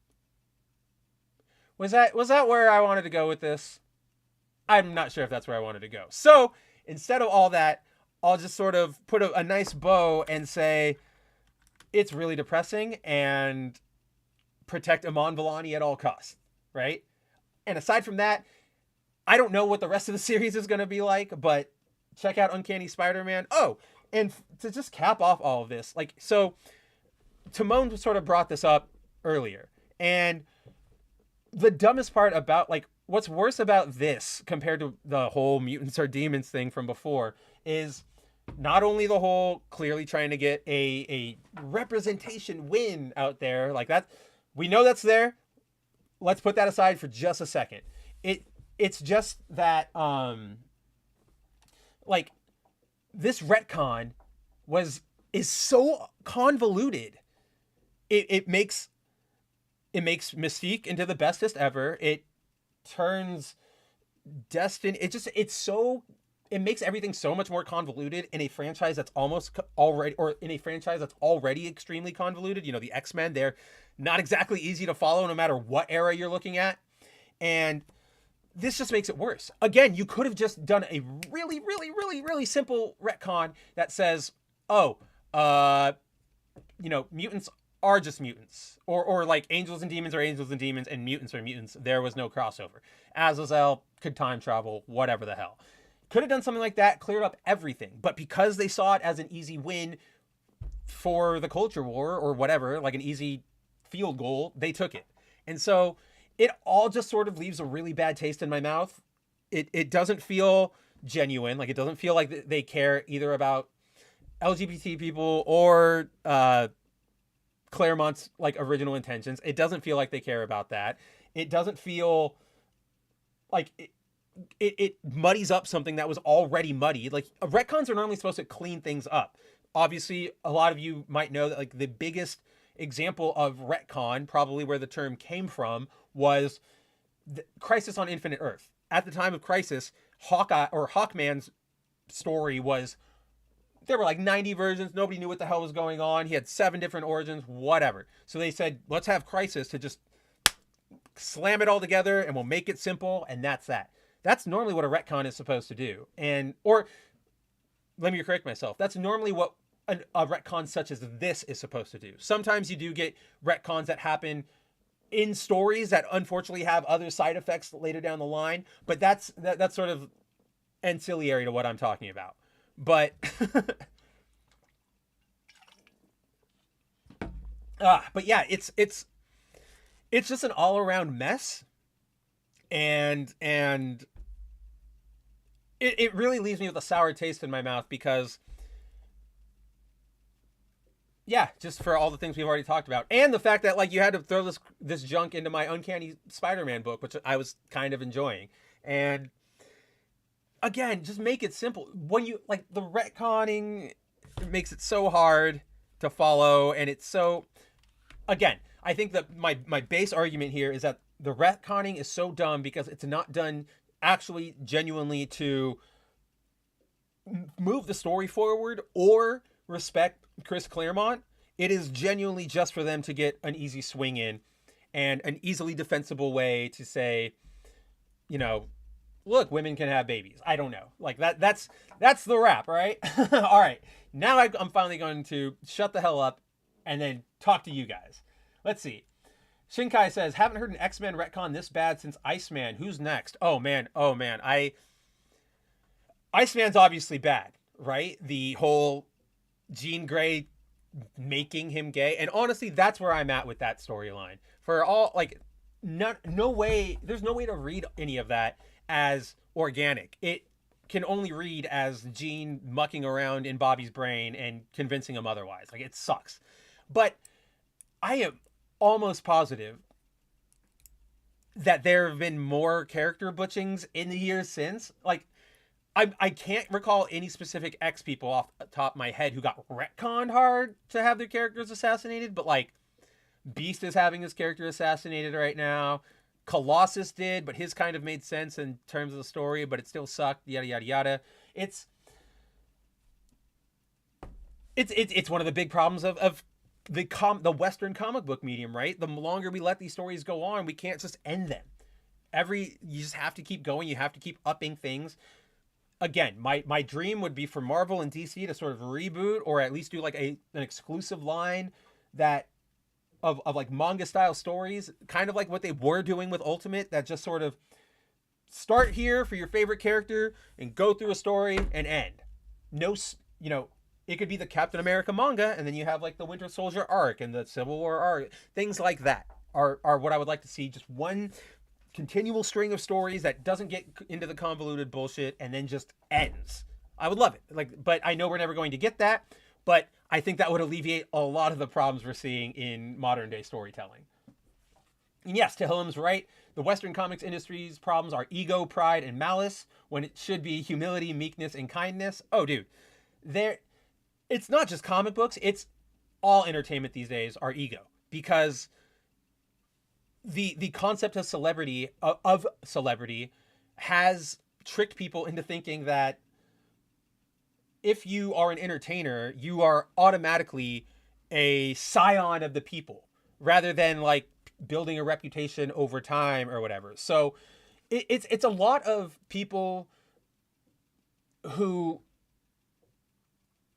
Was that where I wanted to go with this? I'm not sure if that's where I wanted to go. So instead of all that, I'll just sort of put a nice bow and say it's really depressing, and protect Iman Vellani at all costs, right? And aside from that, I don't know what the rest of the series is going to be like, but check out Uncanny Spider-Man. Oh, and to just cap off all of this, like, so Timon sort of brought this up earlier, and the dumbest part about, like, what's worse about this compared to the whole mutants are demons thing from before is not only the whole clearly trying to get a representation win out there, like that, we know that's there. Let's put that aside for just a second. It's just that like, this retcon is so convoluted. It makes Mystique into the bestest ever. It turns Destin. It makes everything so much more convoluted in a franchise that's already extremely convoluted. You know, the X-Men, they're not exactly easy to follow no matter what era you're looking at. And this just makes it worse. Again, you could have just done a really, really, really, really simple retcon that says, mutants are just mutants. Or like angels and demons are angels and demons and mutants are mutants. There was no crossover. Azazel could time travel, whatever the hell. Could have done something like that, cleared up everything. But because they saw it as an easy win for the culture war or whatever, like an easy field goal, they took it. And so it all just sort of leaves a really bad taste in my mouth. It doesn't feel genuine. Like, it doesn't feel like they care either about LGBT people or Claremont's, like, original intentions. It doesn't feel like they care about that. It doesn't feel like it muddies up something that was already muddy. Like, retcons are normally supposed to clean things up. Obviously, a lot of you might know that, like, the biggest example of retcon, probably where the term came from, was Crisis on Infinite Earth. At the time of Crisis, Hawkman's story was, there were like 90 versions. Nobody knew what the hell was going on. He had 7 different origins, whatever. So they said, let's have Crisis to just slam it all together and we'll make it simple. And that's that. That's normally what a retcon is supposed to do. Or let me correct myself. That's normally what a retcon such as this is supposed to do. Sometimes you do get retcons that happen in stories that unfortunately have other side effects later down the line, but that's sort of ancillary to what I'm talking about. But but yeah, it's just an all-around mess, and it really leaves me with a sour taste in my mouth, because yeah, just for all the things we've already talked about, and the fact that, like, you had to throw this junk into my Uncanny Spider-Man book, which I was kind of enjoying. And again, just make it simple. When you, like, the retconning makes it so hard to follow, and it's so, again, I think that my base argument here is that the retconning is so dumb because it's not done actually genuinely to move the story forward or respect Chris Claremont. It is genuinely just for them to get an easy swing in and an easily defensible way to say, you know, look, women can have babies. I don't know. Like, that's the wrap, right? All right. Now I'm finally going to shut the hell up and then talk to you guys. Let's see. Shinkai says, haven't heard an X-Men retcon this bad since Iceman. Who's next? Oh man. Iceman's obviously bad, right? The whole Jean Grey making him gay. And honestly, that's where I'm at with that storyline. For all, like, no way, there's no way to read any of that as organic. It can only read as Jean mucking around in Bobby's brain and convincing him otherwise. Like, it sucks. But I am almost positive that there have been more character butchings in the years since. Like, I can't recall any specific X people off the top of my head who got retconned hard to have their characters assassinated, but like Beast is having his character assassinated right now. Colossus did, but his kind of made sense in terms of the story, but it still sucked. Yada yada yada. It's one of the big problems of the Western comic book medium, right? The longer we let these stories go on, we can't just end them. You just have to keep going. You have to keep upping things. Again, my dream would be for Marvel and DC to sort of reboot, or at least do like an exclusive line that of like manga style stories, kind of like what they were doing with Ultimate, that just sort of start here for your favorite character and go through a story and end. No, it could be the Captain America manga, and then you have like the Winter Soldier arc and the Civil War arc. Things like that are what I would like to see. Just one continual string of stories that doesn't get into the convoluted bullshit and then just ends. I would love it. But I know we're never going to get that. But I think that would alleviate a lot of the problems we're seeing in modern day storytelling. And yes, Tehillim's right. The Western comics industry's problems are ego, pride, and malice, when it should be humility, meekness, and kindness. Oh, dude. It's not just comic books. It's all entertainment these days are ego. Because the concept of celebrity has tricked people into thinking that if you are an entertainer, you are automatically a scion of the people, rather than like building a reputation over time or whatever. So it's a lot of people who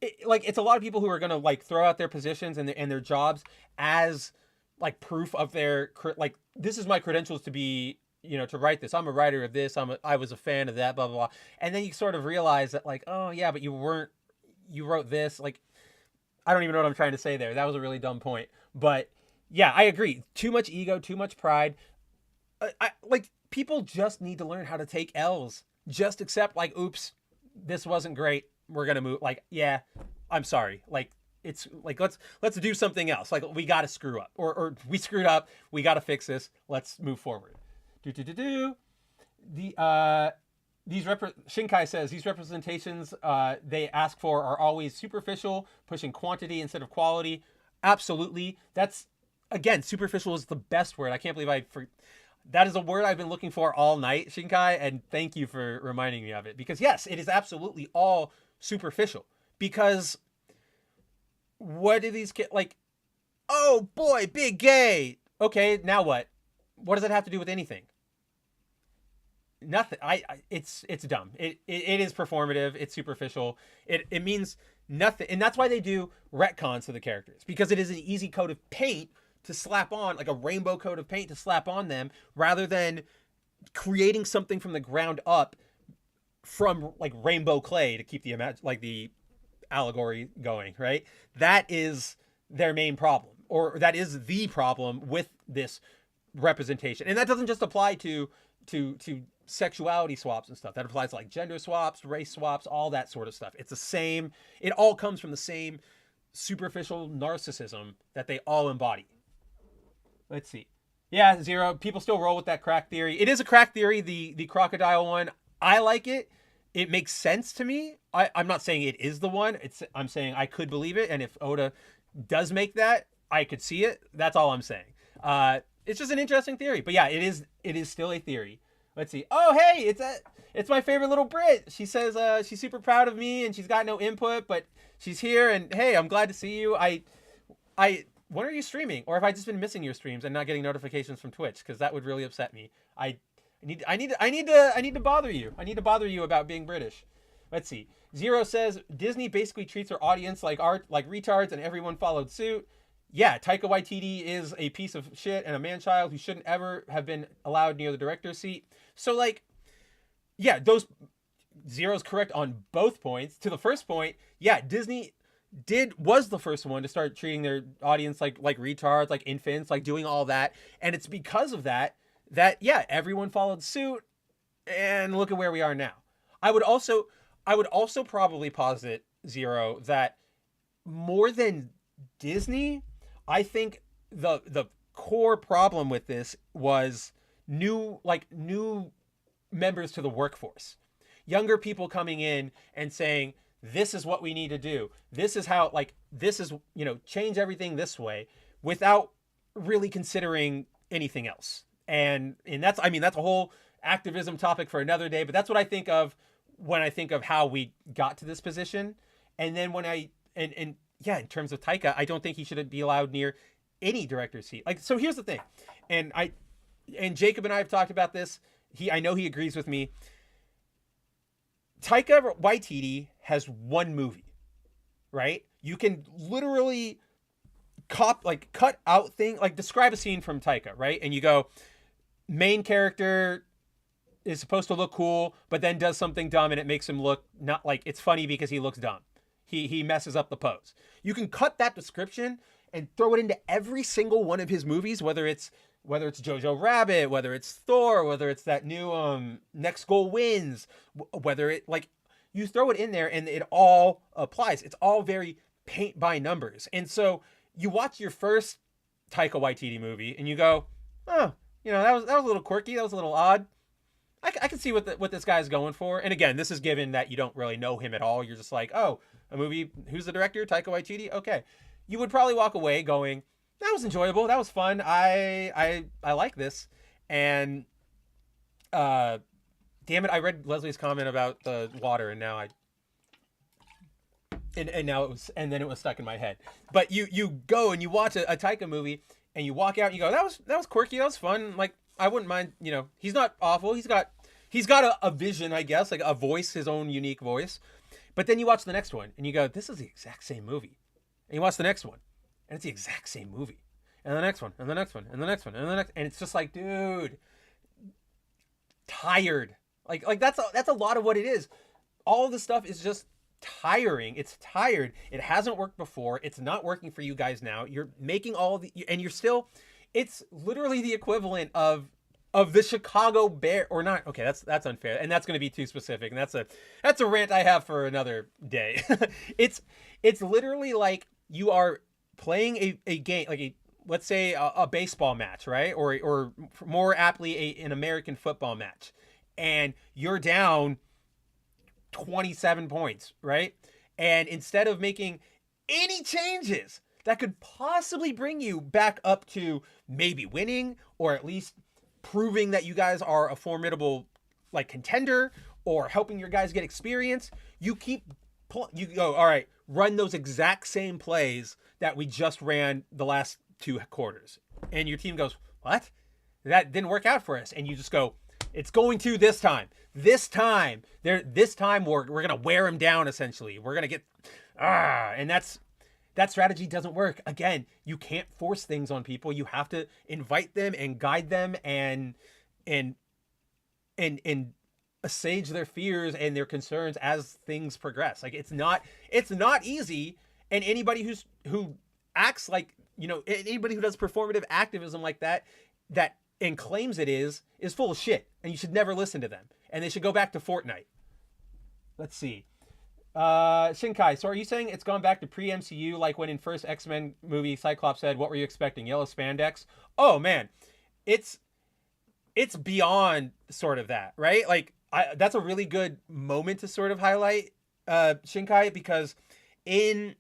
it's a lot of people who are going to like throw out their positions and their jobs as like proof of their, like, this is my credentials to be, to write this. I'm a writer of this. I was a fan of that, blah, blah, blah. And then you sort of realize that like, oh yeah, but you wrote this. Like, I don't even know what I'm trying to say there. That was a really dumb point. But yeah, I agree. Too much ego, too much pride. Like, people just need to learn how to take L's. Just accept like, oops, this wasn't great. We're going to move. Like, yeah, I'm sorry. Like, it's like, let's do something else. Like, we got to screw up, or we screwed up. We got to fix this. Let's move forward. Shinkai says these representations they ask for are always superficial, pushing quantity instead of quality. Absolutely. That's, again, superficial is the best word. I can't believe that is a word I've been looking for all night, Shinkai, and thank you for reminding me of it. Because yes, it is absolutely all superficial. Because what do these kids, like, oh boy, big gay. Okay, now what? What does it have to do with anything? Nothing. It's dumb. It is performative. It's superficial. It means nothing. And that's why they do retcons to the characters, because it is an easy coat of paint to slap on, like a rainbow coat of paint to slap on them, rather than creating something from the ground up from like rainbow clay to keep the allegory going, right? That is their main problem, or that is the problem with this representation. And that doesn't just apply to sexuality swaps and stuff. That applies to like gender swaps, race swaps, all that sort of stuff. It's the same. It all comes from the same superficial narcissism that they all embody. Let's see. Yeah, Zero. People still roll with that crack theory. It is a crack theory, the crocodile one. I like it. It makes sense to me. I'm not saying it is the one. I'm saying I could believe it. And if Oda does make that, I could see it. That's all I'm saying. It's just an interesting theory. But yeah, it is still a theory. Let's see. Oh, hey, it's my favorite little Brit. She says she's super proud of me and she's got no input, but she's here, and hey, I'm glad to see you. When are you streaming? Or have I just been missing your streams and not getting notifications from Twitch? Because that would really upset me. I need to bother you. I need to bother you about being British. Let's see. Zero says Disney basically treats her audience like retards, and everyone followed suit. Yeah, Taika Waititi is a piece of shit and a man-child who shouldn't ever have been allowed near the director's seat. So, like, yeah, Zero's correct on both points. To the first point, yeah, Disney was the first one to start treating their audience like retards, like infants, like doing all that. And it's because of that, yeah, everyone followed suit, and look at where we are now. I would also probably posit, Zero, that more than Disney, I think the core problem with this was new members to the workforce. Younger people coming in and saying, this is what we need to do. This is how, this is, change everything this way, without really considering anything else. And that's a whole activism topic for another day, but that's what I think of when I think of how we got to this position. And then in terms of Taika, I don't think he should be allowed near any director's seat. So here's the thing. And Jacob and I have talked about this. I know he agrees with me. Taika Waititi has one movie, right? You can literally cut out things, describe a scene from Taika, right? And you go, main character is supposed to look cool, but then does something dumb and it makes him look not it's funny because he looks dumb. He messes up the pose. You can cut that description and throw it into every single one of his movies, whether it's Jojo Rabbit, whether it's Thor, whether it's that new Next Goal Wins, whether it you throw it in there and it all applies. It's all very paint by numbers. And so you watch your first Taika Waititi movie and you go, oh, that was a little quirky, that was a little odd. I can see what this guy's going for. And again, this is given that you don't really know him at all. You're just like, oh, a movie, who's the director? Taika Waititi? Okay. You would probably walk away going, that was enjoyable. That was fun. I like this. And damn it, I read Leslie's comment about the water, and now and then it was stuck in my head. But you go and you watch a Taika movie and you walk out and you go, that was quirky, that was fun. I wouldn't mind, he's not awful. He's got a vision, I guess, a voice, his own unique voice. But then you watch the next one and you go, this is the exact same movie. And you watch the next one and it's the exact same movie. And the next one, and the next one, and the next one, and the next, and it's just dude, tired. That's a lot of what it is. All of this stuff is just tiring. It's tired. It hasn't worked before. It's not working for you guys now. You're making and you're still, it's literally the equivalent of the Chicago Bear, or not. Okay, that's unfair, and that's going to be too specific, and that's a rant I have for another day. It's literally you are playing a game, let's say a baseball match, right? Or more aptly, an American football match. And you're down 27 points, right? And instead of making any changes that could possibly bring you back up to maybe winning, or at least proving that you guys are a formidable contender, or helping your guys get experience, you go, all right, run those exact same plays that we just ran the last 2 quarters. And your team goes, what? That didn't work out for us. And you just go, it's going to this time. This time we're going to wear him down, essentially. We're going to get, and that strategy doesn't work. Again, you can't force things on people. You have to invite them and guide them and assuage their fears and their concerns as things progress. It's not easy. And anybody who acts anybody who does performative activism like that and claims it is full of shit, and you should never listen to them, and they should go back to Fortnite. Let's see. Shinkai, so are you saying it's gone back to pre-MCU, like when in first X-Men movie Cyclops said, what were you expecting, yellow spandex? Oh man, it's beyond sort of that, right? That's a really good moment to sort of highlight, Shinkai, because in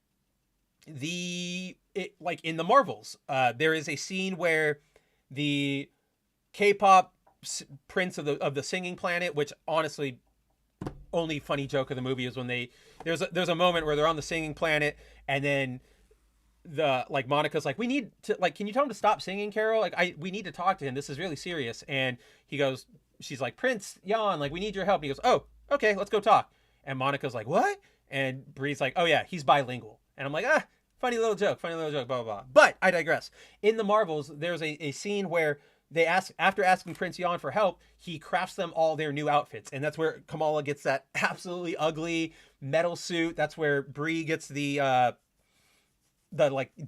the Marvels, there is a scene where the K-pop prince of the singing planet, which honestly, only funny joke of the movie is when there's a moment where they're on the singing planet, and then Monica's we need to, can you tell him to stop singing, Carol? We need to talk to him. This is really serious. And she's like, Prince Jan, we need your help. And he goes, oh, okay, let's go talk. And Monica's like, what? And Bree's like, oh yeah, he's bilingual. And I'm like, funny little joke, blah, blah, blah. But I digress. In the Marvels, there's a scene where they after asking Prince Jan for help, he crafts them all their new outfits. And that's where Kamala gets that absolutely ugly metal suit. That's where Bree gets the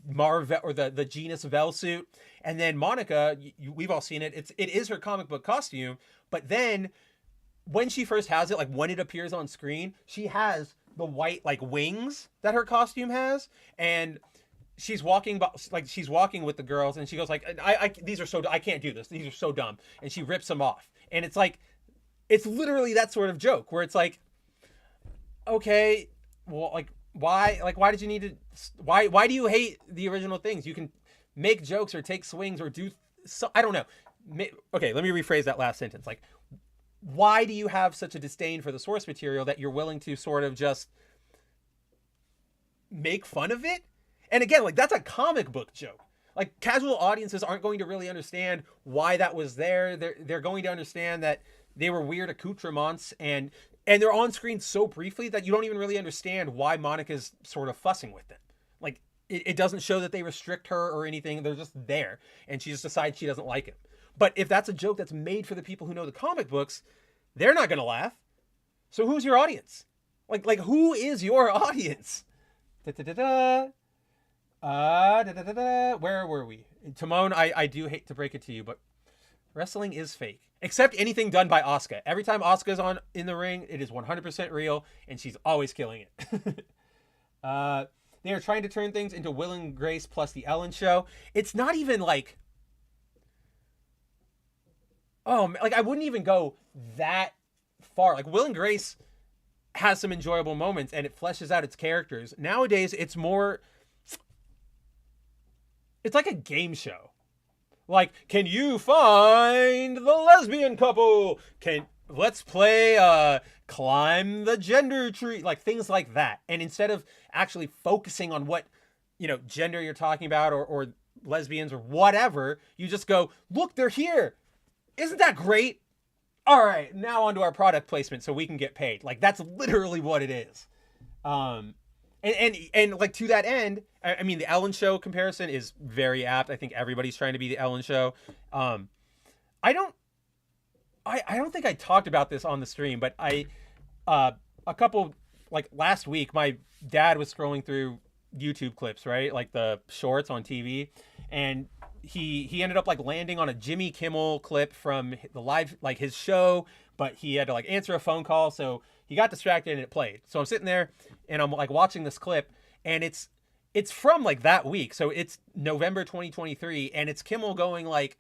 Marvel or the Genus Vel suit. And then Monica, we've all seen it. It is her comic book costume. But then when she first has it, like when it appears on screen, she has the white like wings that her costume has, and she's walking with the girls, and she goes like, I these are so, I can't do this, these are so dumb, and she rips them off, and it's like, it's literally that sort of joke where it's like, okay, well, like why did you need to, why do you hate the original things? You can make jokes or take swings or do so, I don't know. Okay, let me rephrase that last sentence. Like, why do you have such a disdain for the source material that you're willing to sort of just make fun of it? And again, like, that's a comic book joke. Like, casual audiences aren't going to really understand why that was there. They're going to understand that they were weird accoutrements, and they're on screen so briefly that you don't even really understand why Monica's sort of fussing with them. Like, it doesn't show that they restrict her or anything. They're just there, and she just decides she doesn't like him. But if that's a joke that's made for the people who know the comic books, they're not going to laugh. So who's your audience? Like who is your audience? Where were we? Timon, I do hate to break it to you, but wrestling is fake. Except anything done by Asuka. Every time Asuka's on in the ring, it is 100% real, and she's always killing it. They are trying to turn things into Will and Grace plus the Ellen Show. It's not even like, oh, like, I wouldn't even go that far. Like, Will and Grace has some enjoyable moments, and it fleshes out its characters. Nowadays, it's more, it's like a game show. Like, can you find the lesbian couple? Let's play climb the gender tree, like things like that. And instead of actually focusing on what, gender you're talking about, or lesbians or whatever, you just go, look, they're here. Isn't that great? All right, now on to our product placement so we can get paid. Like, that's literally what it is. And like, to that end, I mean, the Ellen Show comparison is very apt. I think everybody's trying to be the Ellen Show. I don't think I talked about this on the stream, but last week, my dad was scrolling through YouTube clips, right? Like the shorts on TV, and he ended up like landing on a Jimmy Kimmel clip from the live, like his show, but he had to like answer a phone call, so he got distracted and it played. So I'm sitting there and I'm like watching this clip, and it's from like that week, so it's November 2023, and it's Kimmel going like,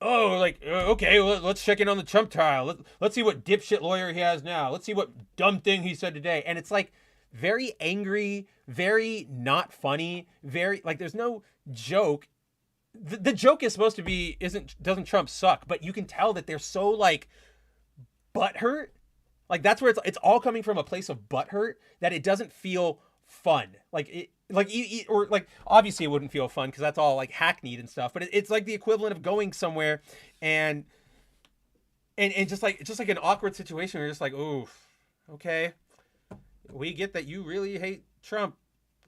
oh, like, okay, let's check in on the Trump trial. Let's see what dipshit lawyer he has now. Let's see what dumb thing he said today. And it's like very angry, very not funny, very like, there's no joke. The joke is supposed to be, doesn't Trump suck? But you can tell that they're so like butthurt. Like, that's where it's all coming from a place of butthurt, that it doesn't feel fun. Like, or like, obviously it wouldn't feel fun because that's all like hackneyed and stuff, but it's like the equivalent of going somewhere and just like an awkward situation where you're just like, oof, okay, we get that you really hate Trump.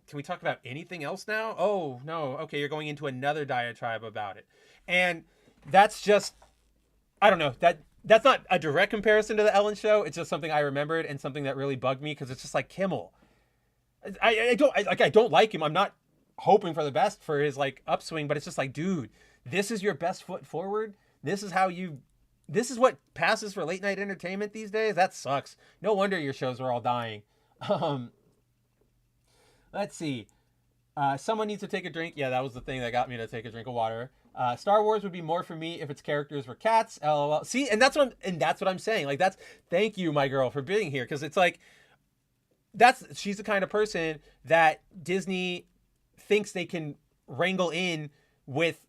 Can we talk about anything else now? Oh, no. Okay, you're going into another diatribe about it. And that's just, I don't know, that's not a direct comparison to the Ellen Show. It's just something I remembered and something that really bugged me, because it's just like Kimmel. I don't like him. I'm not hoping for the best for his like upswing, but it's just like, dude, this is your best foot forward. This is what passes for late night entertainment these days. That sucks. No wonder your shows are all dying. Let's see. Someone needs to take a drink. Yeah, that was the thing that got me to take a drink of water. Star Wars would be more for me if its characters were cats. LOL. See, and that's what I'm saying. Like, thank you, my girl, for being here, because it's like, she's the kind of person that Disney thinks they can wrangle in with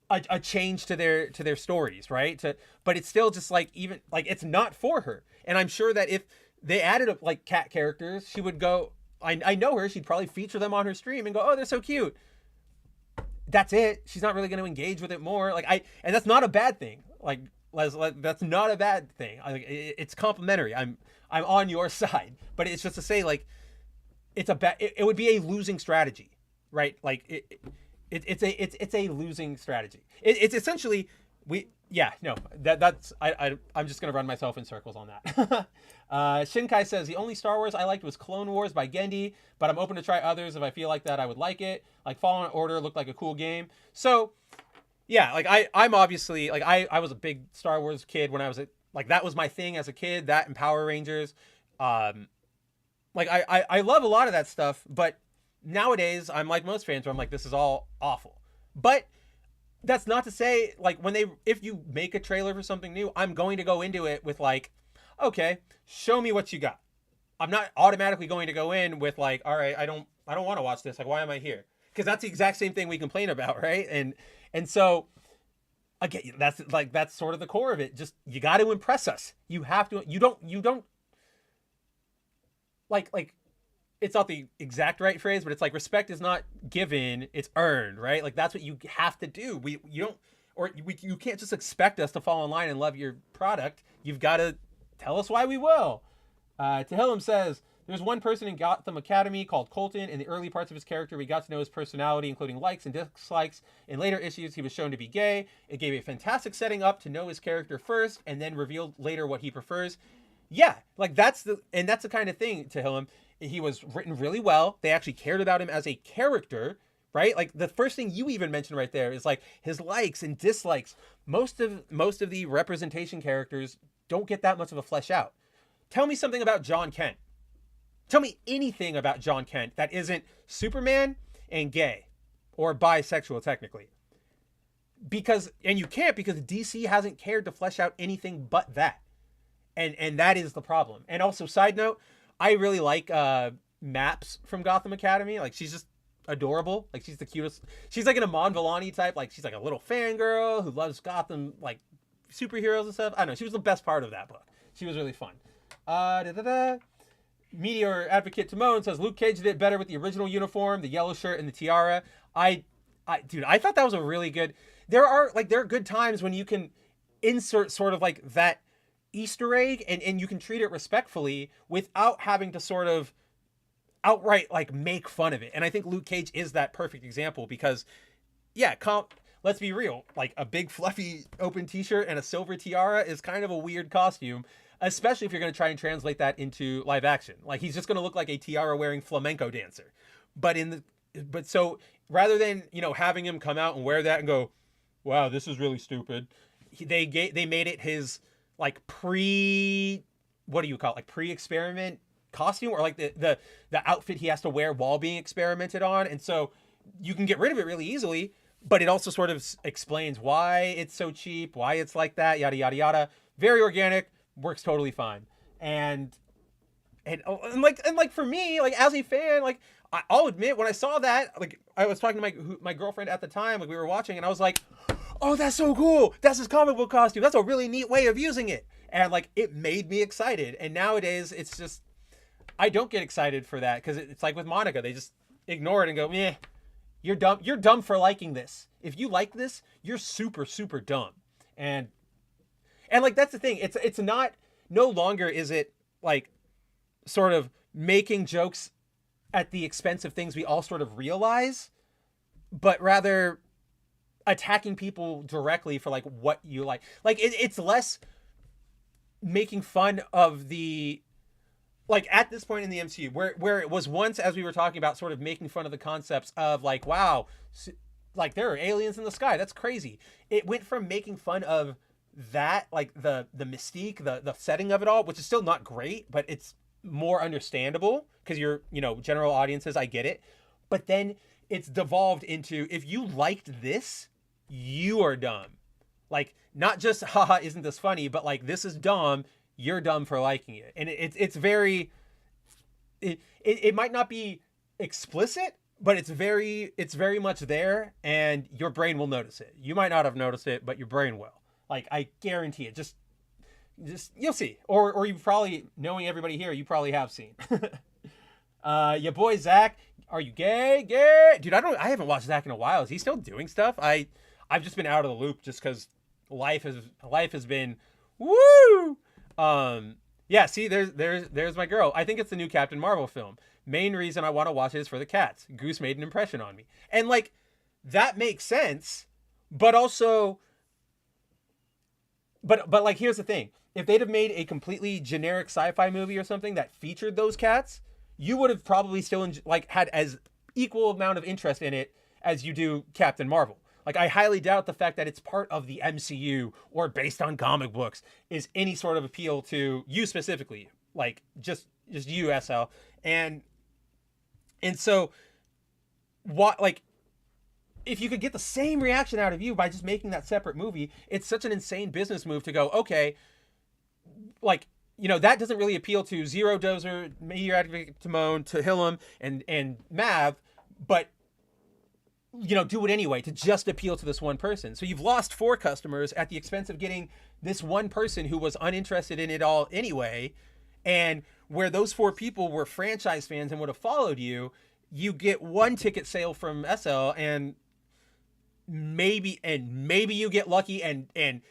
a change to their stories, right? But it's still just like, even like, it's not for her. And I'm sure that if they added up like cat characters, she would go, I know her, she'd probably feature them on her stream and go, oh, they're so cute. That's it. She's not really going to engage with it more. And that's not a bad thing. Like, that's not a bad thing. It's complimentary. I'm on your side, but it's just to say, like, it would be a losing strategy, right? Like, it's a losing strategy. It's essentially, I'm just gonna run myself in circles on that. Shinkai says, the only Star Wars I liked was Clone Wars by Gendy, but I'm open to try others if I feel like that I would like it. Like, Fallen Order looked like a cool game. So yeah, like, I'm obviously, like, I was a big Star Wars kid when I was Like that was my thing as a kid, that and Power Rangers. Like I love a lot of that stuff, but nowadays I'm like most fans where I'm like, this is all awful. But that's not to say like if you make a trailer for something new, I'm going to go into it with like, okay, show me what you got. I'm not automatically going to go in with like, all right, I don't want to watch this. Like, why am I here? Because that's the exact same thing we complain about, right? And so again, that's sort of the core of it. Just you got to impress us. You have to. You don't like it's not the exact right phrase, but it's like respect is not given, it's earned, right? Like that's what you have to do. You can't just expect us to fall in line and love your product. You've got to tell us why we will. Tehillim says, there's one person in Gotham Academy called Colton. In the early parts of his character, we got to know his personality, including likes and dislikes. In later issues, he was shown to be gay. It gave a fantastic setting up to know his character first, and then revealed later what he prefers. Yeah, like that's the kind of thing, Tehillim. He was written really well. They actually cared about him as a character, right? Like the first thing you even mentioned right there is like his likes and dislikes. Most of the representation characters don't get that much of a flesh out. Tell me something about John Kent. Tell me anything about John Kent that isn't Superman and gay or bisexual technically. Because you can't, because DC hasn't cared to flesh out anything but that. And that is the problem. And also, side note, I really like Maps from Gotham Academy. Like, she's just adorable. Like, she's the cutest. She's like an Iman Vellani type. Like, she's like a little fangirl who loves Gotham, like, superheroes and stuff. I don't know. She was the best part of that book. She was really fun. Meteor Advocate Timon says, Luke Cage did it better with the original uniform, the yellow shirt, and the tiara. Dude, I thought that was a really good... There are good times when you can insert sort of like that Easter egg and you can treat it respectfully without having to sort of outright like make fun of it. And I think Luke Cage is that perfect example because let's be real, like a big fluffy open t-shirt and a silver tiara is kind of a weird costume, especially if you're going to try and translate that into live action. Like he's just going to look like a tiara wearing flamenco dancer. But so rather than, having him come out and wear that and go, wow, this is really stupid. They made it his like pre-experiment costume, or like the outfit he has to wear while being experimented on. And so you can get rid of it really easily, but it also sort of explains why it's so cheap, why it's like that, yada, yada, yada. Very organic, works totally fine. And for me, like as a fan, like I'll admit when I saw that, like I was talking to my girlfriend at the time, like we were watching and I was like, oh, that's so cool. That's his comic book costume. That's a really neat way of using it. And like, it made me excited. And nowadays it's just, I don't get excited for that. Cause it's like with Monica, they just ignore it and go, meh, you're dumb. You're dumb for liking this. If you like this, you're super, super dumb. And like, that's the thing. It's not, no longer is it like sort of making jokes at the expense of things we all sort of realize, but rather attacking people directly for like what you like. Like it's less making fun of the, like at this point in the MCU where it was once, as we were talking about, sort of making fun of the concepts of like, wow, like there are aliens in the sky. That's crazy. It went from making fun of that, like the mystique, the setting of it all, which is still not great, but it's more understandable because you're, general audiences, I get it. But then it's devolved into, if you liked this, you are dumb. Like, not just, haha, isn't this funny, but like, this is dumb, you're dumb for liking it. And it's very, it might not be explicit, but it's very much there, and your brain will notice it. You might not have noticed it, but your brain will. Like, I guarantee it. Just you'll see. Or you probably, knowing everybody here, you probably have seen. Your boy Zach, are you gay? Gay? Dude, I haven't watched Zach in a while. Is he still doing stuff? I've just been out of the loop just because life has been woo. Yeah, see, there's my girl. I think it's the new Captain Marvel film. Main reason I want to watch it is for the cats. Goose made an impression on me. And like, that makes sense, but also, but like, here's the thing. If they'd have made a completely generic sci-fi movie or something that featured those cats, you would have probably still had as equal amount of interest in it as you do Captain Marvel. Like, I highly doubt the fact that it's part of the MCU or based on comic books is any sort of appeal to you specifically. Like, just you, SL. And so, what, like, if you could get the same reaction out of you by just making that separate movie, it's such an insane business move to go, okay, like, you know, that doesn't really appeal to Zero, Dozer, Meteor Advocate, Timon, Tehillim, and Mav, but, you know, do it anyway to just appeal to this one person. So you've lost 4 customers at the expense of getting this one person who was uninterested in it all anyway. And where those 4 people were franchise fans and would have followed you, you get 1 ticket sale from SL, and maybe you get lucky, and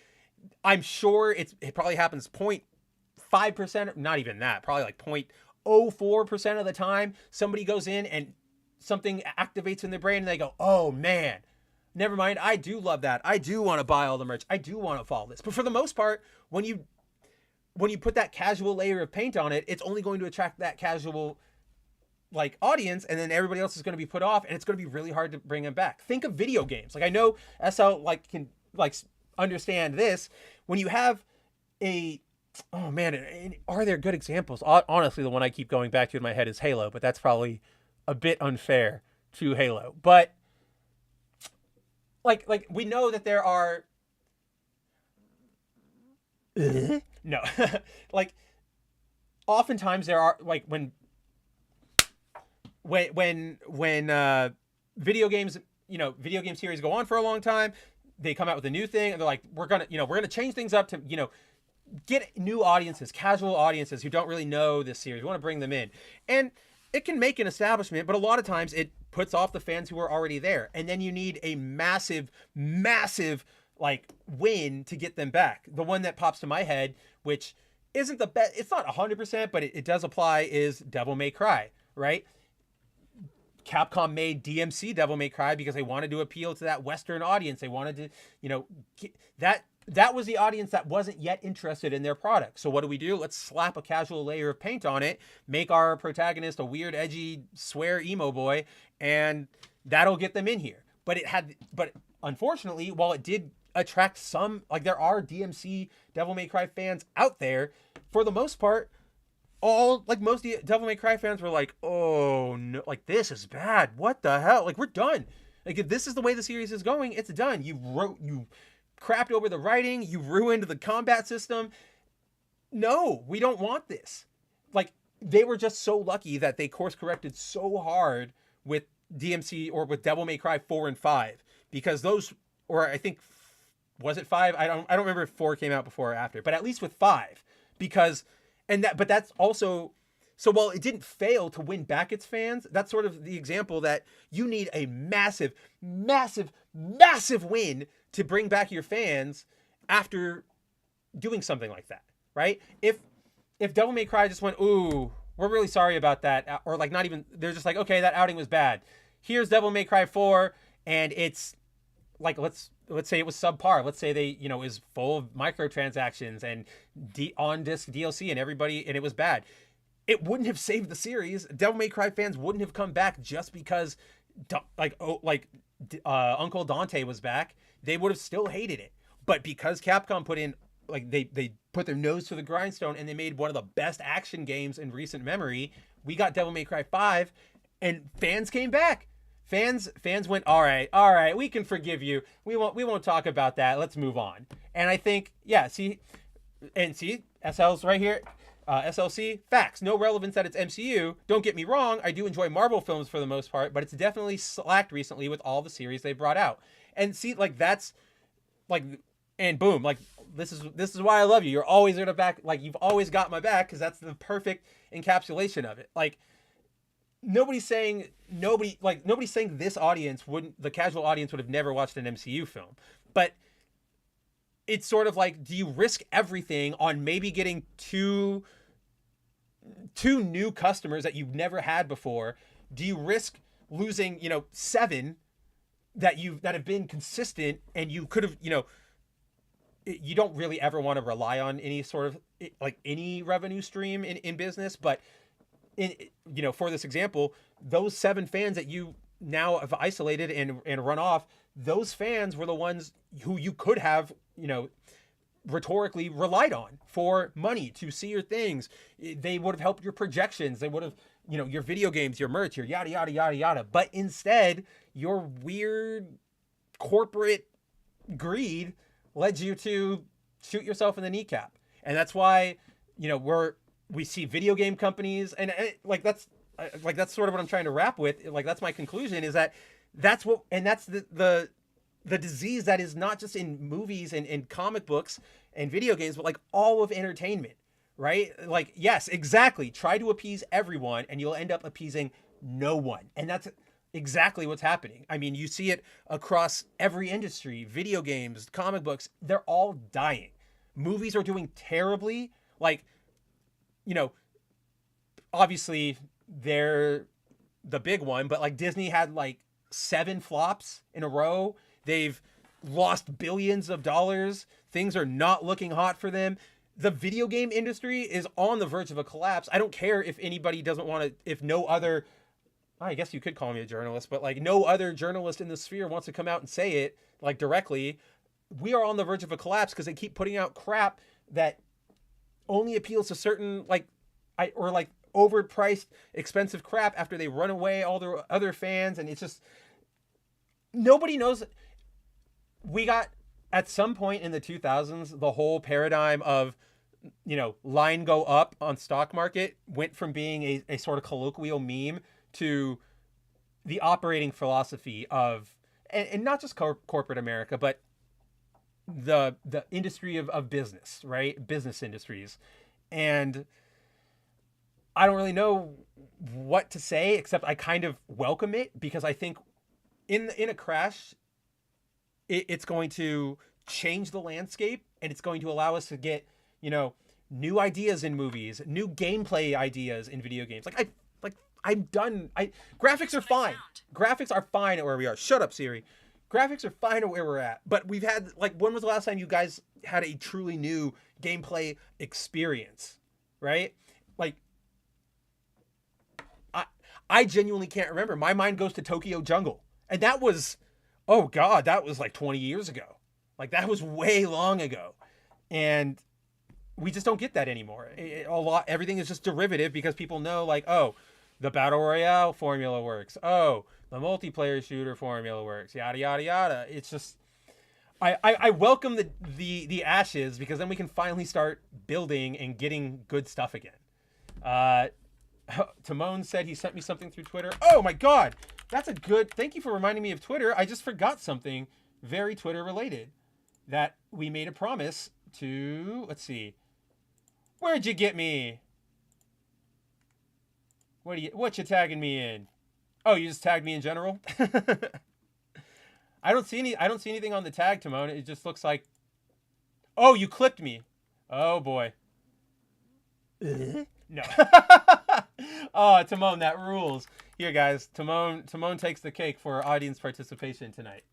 I'm sure it probably happens 0.5%, not even that, probably like 0.04% of the time somebody goes in and something activates in their brain and they go, oh man, never mind, I do love that, I do want to buy all the merch, I do want to follow this. But for the most part, when you put that casual layer of paint on it, it's only going to attract that casual like audience, and then everybody else is going to be put off, and it's going to be really hard to bring them back. Think of video games. Like, I know SL like can like understand this. When you have oh man, are there good examples? Honestly, the one I keep going back to in my head is Halo, but that's probably a bit unfair to Halo. But like we know that there are no like oftentimes there are, like, when video games, you know, video game series go on for a long time, they come out with a new thing and they're like, we're gonna change things up to, you know, get new audiences, casual audiences who don't really know this series. We want to bring them in, and it can make an establishment, but a lot of times it puts off the fans who are already there, and then you need a massive like win to get them back. The one that pops to my head, which isn't the best, it's not 100%, but it does apply, is Devil May Cry, right? Capcom made DMC Devil May Cry because they wanted to appeal to that Western audience. They wanted to, you know, that was the audience that wasn't yet interested in their product. So what do? Let's slap a casual layer of paint on it, make our protagonist a weird, edgy, swear emo boy, and that'll get them in here. But unfortunately, while it did attract some, like, there are DMC Devil May Cry fans out there, for the most part, most Devil May Cry fans were like, oh no, like, this is bad, what the hell, like, we're done. Like, if this is the way the series is going, it's done. You crapped over the writing, you ruined the combat system. No, we don't want this. Like, they were just so lucky that they course corrected so hard with DMC, or with Devil May Cry 4 and 5, because those, or I think, was it 5? I don't remember if 4 came out before or after, but at least with 5, because, but that's also, so while it didn't fail to win back its fans, that's sort of the example that you need a massive win to bring back your fans after doing something like that, right? If Devil May Cry just went, ooh, we're really sorry about that, or like, not even, they're just like, okay, that outing was bad, here's Devil May Cry 4, and it's like, let's say it was subpar. Let's say they, you know, is full of microtransactions and on-disc DLC and it was bad. It wouldn't have saved the series. Devil May Cry fans wouldn't have come back just because, Uncle Dante was back. They would have still hated it. But because Capcom put in, like, they put their nose to the grindstone and they made one of the best action games in recent memory, we got Devil May Cry 5, and fans came back. Fans went, all right, we can forgive you. We won't talk about that. Let's move on. And I think, yeah, see, SL's right here. SLC, facts, no relevance that it's MCU. Don't get me wrong, I do enjoy Marvel films for the most part, but it's definitely slacked recently with all the series they brought out. And see, like, that's, like, and boom, like, this is why I love you. You're always at the back, like, you've always got my back, because that's the perfect encapsulation of it. Like, nobody's saying this audience wouldn't, the casual audience would have never watched an MCU film, but it's sort of like, do you risk everything on maybe getting two new customers that you've never had before? Do you risk losing, 7 that have been consistent, and you could have, you don't really ever want to rely on any sort of, like, any revenue stream in business, but for this example, those 7 fans that you now have isolated and run off, those fans were the ones who you could have, rhetorically relied on for money to see your things. They would have helped your projections. They would have, your video games, your merch, your yada, yada, yada, yada. But instead, your weird corporate greed led you to shoot yourself in the kneecap. And that's why, we see video game companies and that's sort of what I'm trying to wrap with. Like, that's my conclusion, is that that's the disease that is not just in movies and comic books and video games, but like all of entertainment, right? Like, yes, exactly. Try to appease everyone and you'll end up appeasing no one. And that's exactly what's happening. I mean, you see it across every industry, video games, comic books, they're all dying. Movies are doing terribly. Like, obviously they're the big one, but like Disney had like 7 flops in a row. They've lost billions of dollars. Things are not looking hot for them. The video game industry is on the verge of a collapse. I don't care if anybody doesn't want to, if no other, I guess you could call me a journalist, but like no other journalist in the sphere wants to come out and say it like directly. We are on the verge of a collapse because they keep putting out crap that only appeals to certain overpriced, expensive crap after they run away all their other fans. And it's just, nobody knows. We got, at some point in the 2000s, the whole paradigm of, line go up on stock market went from being a sort of colloquial meme to the operating philosophy of, and not just corporate America, but the industry of business, right? Business industries. And I don't really know what to say, except I kind of welcome it, because I think in a crash, it's going to change the landscape, and it's going to allow us to get, new ideas in movies, new gameplay ideas in video games. Graphics are fine. Graphics are fine at where we are. Shut up, Siri. Graphics are fine at where we're at. But we've had, when was the last time you guys had a truly new gameplay experience, right? I genuinely can't remember. My mind goes to Tokyo Jungle. And that was, oh God, that was like 20 years ago. Like, that was way long ago. And we just don't get that anymore. Everything is just derivative because people know, like, oh, the Battle Royale formula works. Oh, the multiplayer shooter formula works. Yada, yada, yada. It's just, I welcome the ashes, because then we can finally start building and getting good stuff again. Timon said he sent me something through Twitter. Oh my God. That's a good, thank you for reminding me of Twitter. I just forgot something very Twitter related that we made a promise to, let's see. Where'd you get me? What you tagging me in? Oh, you just tagged me in general? I don't see anything on the tag, Timon. It just looks like, oh, you clipped me. Oh boy. No. Oh, Timon, that rules. Here, guys, Timon takes the cake for audience participation tonight.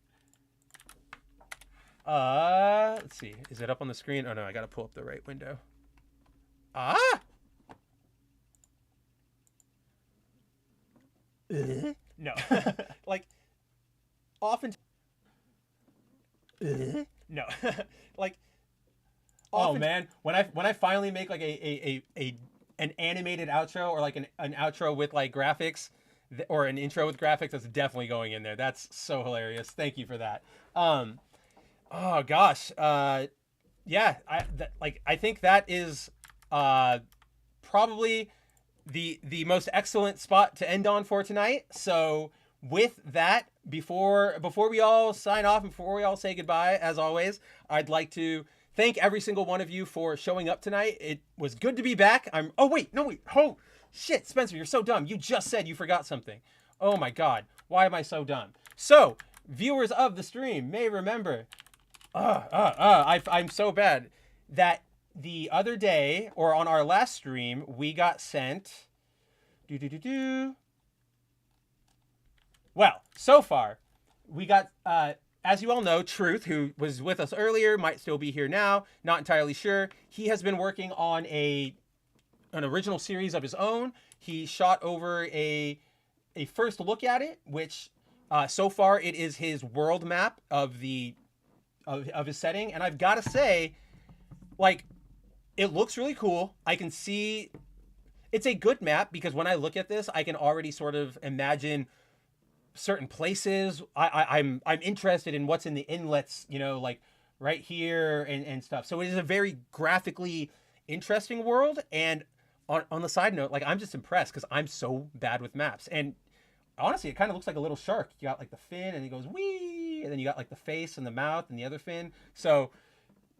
Let's see. Is it up on the screen? Oh no, I gotta pull up the right window. Ah! No. Like, often. No. Like, oh man, when I finally make like an animated outro, or like an outro with like graphics, or an intro with graphics, that's definitely going in there. That's so hilarious. Thank you for that. Oh gosh. Yeah, I think that is probably the most excellent spot to end on for tonight. So with that, before we all sign off and before we all say goodbye, as always, I'd like to thank every single one of you for showing up tonight. It was good to be back. Oh shit, Spencer, you're so dumb. You just said you forgot something. Oh my God, why am I so dumb? So, viewers of the stream may remember, I'm so bad, that the other day, or on our last stream, we got sent, well, so far, we got, as you all know, Truth, who was with us earlier, might still be here now, not entirely sure. He has been working on an original series of his own. He shot over a first look at it, which So far, it is his world map of his setting, and I've got to say, like, it looks really cool. I can see it's a good map because when I look at this, I can already sort of imagine certain places. I'm interested in what's in the inlets, you know, like right here and stuff. So it is a very graphically interesting world. And on the side note, like, I'm just impressed because I'm so bad with maps. And honestly, it kind of looks like a little shark. You got like the fin and he goes wee, and then you got like the face and the mouth and the other fin. So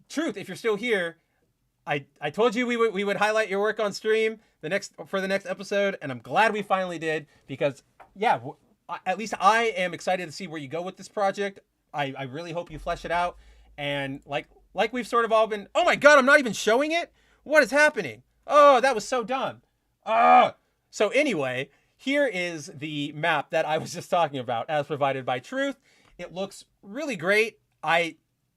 Truth, if you're still here, I told you we would highlight your work on stream for the next episode, and I'm glad we finally did because yeah, at least I am excited to see where you go with this project. I really hope you flesh it out, and like we've sort of all been. Oh my god, I'm not even showing it. What is happening? Oh, that was so dumb. So anyway, here is the map that I was just talking about, as provided by Truth. It looks really great.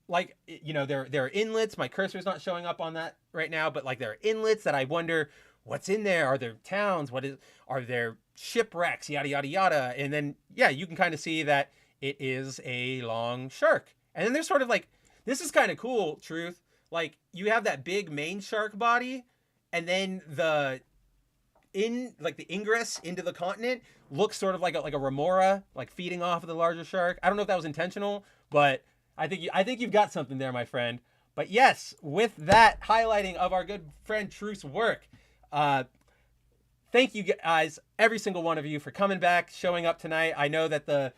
Like, you know, there are inlets. My cursor's not showing up on that right now, but like there are inlets that I wonder what's in there. Are there towns? Are there shipwrecks? Yada, yada, yada. And then, yeah, you can kind of see that it is a long shark. And then there's sort of like, this is kind of cool, Truth. Like, you have that big main shark body, and then the ingress into the continent looks sort of like a remora, like feeding off of the larger shark. I don't know if that was intentional, but I think you've got something there, my friend. But yes, with that highlighting of our good friend Truth's work, thank you guys, every single one of you, for coming back, showing up tonight. I know that the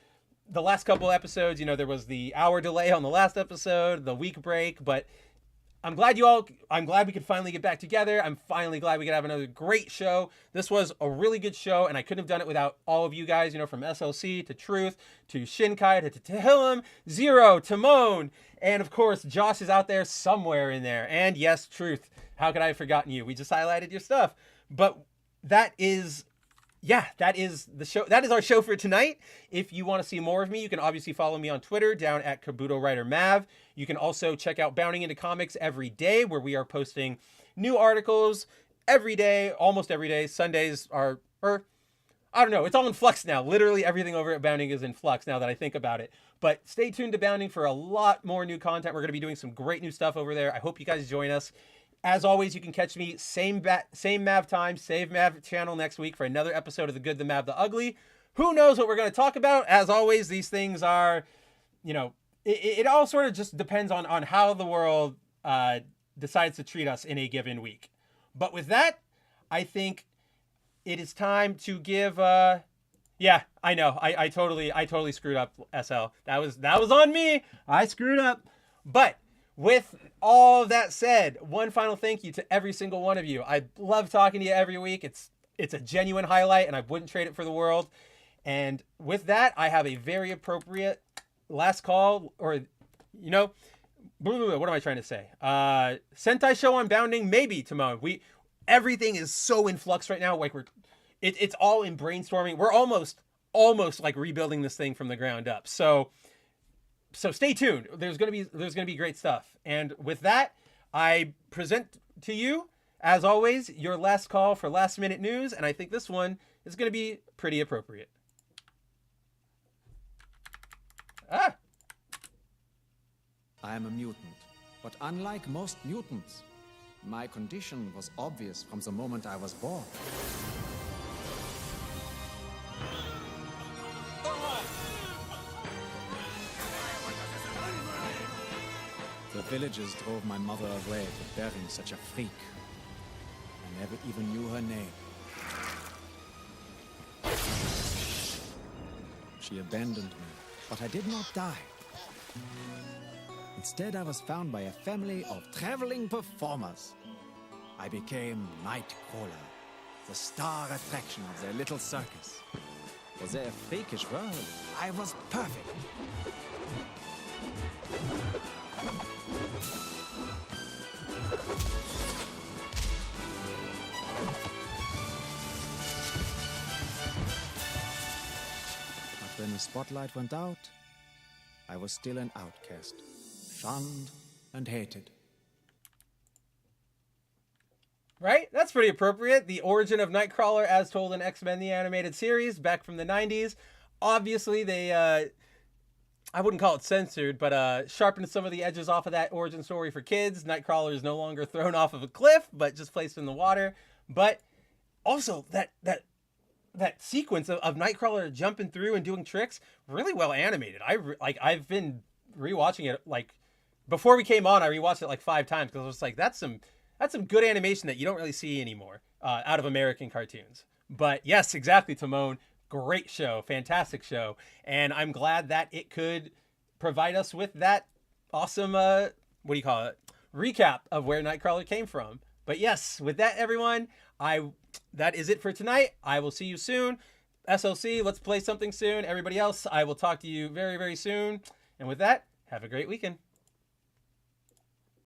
last couple episodes, you know, there was the hour delay on the last episode, the week break, but I'm glad we could finally get back together. I'm finally glad we could have another great show. This was a really good show, and I couldn't have done it without all of you guys, you know, from SLC to Truth to Shinkai to Tehillim, Zero, Timon, and of course, Josh is out there somewhere in there. And yes, Truth, how could I have forgotten you? We just highlighted your stuff. But that is the show. That is our show for tonight. If you want to see more of me, you can obviously follow me on Twitter down at Kabuto Writer Mav. You can also check out Bounding Into Comics every day, where we are posting new articles every day, almost every day. Sundays are, I don't know, it's all in flux now. Literally everything over at Bounding is in flux now that I think about it. But stay tuned to Bounding for a lot more new content. We're going to be doing some great new stuff over there. I hope you guys join us. As always, you can catch me same Mav time, same Mav channel next week for another episode of The Good, the Mav, the Ugly. Who knows what we're going to talk about? As always, these things are, you know, it all sort of just depends on how the world decides to treat us in a given week. But with that, I think it is time to give. Yeah, I know, I totally screwed up, SL. That was on me. I screwed up, but. With all that said, one final thank you to every single one of you. I love talking to you every week. It's a genuine highlight, and I wouldn't trade it for the world. And with that, I have a very appropriate last call, or, you know, what am I trying to say? Sentai show on Bounding, maybe, Timon. Everything is so in flux right now. Like it's all in brainstorming. We're almost like rebuilding this thing from the ground up. So stay tuned. There's gonna be great stuff. And with that, I present to you, as always, your last call for last minute news, and I think this one is gonna be pretty appropriate. I am a mutant, but unlike most mutants, my condition was obvious from the moment I was born. The villagers drove my mother away for bearing such a freak. I never even knew her name. She abandoned me, but I did not die. Instead, I was found by a family of traveling performers. I became Nightcrawler, the star attraction of their little circus. For their freakish world, I was perfect. But when the spotlight went out, I was still an outcast, shunned and hated. Right? That's pretty appropriate. The origin of Nightcrawler as told in X-Men the Animated Series back from the 90s. obviously they I wouldn't call it censored, but sharpened some of the edges off of that origin story for kids. Nightcrawler is no longer thrown off of a cliff, but just placed in the water. But also that sequence of Nightcrawler jumping through and doing tricks, really well animated. I've been rewatching it like before we came on. I rewatched it like 5 times because I was like, that's some good animation that you don't really see anymore out of American cartoons. But yes, exactly, Timon. Great show, fantastic show, and I'm glad that it could provide us with that awesome recap of where Nightcrawler came from. But yes, with that, everyone, that is it for tonight. I will see you soon. SLC, let's play something soon. Everybody else, I will talk to you very, very soon. And with that, have a great weekend.